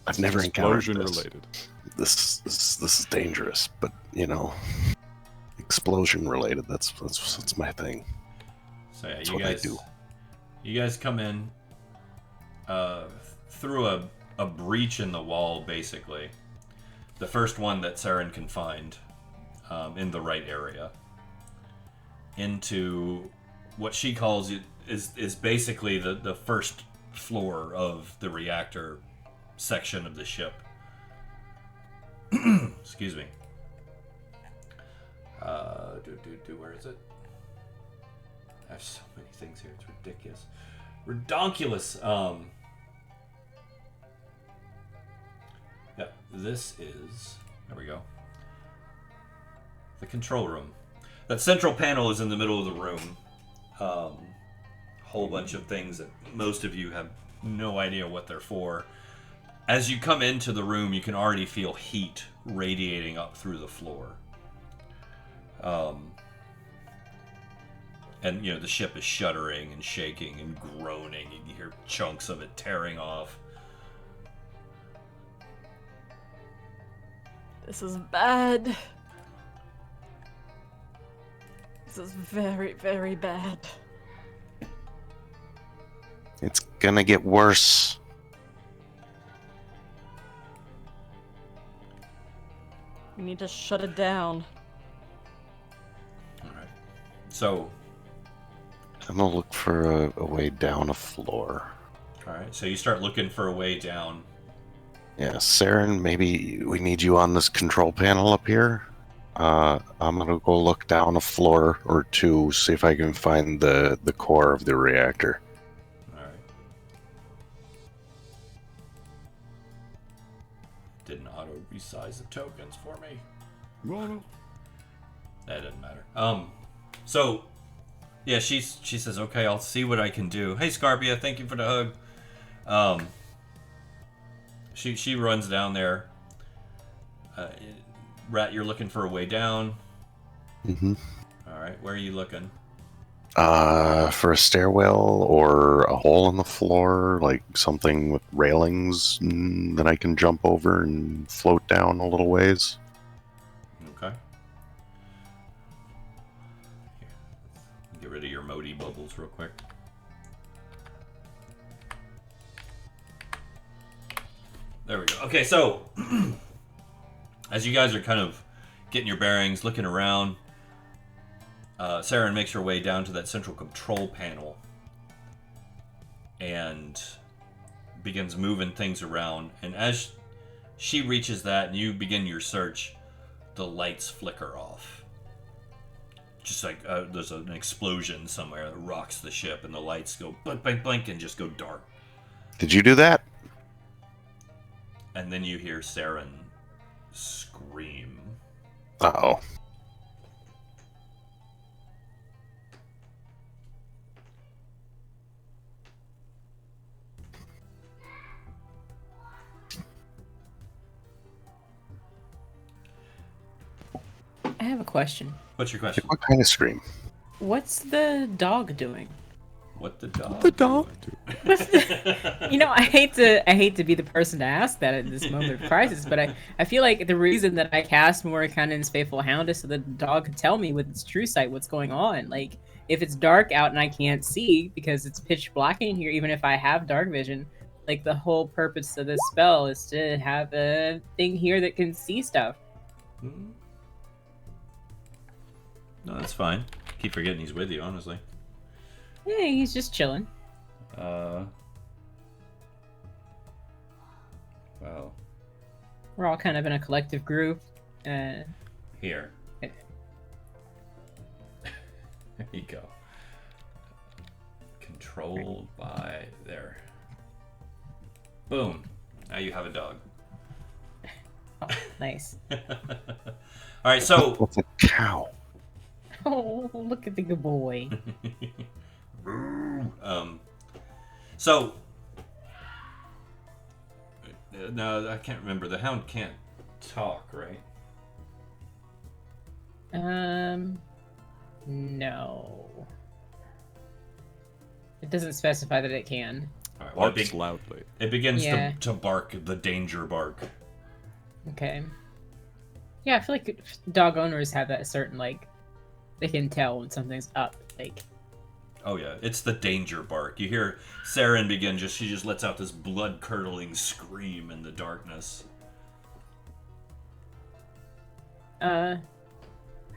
I've never encountered Explosion this. related. This is dangerous, but you know, explosion related. That's my thing. So yeah, That's you what I guys, do. you guys come in through a breach in the wall, basically. The first one that Saren can find in the right area. Into what she calls it is basically the first floor of the reactor section of the ship. Excuse me. Where is it? I have so many things here. It's ridiculous. Redonkulous. Yeah, this is... There we go. The control room. That central panel is in the middle of the room. Whole bunch of things that most of you have no idea what they're for. As you come into the room, you can already feel heat radiating up through the floor. And, you know, the ship is shuddering and shaking and groaning. You can hear chunks of it tearing off. This is bad. This is very, very bad. It's gonna get worse. We need to shut it down. Alright. So, I'm gonna look for a way down a floor. alright. So you start looking for a way down. Yeah, Saren, maybe we need you on this control panel up here. I'm gonna go look down a floor or two, see if I can find the core of the reactor. Alright. Didn't auto resize the tokens for me. Well, That doesn't matter. So, yeah, she says, okay, I'll see what I can do. Hey, Scarpia, thank you for the hug. She runs down there. Rat, you're looking for a way down. Mm-hmm. All right, where are you looking? For a stairwell or a hole in the floor, like something with railings that I can jump over and float down a little ways. Okay. Here, get rid of your Modi bubbles real quick. There we go. Okay, so as you guys are kind of getting your bearings, looking around, Saren makes her way down to that central control panel and begins moving things around. And as she reaches that and you begin your search, the lights flicker off. Just like there's an explosion somewhere that rocks the ship and the lights go blink, blink, blink and just go dark. Did you do that? And then you hear Saren scream. Uh-oh. I have a question. What's your question? What kind of scream? What's the dog doing? What the dog? The dog. You know, I hate to be the person to ask that at this moment of crisis, but I feel like the reason that I cast Morikannon's Faithful Hound is so the dog could tell me with its true sight what's going on. Like, if it's dark out and I can't see because it's pitch black in here, even if I have dark vision, like the whole purpose of this spell is to have a thing here that can see stuff. No, that's fine. Keep forgetting he's with you, honestly. Yeah, he's just chilling. Wow. We're all kind of in a collective group. Here. There you go. Controlled by there. Boom. Now you have a dog. Oh, nice. Alright, so What's a cow? Oh, look at the good boy. So no, I can't remember. The hound can't talk, right? No. It doesn't specify that it can. All right, well, Barks loudly. it begins Yeah. to bark the danger bark. Okay. Yeah, I feel like dog owners have that certain, like, they can tell when something's up. Like, Oh yeah, it's the danger bark. You hear Saren begin she just lets out this blood-curdling scream in the darkness. I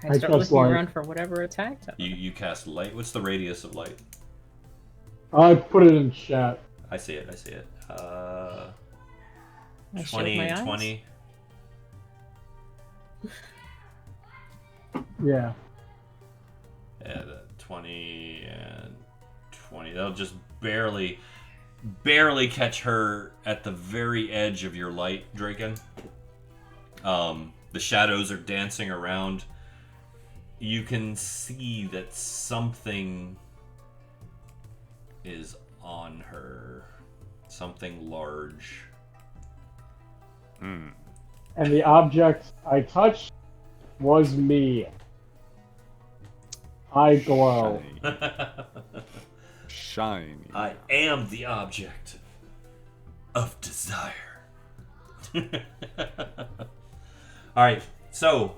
I start trust looking light. around for whatever attacked. You cast light. What's the radius of light? I put it in chat. I see it. I shield 20 my and eyes. 20. Yeah. Yeah, the 20 and 20. They'll just barely catch her at the very edge of your light, Draken. The shadows are dancing around. You can see that something is on her. Something large. And the object I touched was me. I glow. Shiny. I am the object of desire. Alright, so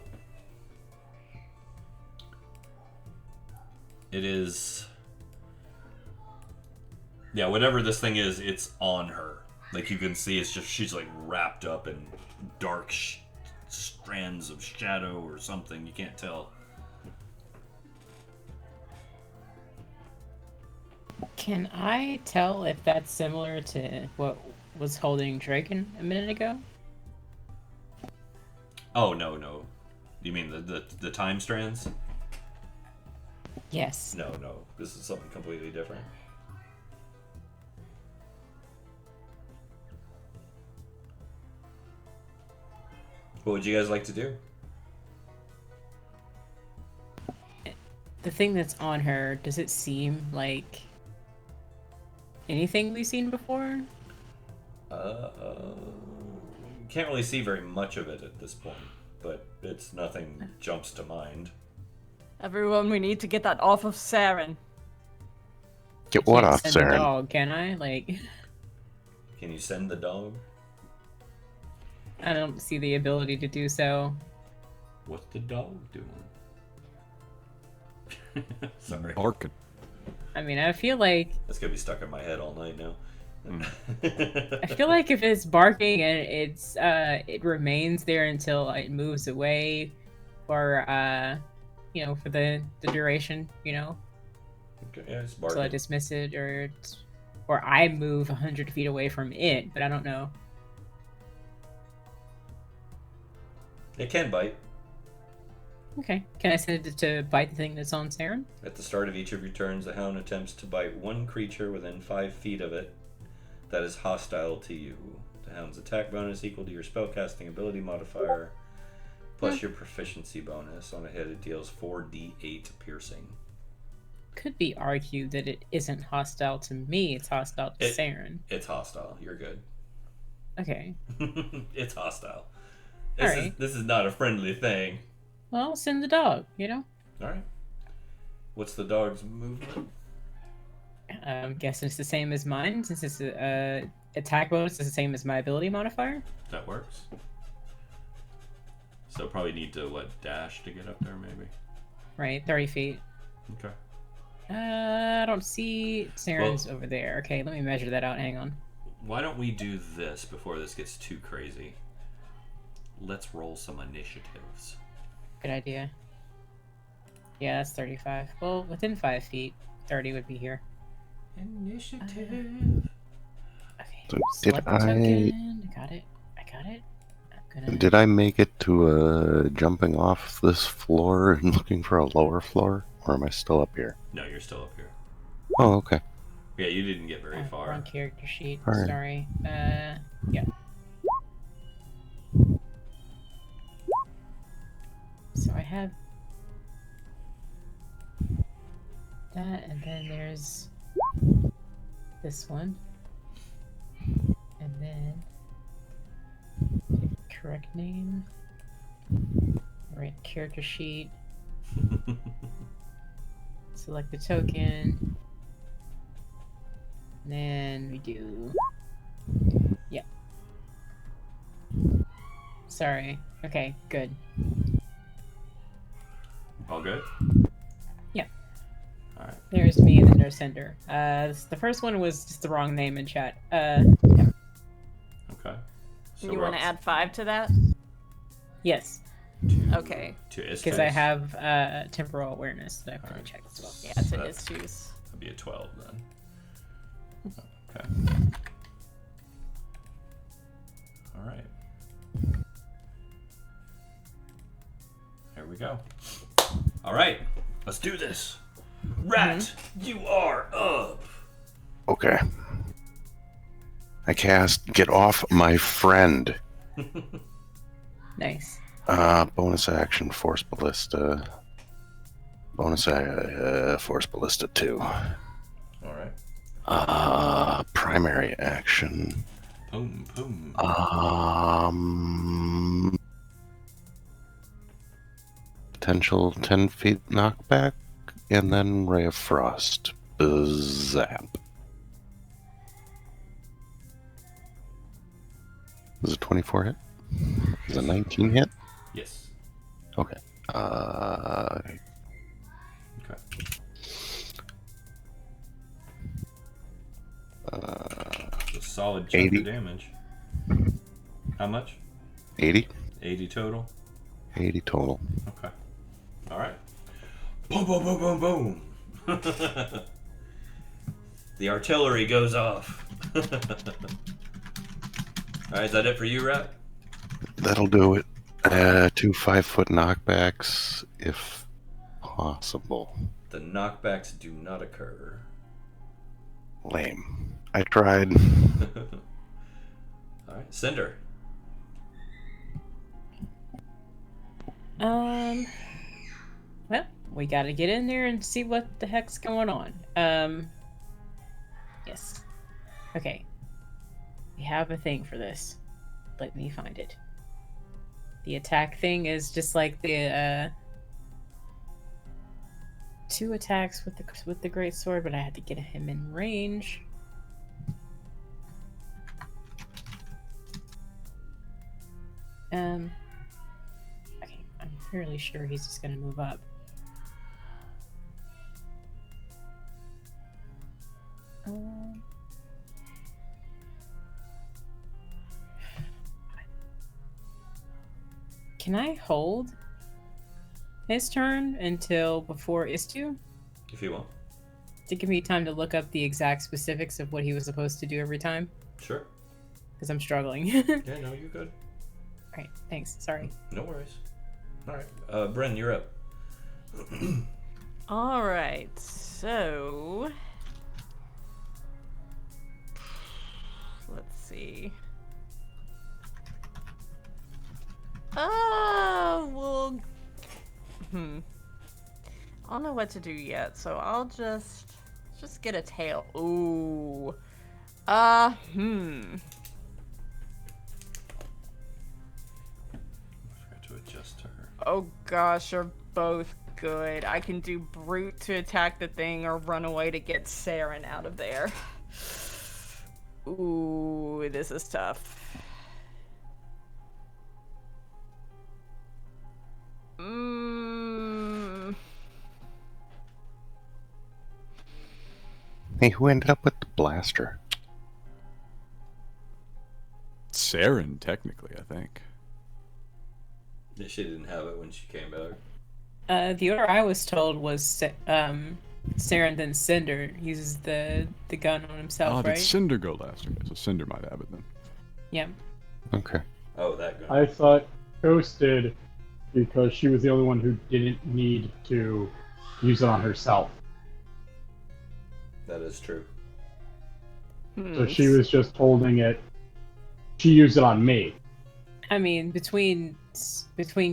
it is. Yeah, whatever this thing is, it's on her. Like you can see, it's just she's like wrapped up in dark strands of shadow or something. You can't tell. Can I tell if that's similar to what was holding Draken a minute ago? Oh no. You mean the time strands? Yes. No. This is something completely different. What would you guys like to do? The thing that's on her, does it seem like anything we've seen before? Can't really see very much of it at this point, but it's nothing jumps to mind. Everyone, we need to get that off of Saren. Get what Can't off, send the Saren? dog, can I? Like, Can you send the dog? I don't see the ability to do so. What's the dog doing? Sorry. Barking. I mean, I feel like That's gonna be stuck in my head all night now. I feel like if it's barking and it remains there until it moves away, or for the duration, Okay, yeah, it's until I barking. dismiss it, or I move 100 feet away from it, but I don't know. It can bite. Okay, can I send it to bite the thing that's on Saren? At the start of each of your turns, the hound attempts to bite one creature within 5 feet of it that is hostile to you. The hound's attack bonus equal to your spellcasting ability modifier plus your proficiency bonus. On a hit, it deals 4d8 piercing. Could be argued that it isn't hostile to me, it's hostile to Saren. It's hostile. You're good. Okay. It's hostile. Alright. This is not a friendly thing. Well, send the dog, Alright. What's the dog's movement? I'm guessing it's the same as mine, since it's attack bonus is the same as my ability modifier. That works. So probably need to, what, dash to get up there, maybe? Right, 30 feet. Okay. I don't see Saren's over there. Okay, let me measure that out. Hang on. Why don't we do this before this gets too crazy? Let's roll some initiatives. Good idea. Yeah, that's 35. Well, within 5 feet, 30 would be here. Initiative. Okay. So select the token. I got it. I'm gonna... Did I make it to jumping off this floor and looking for a lower floor? Or am I still up here? No, you're still up here. Oh, okay. Yeah, you didn't get very far. Wrong character sheet. All right. Sorry. Yeah. So I have that, and then there's this one, and then correct name, right character sheet, select the token, and then we do, yeah. Sorry. Okay, good. All good? Yeah. Alright. There's me and then there's Cinder. The first one was just the wrong name in chat. Yeah. Okay. So You we're want to up add 5 to that? Yes, Okay. to because I have temporal awareness that I have to Alright. check as well. Yeah, it's in That's- his shoes. That'd be a 12 then. Okay. Alright. Here we go. Alright, let's do this. Rat, you are up. Okay. I cast Get Off My Friend. Nice. Bonus action, Force Ballista. Bonus Force Ballista 2. Alright. Primary action. Boom, boom. Potential 10 feet knockback, and then Ray of Frost. Zap. Is it 24 hit? Is it 19 hit? Yes. Okay. Okay. It's a solid chunk 80. of damage. How much? 80? 80 total? 80 total. Okay. Alright. Boom, boom, boom, boom, boom. The artillery goes off. Alright, is that it for you, Rat? That'll do it. 2 5-foot knockbacks, if possible. The knockbacks do not occur. Lame. I tried. Alright, Cinder. Well, we gotta get in there and see what the heck's going on. Yes. Okay. We have a thing for this. Let me find it. The attack thing is just like the 2 attacks with the great sword, but I had to get him in range. Okay, I'm fairly sure he's just gonna move up. Can I hold his turn until before Istu If you want. to give me time to look up the exact specifics of what he was supposed to do every time? Sure. Because I'm struggling. Yeah, no, you're good. Alright, thanks. Sorry. No worries. Alright. Bryn, you're up. Alright, so. Let's see. Well. I don't know what to do yet, so I'll just get a tail. Ooh. I forgot to adjust her. Oh gosh, you're both good. I can do brute to attack the thing or run away to get Saren out of there. Ooh, this is tough. Hey, who ended up with the blaster? Saren, technically, I think. She didn't have it when she came back. The order I was told was Saren then Cinder uses the gun on himself, Oh, right? did Cinder go last? Okay, so Cinder might have it then. Yeah. Okay. Oh, that guy. I thought Ghost did because she was the only one who didn't need to use it on herself. That is true. So she was just holding it. She used it on me. I mean, between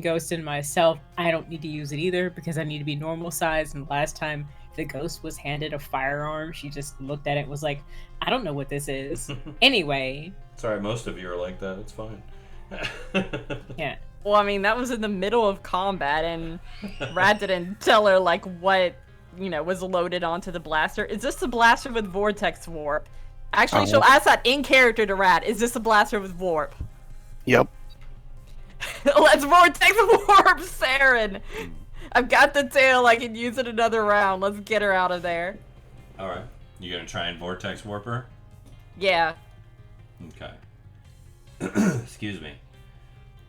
Ghost and myself, I don't need to use it either because I need to be normal size. And the last time the Ghost was handed a firearm, she just looked at it and was like, I don't know what this is. Anyway. Sorry, most of you are like that. It's fine. Yeah. Well, I mean, that was in the middle of combat, and Ratt didn't tell her, like, what, was loaded onto the blaster. Is this the blaster with Vortex Warp? Actually, she'll ask that in character to Ratt. Is this a blaster with Warp? Yep. Let's Vortex Warp Saren! I've got the tail, I can use it another round. Let's get her out of there. Alright. You gonna try and Vortex Warp her? Yeah. Okay. Excuse me.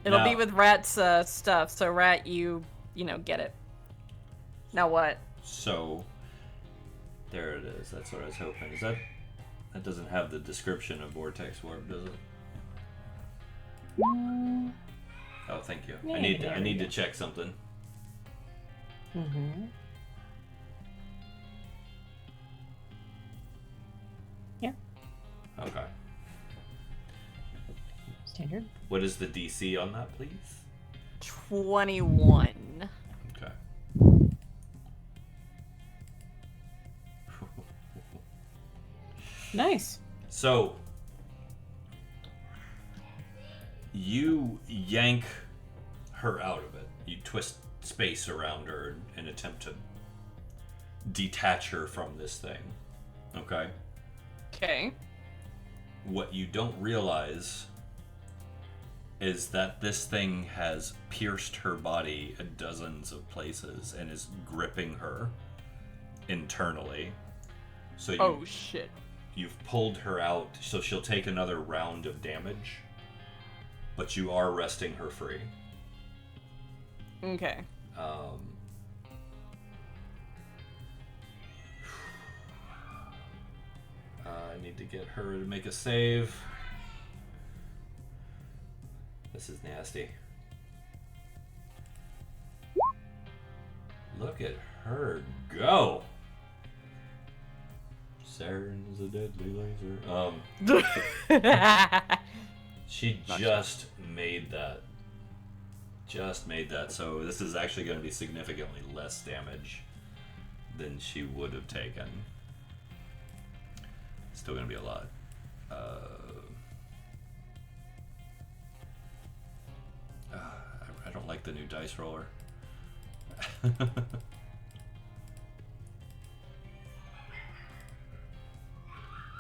It'll Now- be with Ratt's stuff, so Ratt, you get it. Now what? So, there it is. That's what I was hoping. Is that doesn't have the description of Vortex Warp, does it? Oh, thank you. I need to check something. Mm-hmm. Yeah. Okay. Standard. What is the DC on that, please? 21. Okay. Nice. So, you yank her out of it. You twist space around her and attempt to detach her from this thing. Okay? Okay. What you don't realize is that this thing has pierced her body in dozens of places and is gripping her internally. So Oh, shit. you've pulled her out, so she'll take another round of damage, but you are resting her free. Okay. I need to get her to make a save. This is nasty. Look at her go! Saren is a deadly laser. She just made that. So this is actually going to be significantly less damage than she would have taken. Still going to be a lot. I don't like the new dice roller.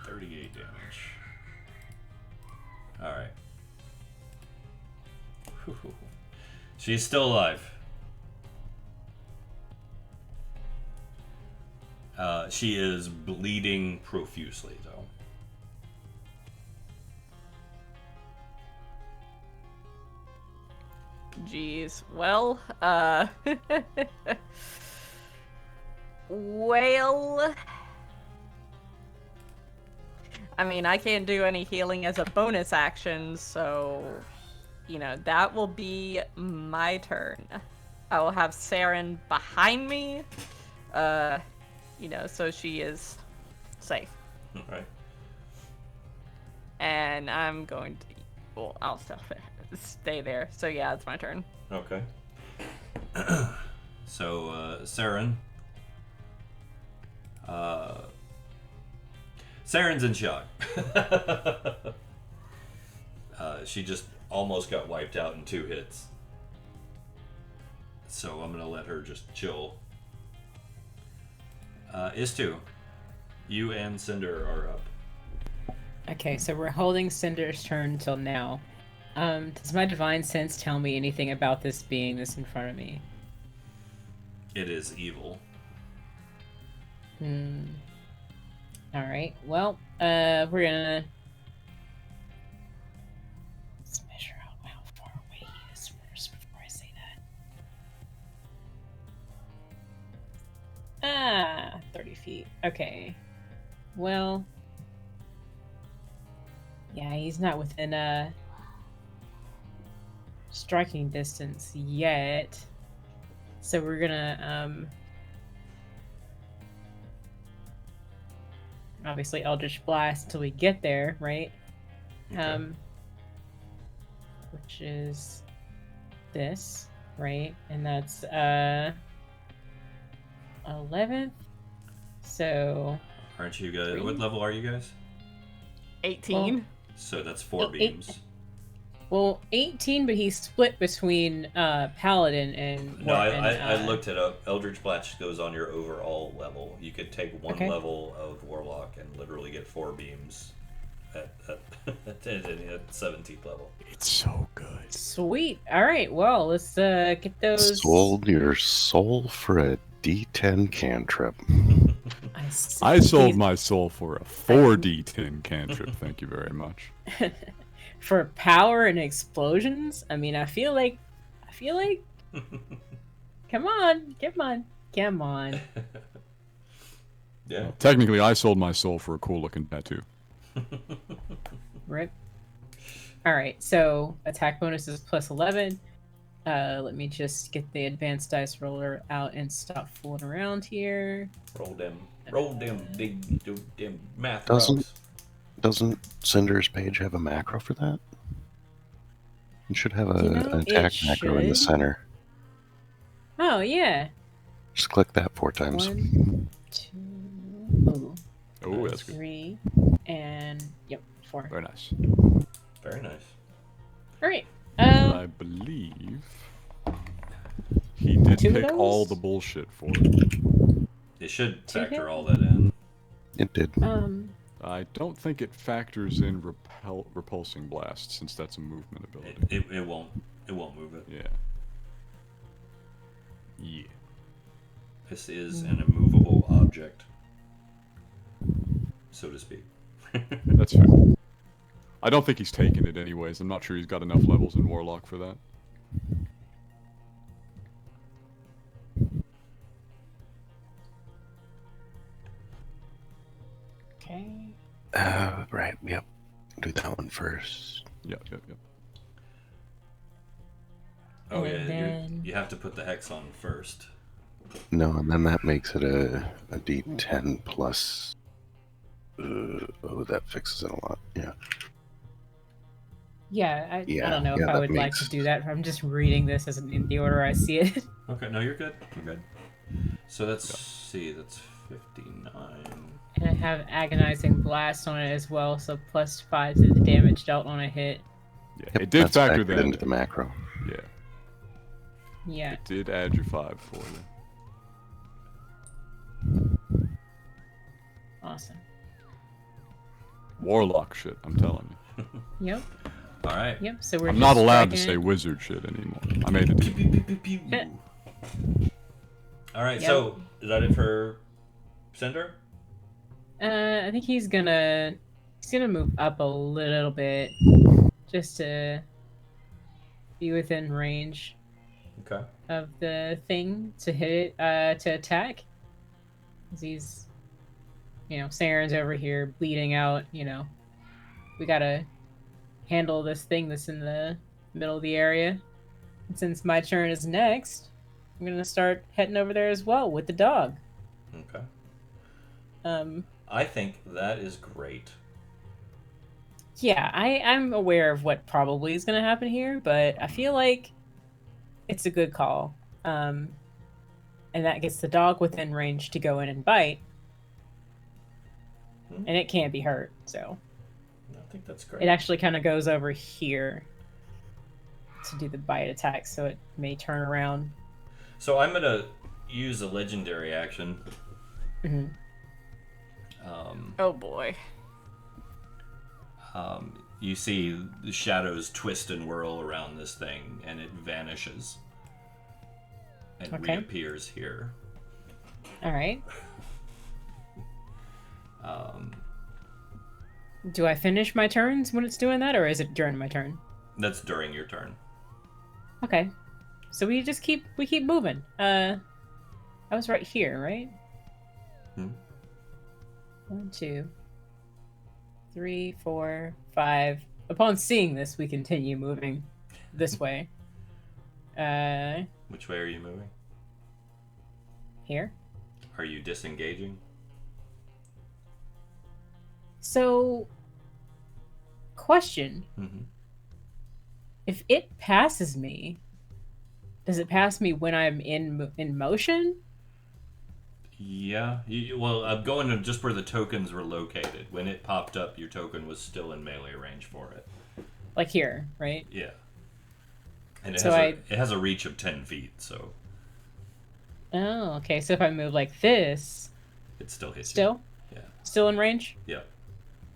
38 damage. Alright. She's still alive. She is bleeding profusely, though. Jeez. Well, well... I mean, I can't do any healing as a bonus action, so... that will be my turn. I will have Saren behind me, so she is safe. Alright. And I'm going to... Well, I'll still stay there. So yeah, it's my turn. Okay. So, Saren. Saren's in shock. She just almost got wiped out in 2 hits. So I'm gonna let her just chill. Is2, you and Cinder are up. Okay, so we're holding Cinder's turn until now. Does my divine sense tell me anything about this being that's in front of me? It is evil. Alright, well, we're gonna... Let's measure out how far away he is first before I say that. 30 feet. Okay. Well... Yeah, he's not within, striking distance yet. So we're gonna, obviously Eldritch Blast until we get there, right? Okay. Which is this, right? And that's 11th. So Aren't you guys? 3? What level are you guys? 18. So that's 4 Eight- beams. well, 18, but he's split between Paladin and No, and, I looked it up. Eldritch Blast goes on your overall level. You could take one Okay. level of Warlock and literally get 4 beams at 17th level. It's so good. Sweet. All right. Well, let's get those. Sold your soul for a D10 cantrip. I sold my soul for a 4d10 cantrip. Thank you very much. For power and explosions. I mean, I feel like. Come on. Yeah. Technically, I sold my soul for a cool-looking tattoo. Right. All right. So attack bonus is plus 11. Let me just get the advanced dice roller out and stop fooling around here. Roll them big them math Doesn't- rocks. Doesn't Cinder's page have a macro for that? It should have an attack it macro in the should. center. Oh yeah. Just click that 4 times. 1, 2, Oh, that's good. 3, and yep, 4. Very nice. Very nice. All right. I believe he did 2 of pick all those? the bullshit for it. It should Two factor hits? all that in. It did. I don't think it factors in repulsing blast, since that's a movement ability. It won't move it. Yeah. Yeah. This is an immovable object, so to speak. That's fair. I don't think he's taken it anyways. I'm not sure he's got enough levels in Warlock for that. Okay. Right, yep. Do that one first. Yep. Oh And yeah, then- you have to put the hex on first. No, and then that makes it a D10 plus. Oh, that fixes it a lot. Yeah. Yeah, I Yeah, don't know if yeah, I that would like makes- to do that. I'm just reading this as in the order I see it. Okay, no, you're good. You're good. So that's see, that's 59. And I have agonizing blast on it as well, so plus 5 to the damage dealt on a hit. Yeah. Yep, It did that's factor factored that into in. the macro. Yeah. Yeah. It did add your 5 for you. Awesome. Warlock shit, I'm telling you. Yep. All right. Yep. So we're I'm just not allowed to striking say it. wizard shit anymore. I made it. Pew, pew, pew, pew, pew. All right. Yep. So is that it for Cinder? I think he's gonna move up a little bit just to be within range Okay. of the thing to hit it, to attack. 'Cause he's, Saren's over here bleeding out, We gotta handle this thing that's in the middle of the area. And since my turn is next, I'm gonna start heading over there as well with the dog. Okay. Um, I think that is great. Yeah, I'm aware of what probably is going to happen here, but I feel like it's a good call. And that gets the dog within range to go in and bite. And it can't be hurt, so. I think that's great. It actually kind of goes over here to do the bite attack, so it may turn around. So I'm gonna use a legendary action. Mm-hmm. Oh boy. You see the shadows twist and whirl around this thing, and it vanishes and reappears here. All right. Do I finish my turns when it's doing that, or is it during my turn? That's during your turn. Okay. So we keep moving. I was right here, right? 1, 2, 3, 4, 5. Upon seeing this, we continue moving this way. Which way are you moving? Here. Are you disengaging? So, question. Mm-hmm. If it passes me, does it pass me when I'm in motion? Yeah. Well, I'm going to just where the tokens were located. When it popped up, your token was still in melee range for it. Like here, right? Yeah. And it, So it has a reach of 10 feet, so... Oh, okay. So if I move like this... It still hits Still? you. Yeah. Still in range? Yeah.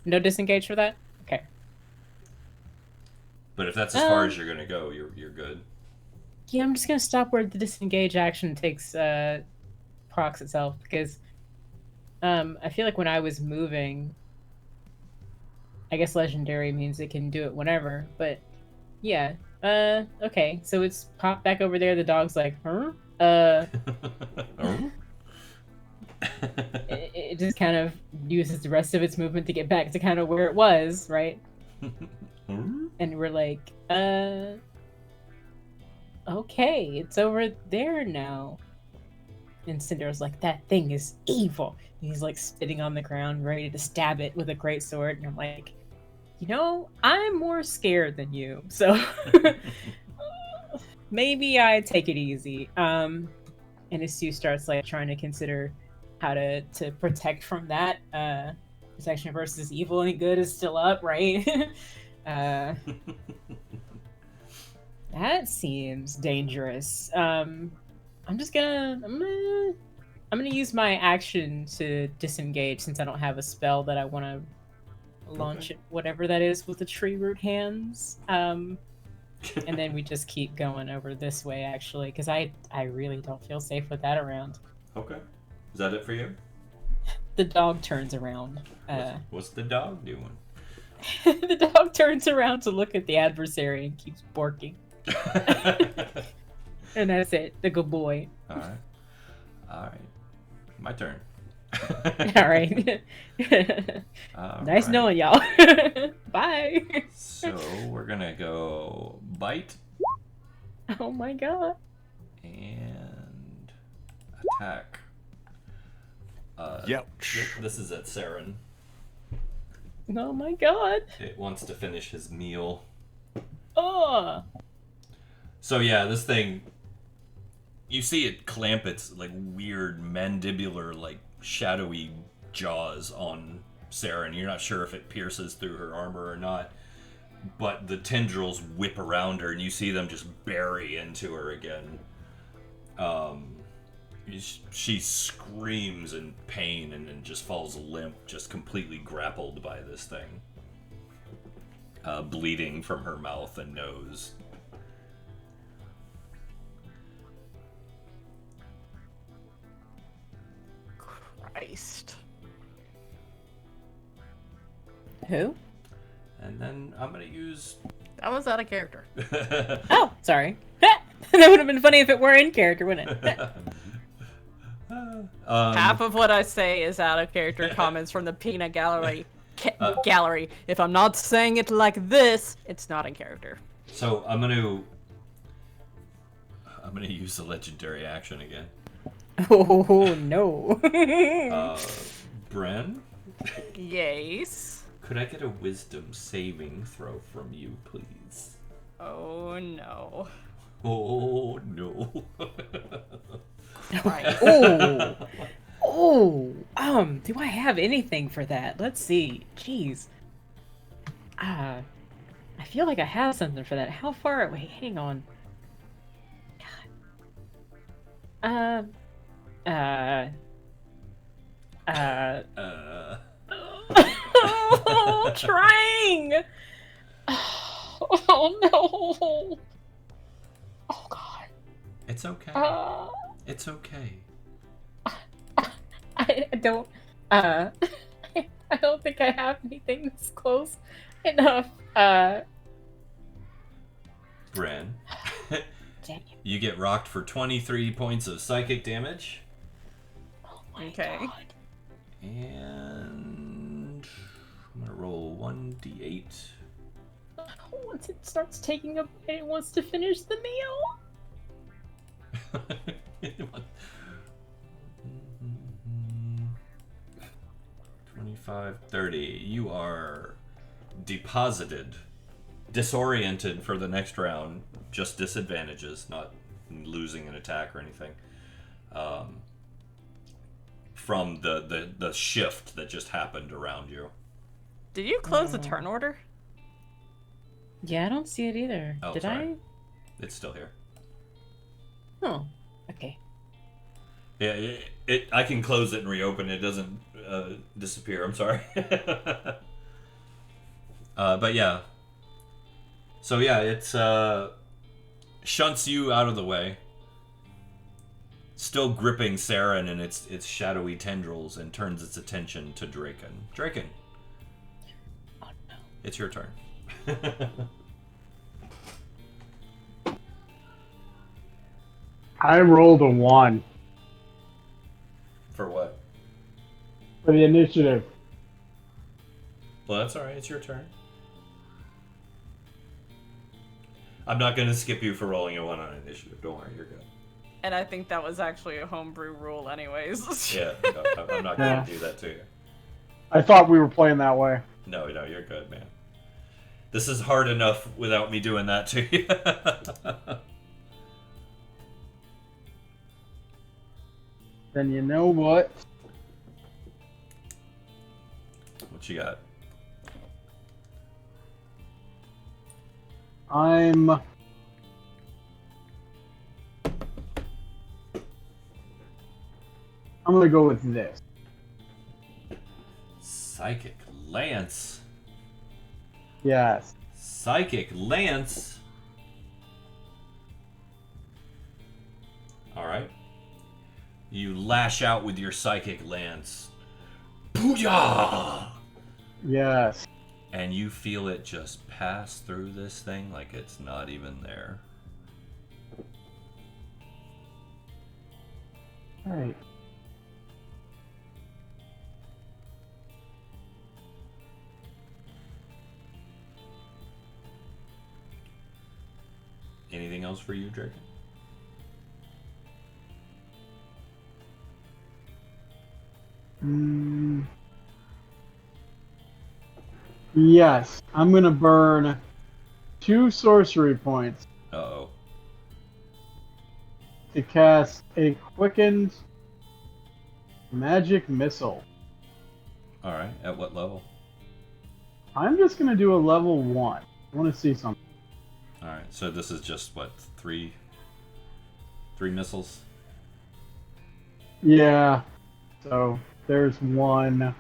No disengage for that? Okay. But if that's as far as you're going to go, you're good. Yeah, I'm just going to stop where the disengage action takes... procs itself, because I feel like when I was moving, I guess legendary means it can do it whenever, but yeah, okay, so it's popped back over there. The dog's like, huh? It just kind of uses the rest of its movement to get back to kind of where it was, right? And we're like, okay, it's over there now. And Cinder's like, that thing is evil. And he's like spitting on the ground, ready to stab it with a greatsword. And I'm like, you know, I'm more scared than you. So maybe I take it easy. And Stu starts like trying to consider how to protect from that. Protection versus evil and good is still up, right? That seems dangerous. I'm gonna use my action to disengage since I don't have a spell that I want to launch at whatever that is with the tree root hands. And then we just keep going over this way actually, because I really don't feel safe with that around. Okay. Is that it for you? The dog turns around. What's the dog doing? The dog turns around to look at the adversary and keeps barking. And that's it. The good boy. Alright. My turn. Alright. Nice knowing y'all. Bye. So we're gonna go bite. Oh my god. And attack. Yep. This is at Saren. Oh my god. It wants to finish his meal. Oh. So yeah, this thing, you see it clamp its like weird mandibular, like shadowy jaws on Saren. You're not sure if it pierces through her armor or not, but the tendrils whip around her and you see them just bury into her again. She screams in pain and then just falls limp, just completely grappled by this thing. Bleeding from her mouth and nose. Christ. Who? And then I'm gonna use... That was out of character. Oh, sorry. That would have been funny if it were in character, wouldn't it? Half of what I say is out of character comments from the peanut gallery. Gallery. If I'm not saying it like this, it's not in character. So I'm gonna use the legendary action again. Oh no. Bren, Yes. could I get a wisdom saving throw from you, please? Oh no. Oh no. Christ. Oh. Do I have anything for that? Let's see. Jeez. I feel like I have something for that. How far away? Hang on. God. Uh, uh, uh, trying. Oh no. Oh god. It's okay. It's okay. I don't. I don't think I have anything this close enough. Bren, Dang it. you get rocked for 23 points of psychic damage. Oh my Okay. god. And I'm gonna roll 1d8. Once it starts taking a bite, it wants to finish the meal. 25, 30. You are deposited, disoriented for the next round. Just disadvantages, not losing an attack or anything. From the shift that just happened around you. Did you close the turn order? Yeah, I don't see it either. Oh, Did sorry. It's still here. I? Oh, okay. Yeah, I can close it and reopen it. It doesn't disappear. I'm sorry. But yeah. So yeah, it's shunts you out of the way. Still gripping Saren in its shadowy tendrils and turns its attention to Draken. Draken. Oh no. It's your turn. I rolled a 1 For what? for the initiative. Well, that's alright. It's your turn. I'm not going to skip you for rolling a 1 on initiative. Don't worry, you're good. And I think that was actually a homebrew rule anyways. Yeah, no, I'm not going to do that to you. I thought we were playing that way. No, you're good, man. This is hard enough without me doing that to you. Then you know what? What you got? I'm gonna go with this. Psychic Lance. Yes. Psychic Lance. Alright. You lash out with your Psychic Lance. Booyah! Yes. And you feel it just pass through this thing like it's not even there. Alright. Anything else for you, Draken? Yes. I'm gonna burn 2 sorcery points Uh-oh. to cast a quickened magic missile. Alright, at what level? I'm just gonna do a level 1. I want to see something. Alright, so this is just, what, three missiles? Yeah. So there's 1.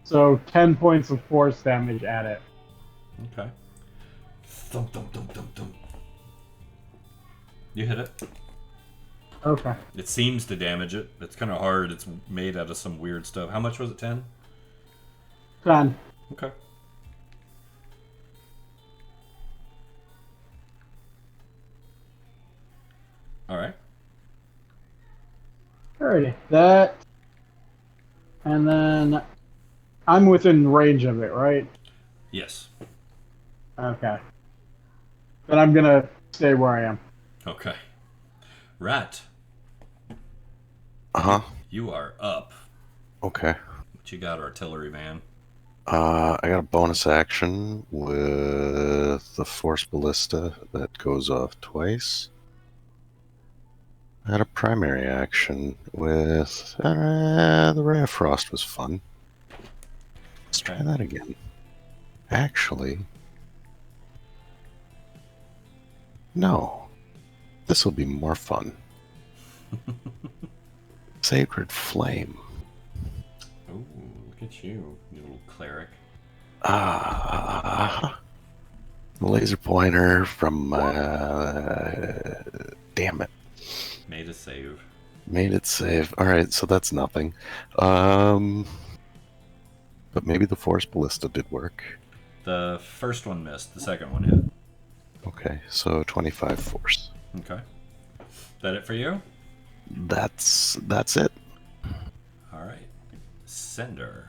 So 10 points of force damage at it. Okay. Thump, thump, thump, thump, thump. You hit it. Okay. It seems to damage it. It's kind of hard. It's made out of some weird stuff. How much was it? 10? 10. Okay. Alright. Alrighty. That. And then I'm within range of it, right? Yes. Okay. Then I'm gonna stay where I am. Okay. Ratt, Uh-huh. you are up. Okay. What you got, artillery man? I got a bonus action with the Force Ballista that goes off twice. I had a primary action with the Ray of Frost was fun. Let's try that again. Actually, No. This will be more fun. Sacred Flame. Ooh, look at you, you little cleric. Ah. Laser pointer from. Damn it. Made a save. Made it save. Alright, so that's nothing. But maybe the Force Ballista did work. The first one missed. The second one hit. Okay, so 25 force. Okay. Is that it for you? That's it. All right. Cinder.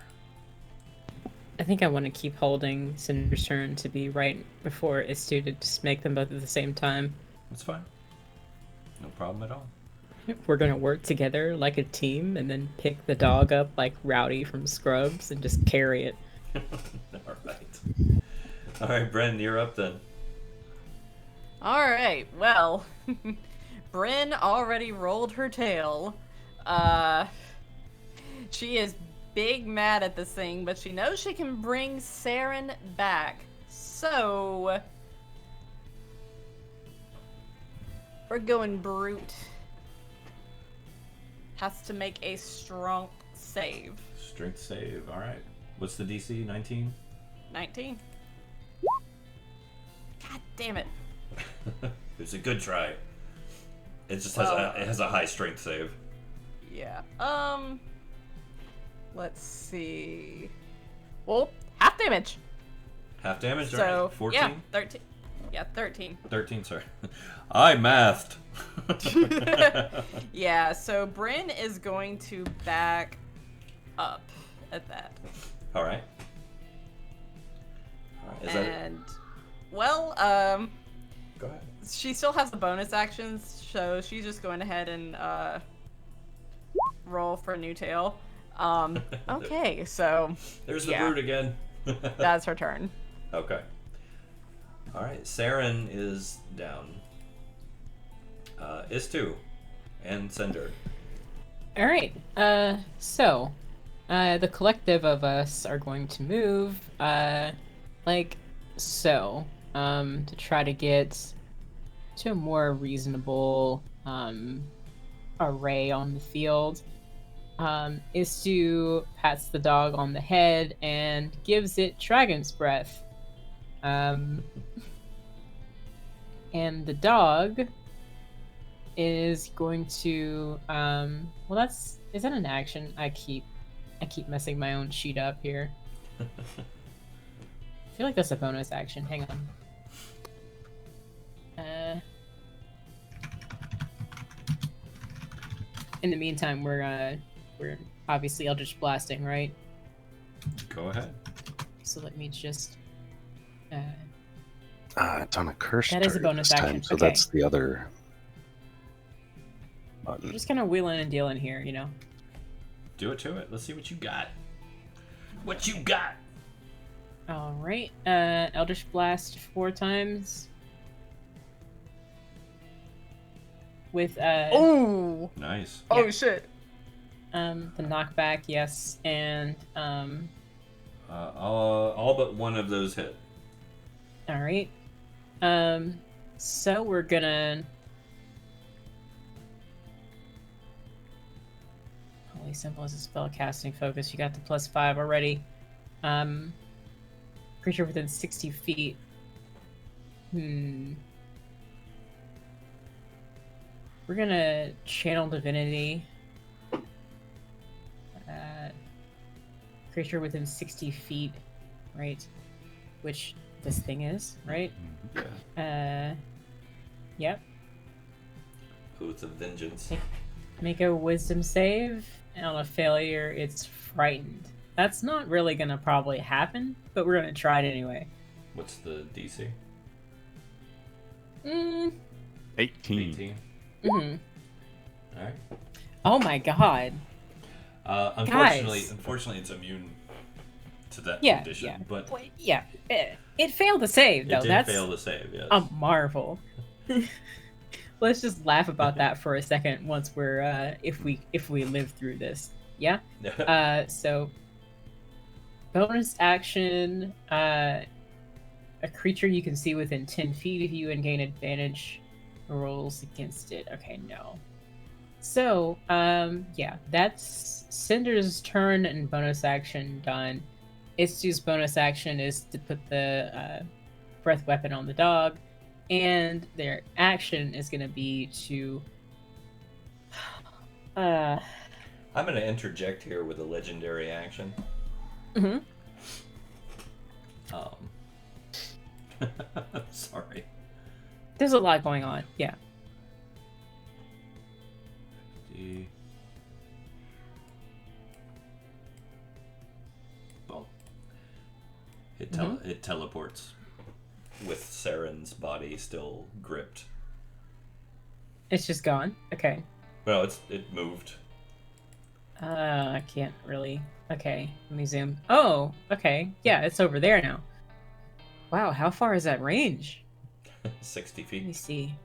I think I want to keep holding Cinder's turn to be right before it's due to just make them both at the same time. That's fine. No problem at all. We're gonna work together like a team and then pick the dog up like Rowdy from Scrubs and just carry it. All right. All right, Bren, you're up then. All right. Well, Bryn already rolled her tail. She is big mad at this thing, but she knows she can bring Saren back. So we're going brute. Has to make a strong save. Strength save. All right. What's the DC? 19? 19. God damn it. It's a good try. It just has it has a high strength save. Yeah. Let's see. Well, half damage. Half damage. So, all right. 14. yeah, 13. Yeah, 13. 13. Sorry. I mathed. Yeah, so Bryn is going to back up at that. All right. All right. Is that it? And, well, Go ahead. she still has the bonus actions, so she's just going ahead and roll for a new tail. Okay, so There's the yeah. brute again. That's her turn. Okay. All right. Saren is down. Is 2. And Cinder. All right. So, the collective of us are going to move, like so, to try to get to a more reasonable, array on the field. Is to pats the dog on the head and gives it dragon's breath. And the dog is going to well, is that an action? I keep messing my own sheet up here. I feel like that's a bonus action. Hang on. In the meantime, we're obviously Eldritch blasting, right? Go ahead. So let me just It's on a curse That is a turn bonus this time, action, so okay. that's the other I'm button. just kind of wheeling and dealing here, you know. Do it to it. Let's see what you got. What you got? All right, Eldritch Blast 4 times with Oh! Nice. Oh shit. the knockback, yes, and All but one of those hit. all right. So we're gonna Holy Symbol is a spell casting focus. You got the +5 already. Creature within 60 feet. We're gonna channel divinity. Creature within 60 feet, right? Which this thing is, right? Yeah. Yep. Oath of Vengeance. Make a wisdom save, and on a failure, it's frightened. That's not really gonna probably happen, but we're gonna try it anyway. What's the DC? 18. 18. Mm-hmm. All right. Oh my god. Unfortunately, it's immune to that Yeah, condition. yeah. But Well, yeah, it failed to save though. it did That's fail to save. Yes. a marvel. Let's just laugh about that for a second once we're if we live through this. Yeah? So bonus action a creature you can see within 10 feet of you and gain advantage rolls against it. Okay, no. So, yeah, that's Cinder's turn and bonus action done. Itsu's bonus action is to put the breath weapon on the dog, and their action is going to be to... I'm going to interject here with a legendary action. Mm-hmm. Sorry. There's a lot going on, yeah. Boom. It teleports with Saren's body still gripped. It's just gone? Okay. Well, it moved. I can't really... Okay, let me zoom. Oh, okay. Yeah, it's over there now. Wow, how far is that range? 60 Let me feet. see.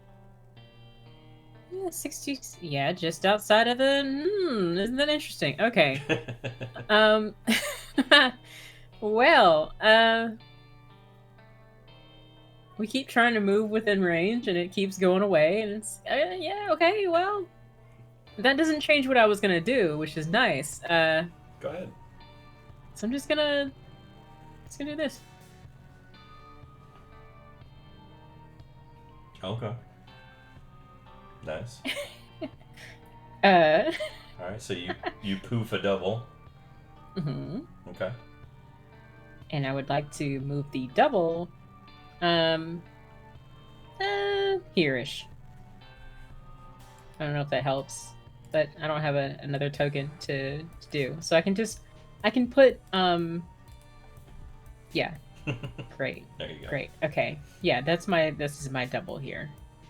Yeah, 60... Yeah, just outside of the... isn't that interesting? Okay. Well, we keep trying to move within range, and it keeps going away, and it's... yeah, okay, well... That doesn't change what I was gonna do, which is nice. Go ahead. So I'm just gonna do this. Okay. Nice. All right, so you poof a double. Mhm. Okay. And I would like to move the double, here-ish. I don't know if that helps, but I don't have another token to do. So I can put, yeah. Great. There you go. Great. Okay. Yeah, this is my double here.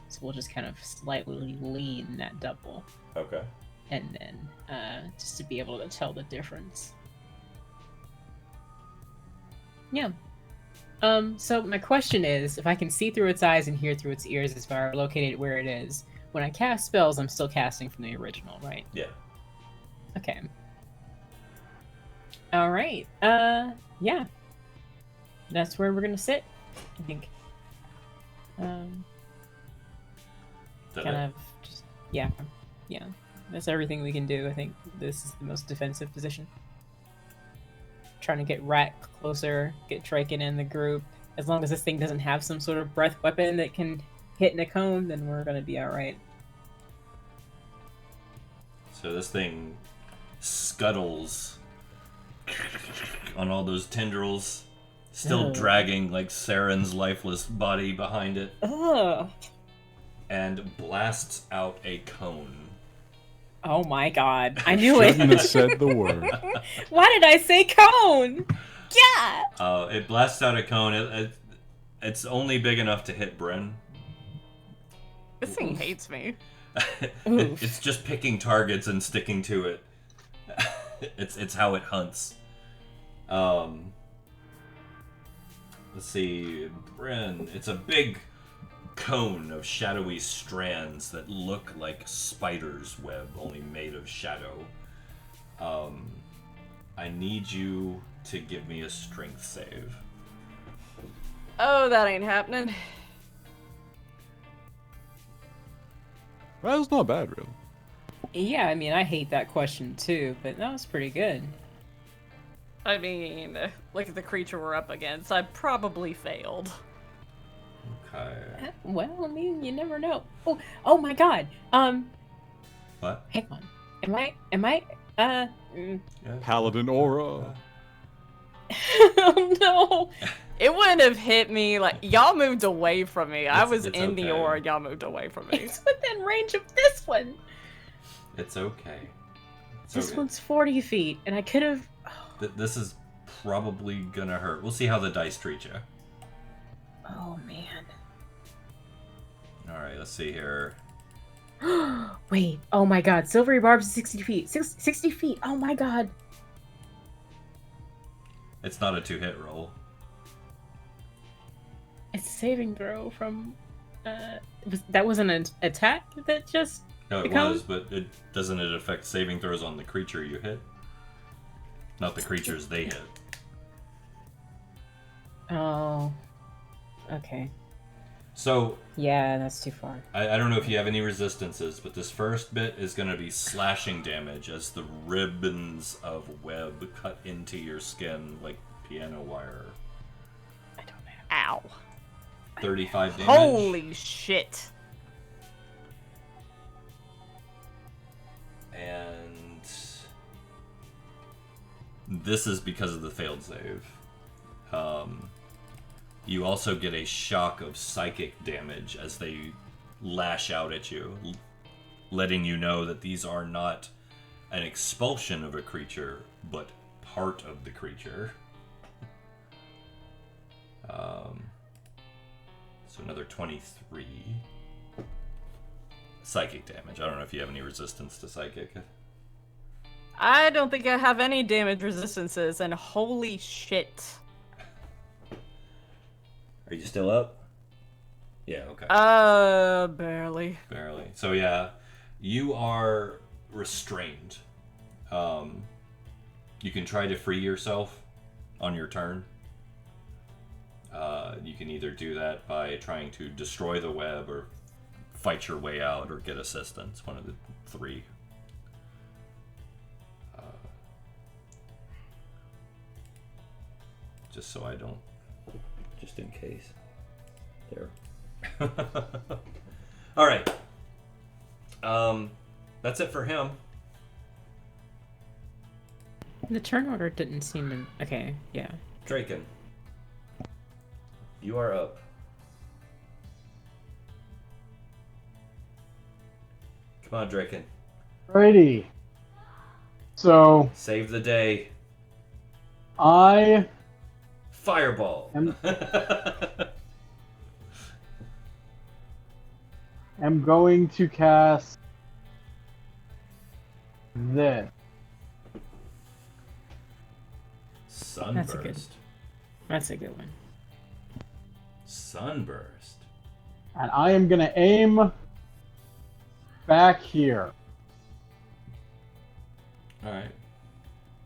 So we'll just kind of slightly lean that double. Okay. And then, just to be able to tell the difference. Yeah. So my question is, if I can see through its eyes and hear through its ears as far located where it is, when I cast spells, I'm still casting from the original, right? Yeah. Okay. All right. Yeah. That's where we're gonna sit, I think. Kind of just, yeah. That's everything we can do. I think this is the most defensive position. Trying to get Ratt closer, get Draken in the group. As long as this thing doesn't have some sort of breath weapon that can hit in a cone, then we're gonna be alright. So this thing scuttles on all those tendrils, still Ugh. dragging like Saren's lifeless body behind it, Ugh. and blasts out a cone. Oh my god. I knew it. Shouldn't have said the word. Why did I say cone? Yeah! It blasts out a cone. It's only big enough to hit Bryn. This thing hates me. It's just picking targets and sticking to it. It's how it hunts. Let's see, Bryn. It's a big cone of shadowy strands that look like spider's web, only made of shadow. I need you to give me a strength save. Oh, that ain't happening. Well, that's not bad, really. Yeah, I mean, I hate that question too, but that was pretty good. I mean, look at the creature we're up against. I probably failed. Okay. Well, I mean, you never know. Oh my god. What? Hang on. Am I, Yeah. Paladin aura. oh no. It wouldn't have hit me, like, y'all moved away from me. I was It's in the okay. aura, y'all moved away from me. It's within range of this one. It's okay. It's This okay. one's 40 feet, and I could have... This is probably gonna hurt. We'll see how the dice treat you. Oh, man. Alright, let's see here. Wait. Oh my god. Silvery Barb's 60 feet. 60 feet. Oh my god. It's not a 2-hit roll. It's a saving throw from... that wasn't an attack that just... No, it Become- was, but doesn't it affect saving throws on the creature you hit? Not the creatures they hit. Oh. Okay. So, Yeah, that's too far. I don't know if you have any resistances, but this first bit is going to be slashing damage as the ribbons of web cut into your skin like piano wire. I don't have. Ow. 35 damage. Holy shit. And this is because of the failed save. You also get a shock of psychic damage as they lash out at you, letting you know that these are not an expulsion of a creature, but part of the creature. So another 23 psychic damage. I don't know if you have any resistance to psychic. I don't think I have any damage resistances, and holy shit. Are you still up? Yeah, okay. Barely. Barely. So yeah, you are restrained. You can try to free yourself on your turn. You can either do that by trying to destroy the web or fight your way out or get assistance. One of the three. Just so I don't... Just in case. There. Alright. That's it for him. The turn order didn't seem to... Okay, yeah. Draken. You are up. Come on, Draken. Alrighty. So Save the day. I Fireball. am going to cast this. Sunburst. That's a good one. Sunburst. And I am going to aim back here. Alright.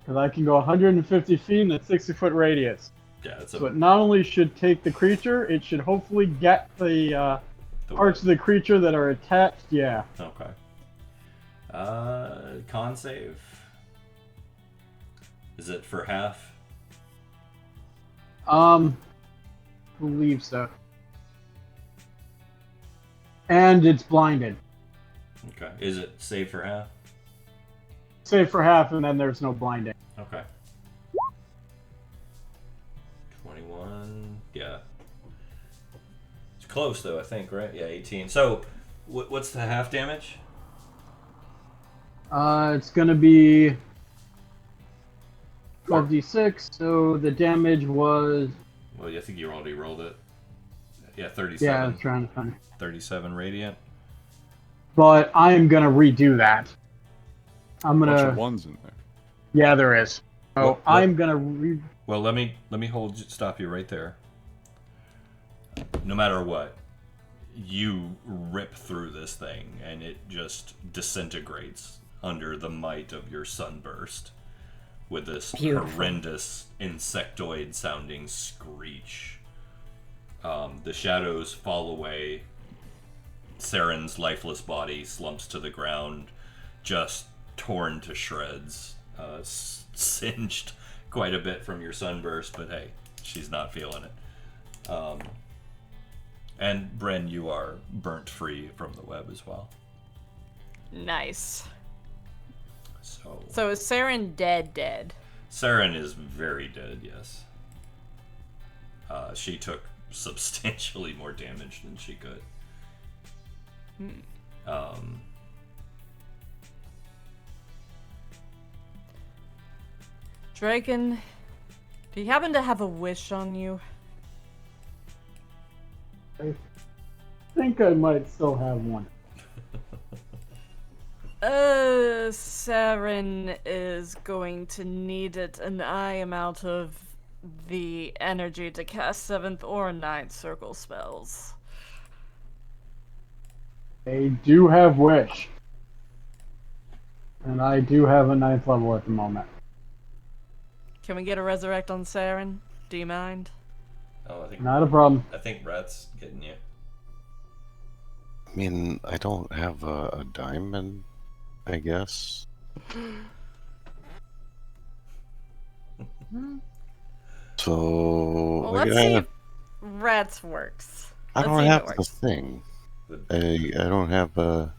Because I can go 150 feet in a 60-foot radius. Yeah, that's So it not only should take the creature, it should hopefully get the parts of the creature that are attached. Yeah. Okay. Con save. Is it for half? Believe so. And it's blinded. Okay. Is it save for half? Save for half, and then there's no blinding. Okay. 21. Yeah. It's close though, I think, right? Yeah, 18. So, what's the half damage? It's gonna be 12d6. So the damage was. Well, I think you already rolled it. Yeah, 37. Yeah, I was trying to find it. 37 radiant. But I am gonna redo that. I'm Bunch of gonna. ones in there. Yeah, there is. So What- I'm gonna Well, let me stop you right there. No matter what, you rip through this thing and it just disintegrates under the might of your sunburst with this Beautiful. horrendous insectoid sounding screech. The shadows fall away. Saren's lifeless body slumps to the ground, just torn to shreds, singed quite a bit from your sunburst, but hey, she's not feeling it. And Bren, you are burnt free from the web as well. Nice. So So is Saren dead? Saren is very dead, yes. She took substantially more damage than she could. Draken, do you happen to have a wish on you? I think I might still have one. Saren is going to need it, and I am out of the energy to cast 7th or 9th circle spells. I do have wish. And I do have a 9th level at the moment. Can we get a resurrect on Saren? Do you mind? Oh, I think Not a problem. I think Rat's getting you. I mean, I don't have a diamond, I guess. So Well, like, let's see if Rat's works. I Let's don't see if it have the works. thing. The I don't have a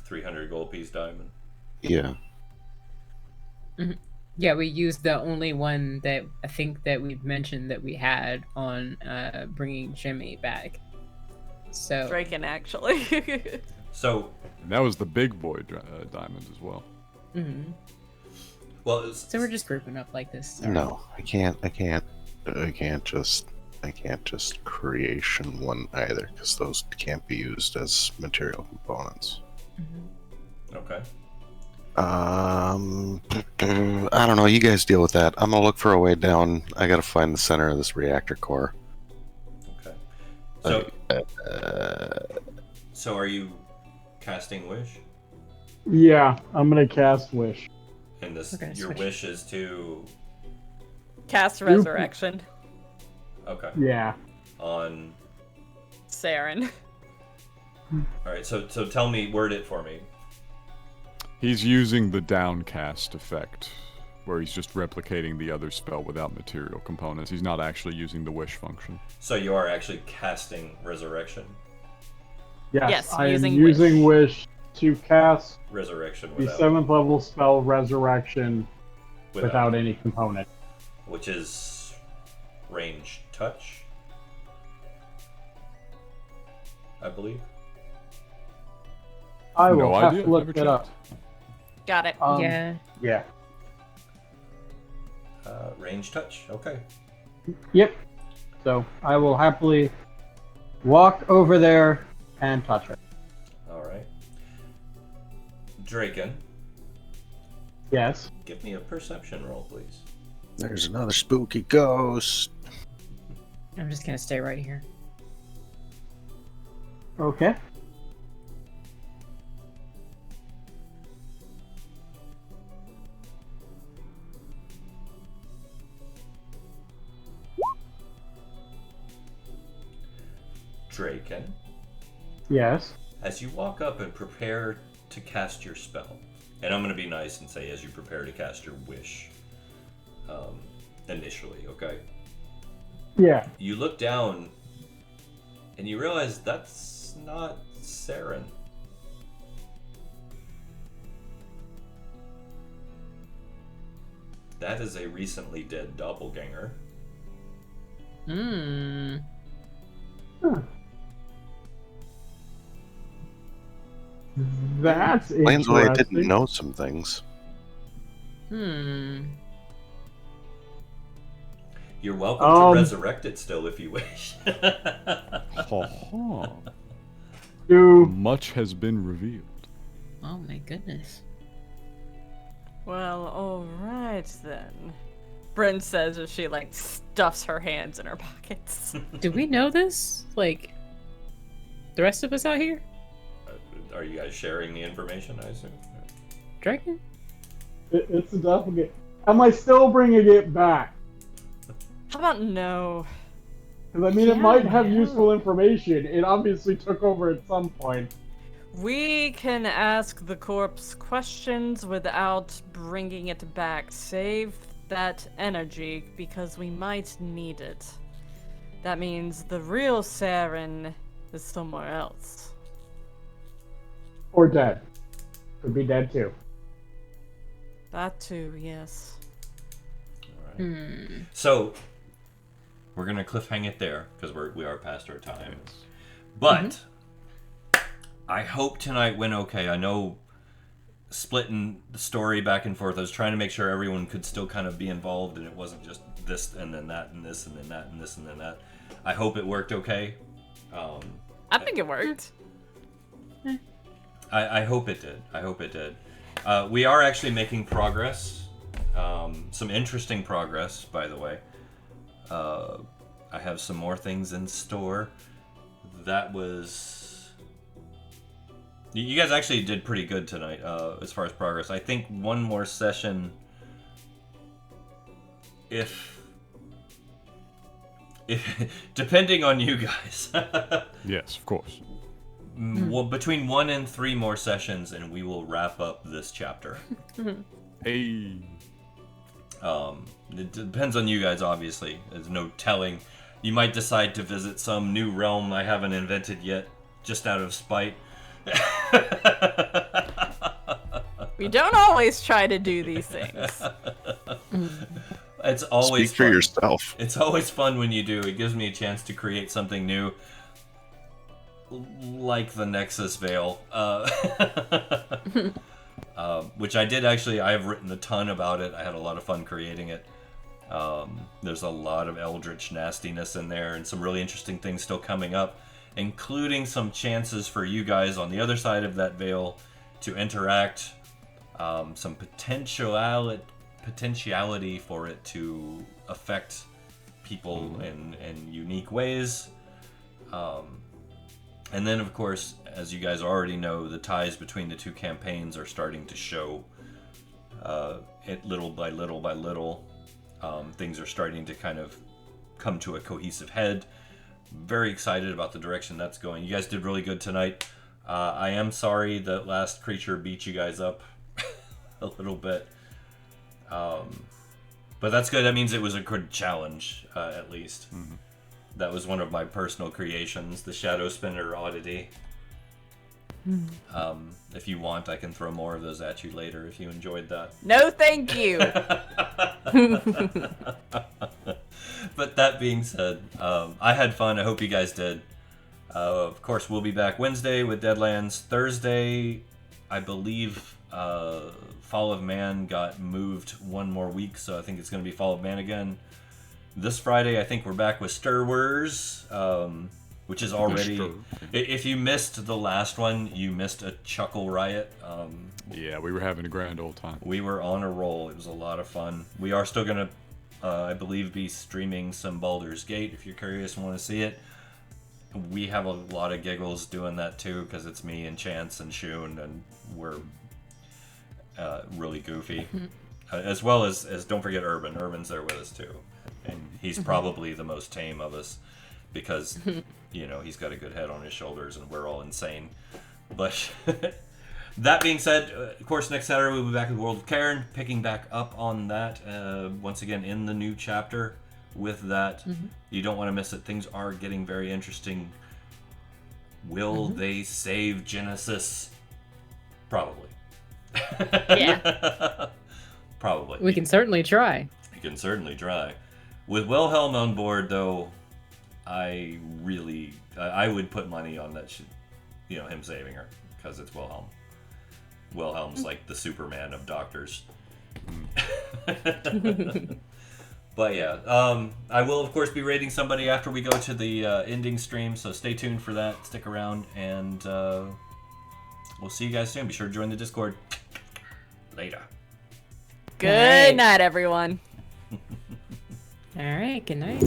300 gold piece diamond. yeah. Yeah, we used the only one that I think that we mentioned that we had on bringing Jimmy back. So Draken, actually. So, And that was the big boy diamond as well. Mhm. well, it's, So we're just grouping up like this. Sorry. No, I can't just creation one either, because those can't be used as material components. okay. I don't know. You guys deal with that. I'm gonna look for a way down. I gotta find the center of this reactor core. Okay. So, Uh, so are you casting wish? Yeah, I'm gonna cast Wish. And this, Okay, your switch. wish is to Cast Resurrection. okay Yeah. on. Saren. All right. So tell me, word it for me. He's using the downcast effect, where he's just replicating the other spell without material components. He's not actually using the wish function. So you are actually casting resurrection. Yes, I am using using Wish to cast Resurrection the without, 7th level spell Resurrection without any component. which is range touch, I believe. I will No have idea. to look Never it up. Got it. Yeah. Yeah. Range touch. Okay. Yep. So I will happily walk over there and touch it. All right. Draken, Yes. give me a perception roll, please. there's another spooky ghost. I'm just gonna stay right here. Okay. Draken, Yes. as you walk up and prepare to cast your spell, and I'm going to be nice and say as you prepare to cast your wish, initially, okay? Yeah. You look down and you realize that's not Saren. That is a recently dead doppelganger. Hmm. That's Explains why I interesting. didn't know some things. Hmm. You're welcome to resurrect it still if you wish. Ha-ha. Do Much has been revealed. Oh my goodness. Well, alright then. Bryn says as she, stuffs her hands in her pockets. Do we know this? Like, the rest of us out here? Are you guys sharing the information, I assume? Draken? it's a doppelganger. Am I still bringing it back? How about no? Because I mean, Yeah, it might have no. useful information. It obviously took over at some point. We can ask the corpse questions without bringing it back. Save that energy because we might need it. That means the real Saren is somewhere else. Or dead. Could be dead too. That too, yes. Alright. Hmm. So, we're going to cliffhang it there because we are past our time. But, I hope tonight went okay. I know splitting the story back and forth, I was trying to make sure everyone could still kind of be involved and it wasn't just this and then that and this and then that and this and then that. I hope it worked okay. I think it worked. I hope it did. I hope it did. We are actually making progress. Some interesting progress, by the way. I have some more things in store. That was... You guys actually did pretty good tonight as far as progress. I think one more session, if depending on you guys. Yes, of course. Well, between 1 and 3 more sessions, and we will wrap up this chapter. Hey. It depends on you guys, obviously. There's no telling. You might decide to visit some new realm I haven't invented yet, just out of spite. We don't always try to do these things. It's always Speak for fun. yourself. It's always fun when you do. It gives me a chance to create something new, like the Nexus Veil, which I did actually. I have written a ton about it. I had a lot of fun creating it. There's a lot of eldritch nastiness in there, and some really interesting things still coming up, including some chances for you guys on the other side of that veil to interact. Some potentiality for it to affect people in unique ways. And then, of course, as you guys already know, the ties between the two campaigns are starting to show. It little by little by little, things are starting to kind of come to a cohesive head. Very excited about the direction that's going. You guys did really good tonight. I am sorry that last creature beat you guys up a little bit. But that's good. That means it was a good challenge, at least. Mm-hmm. That was one of my personal creations, the Shadow Spinner Oddity. If you want, I can throw more of those at you later if you enjoyed that. No, thank you. But that being said, I had fun. I hope you guys did. Of course, we'll be back Wednesday with Deadlands. Thursday, I believe Fall of Man got moved one more week, so I think it's going to be Fall of Man again. This Friday, I think we're back with Stir Wars, which is already... If you missed the last one, you missed a chuckle riot. Yeah, we were having a grand old time. We were on a roll. It was a lot of fun. We are still going to, I believe, be streaming some Baldur's Gate, if you're curious and want to see it. We have a lot of giggles doing that, too, because it's me and Chance and Shun, and we're really goofy. As well as, don't forget Urban. Urban's there with us, too. And he's probably the most tame of us because, you know, he's got a good head on his shoulders and we're all insane. But that being said, of course, next Saturday we'll be back with World of Cairn, picking back up on that once again in the new chapter. With that, you don't want to miss it. Things are getting very interesting. Will they save Genesis? Probably. Yeah. Probably. We can certainly try. You can certainly try. With Wilhelm on board, though, I would put money on that. Him saving her because it's Wilhelm. Wilhelm's like the Superman of doctors. But yeah, I will of course be rating somebody after we go to the ending stream, so stay tuned for that. Stick around, and we'll see you guys soon. Be sure to join the Discord. Later. Good night, everyone. All right, good night.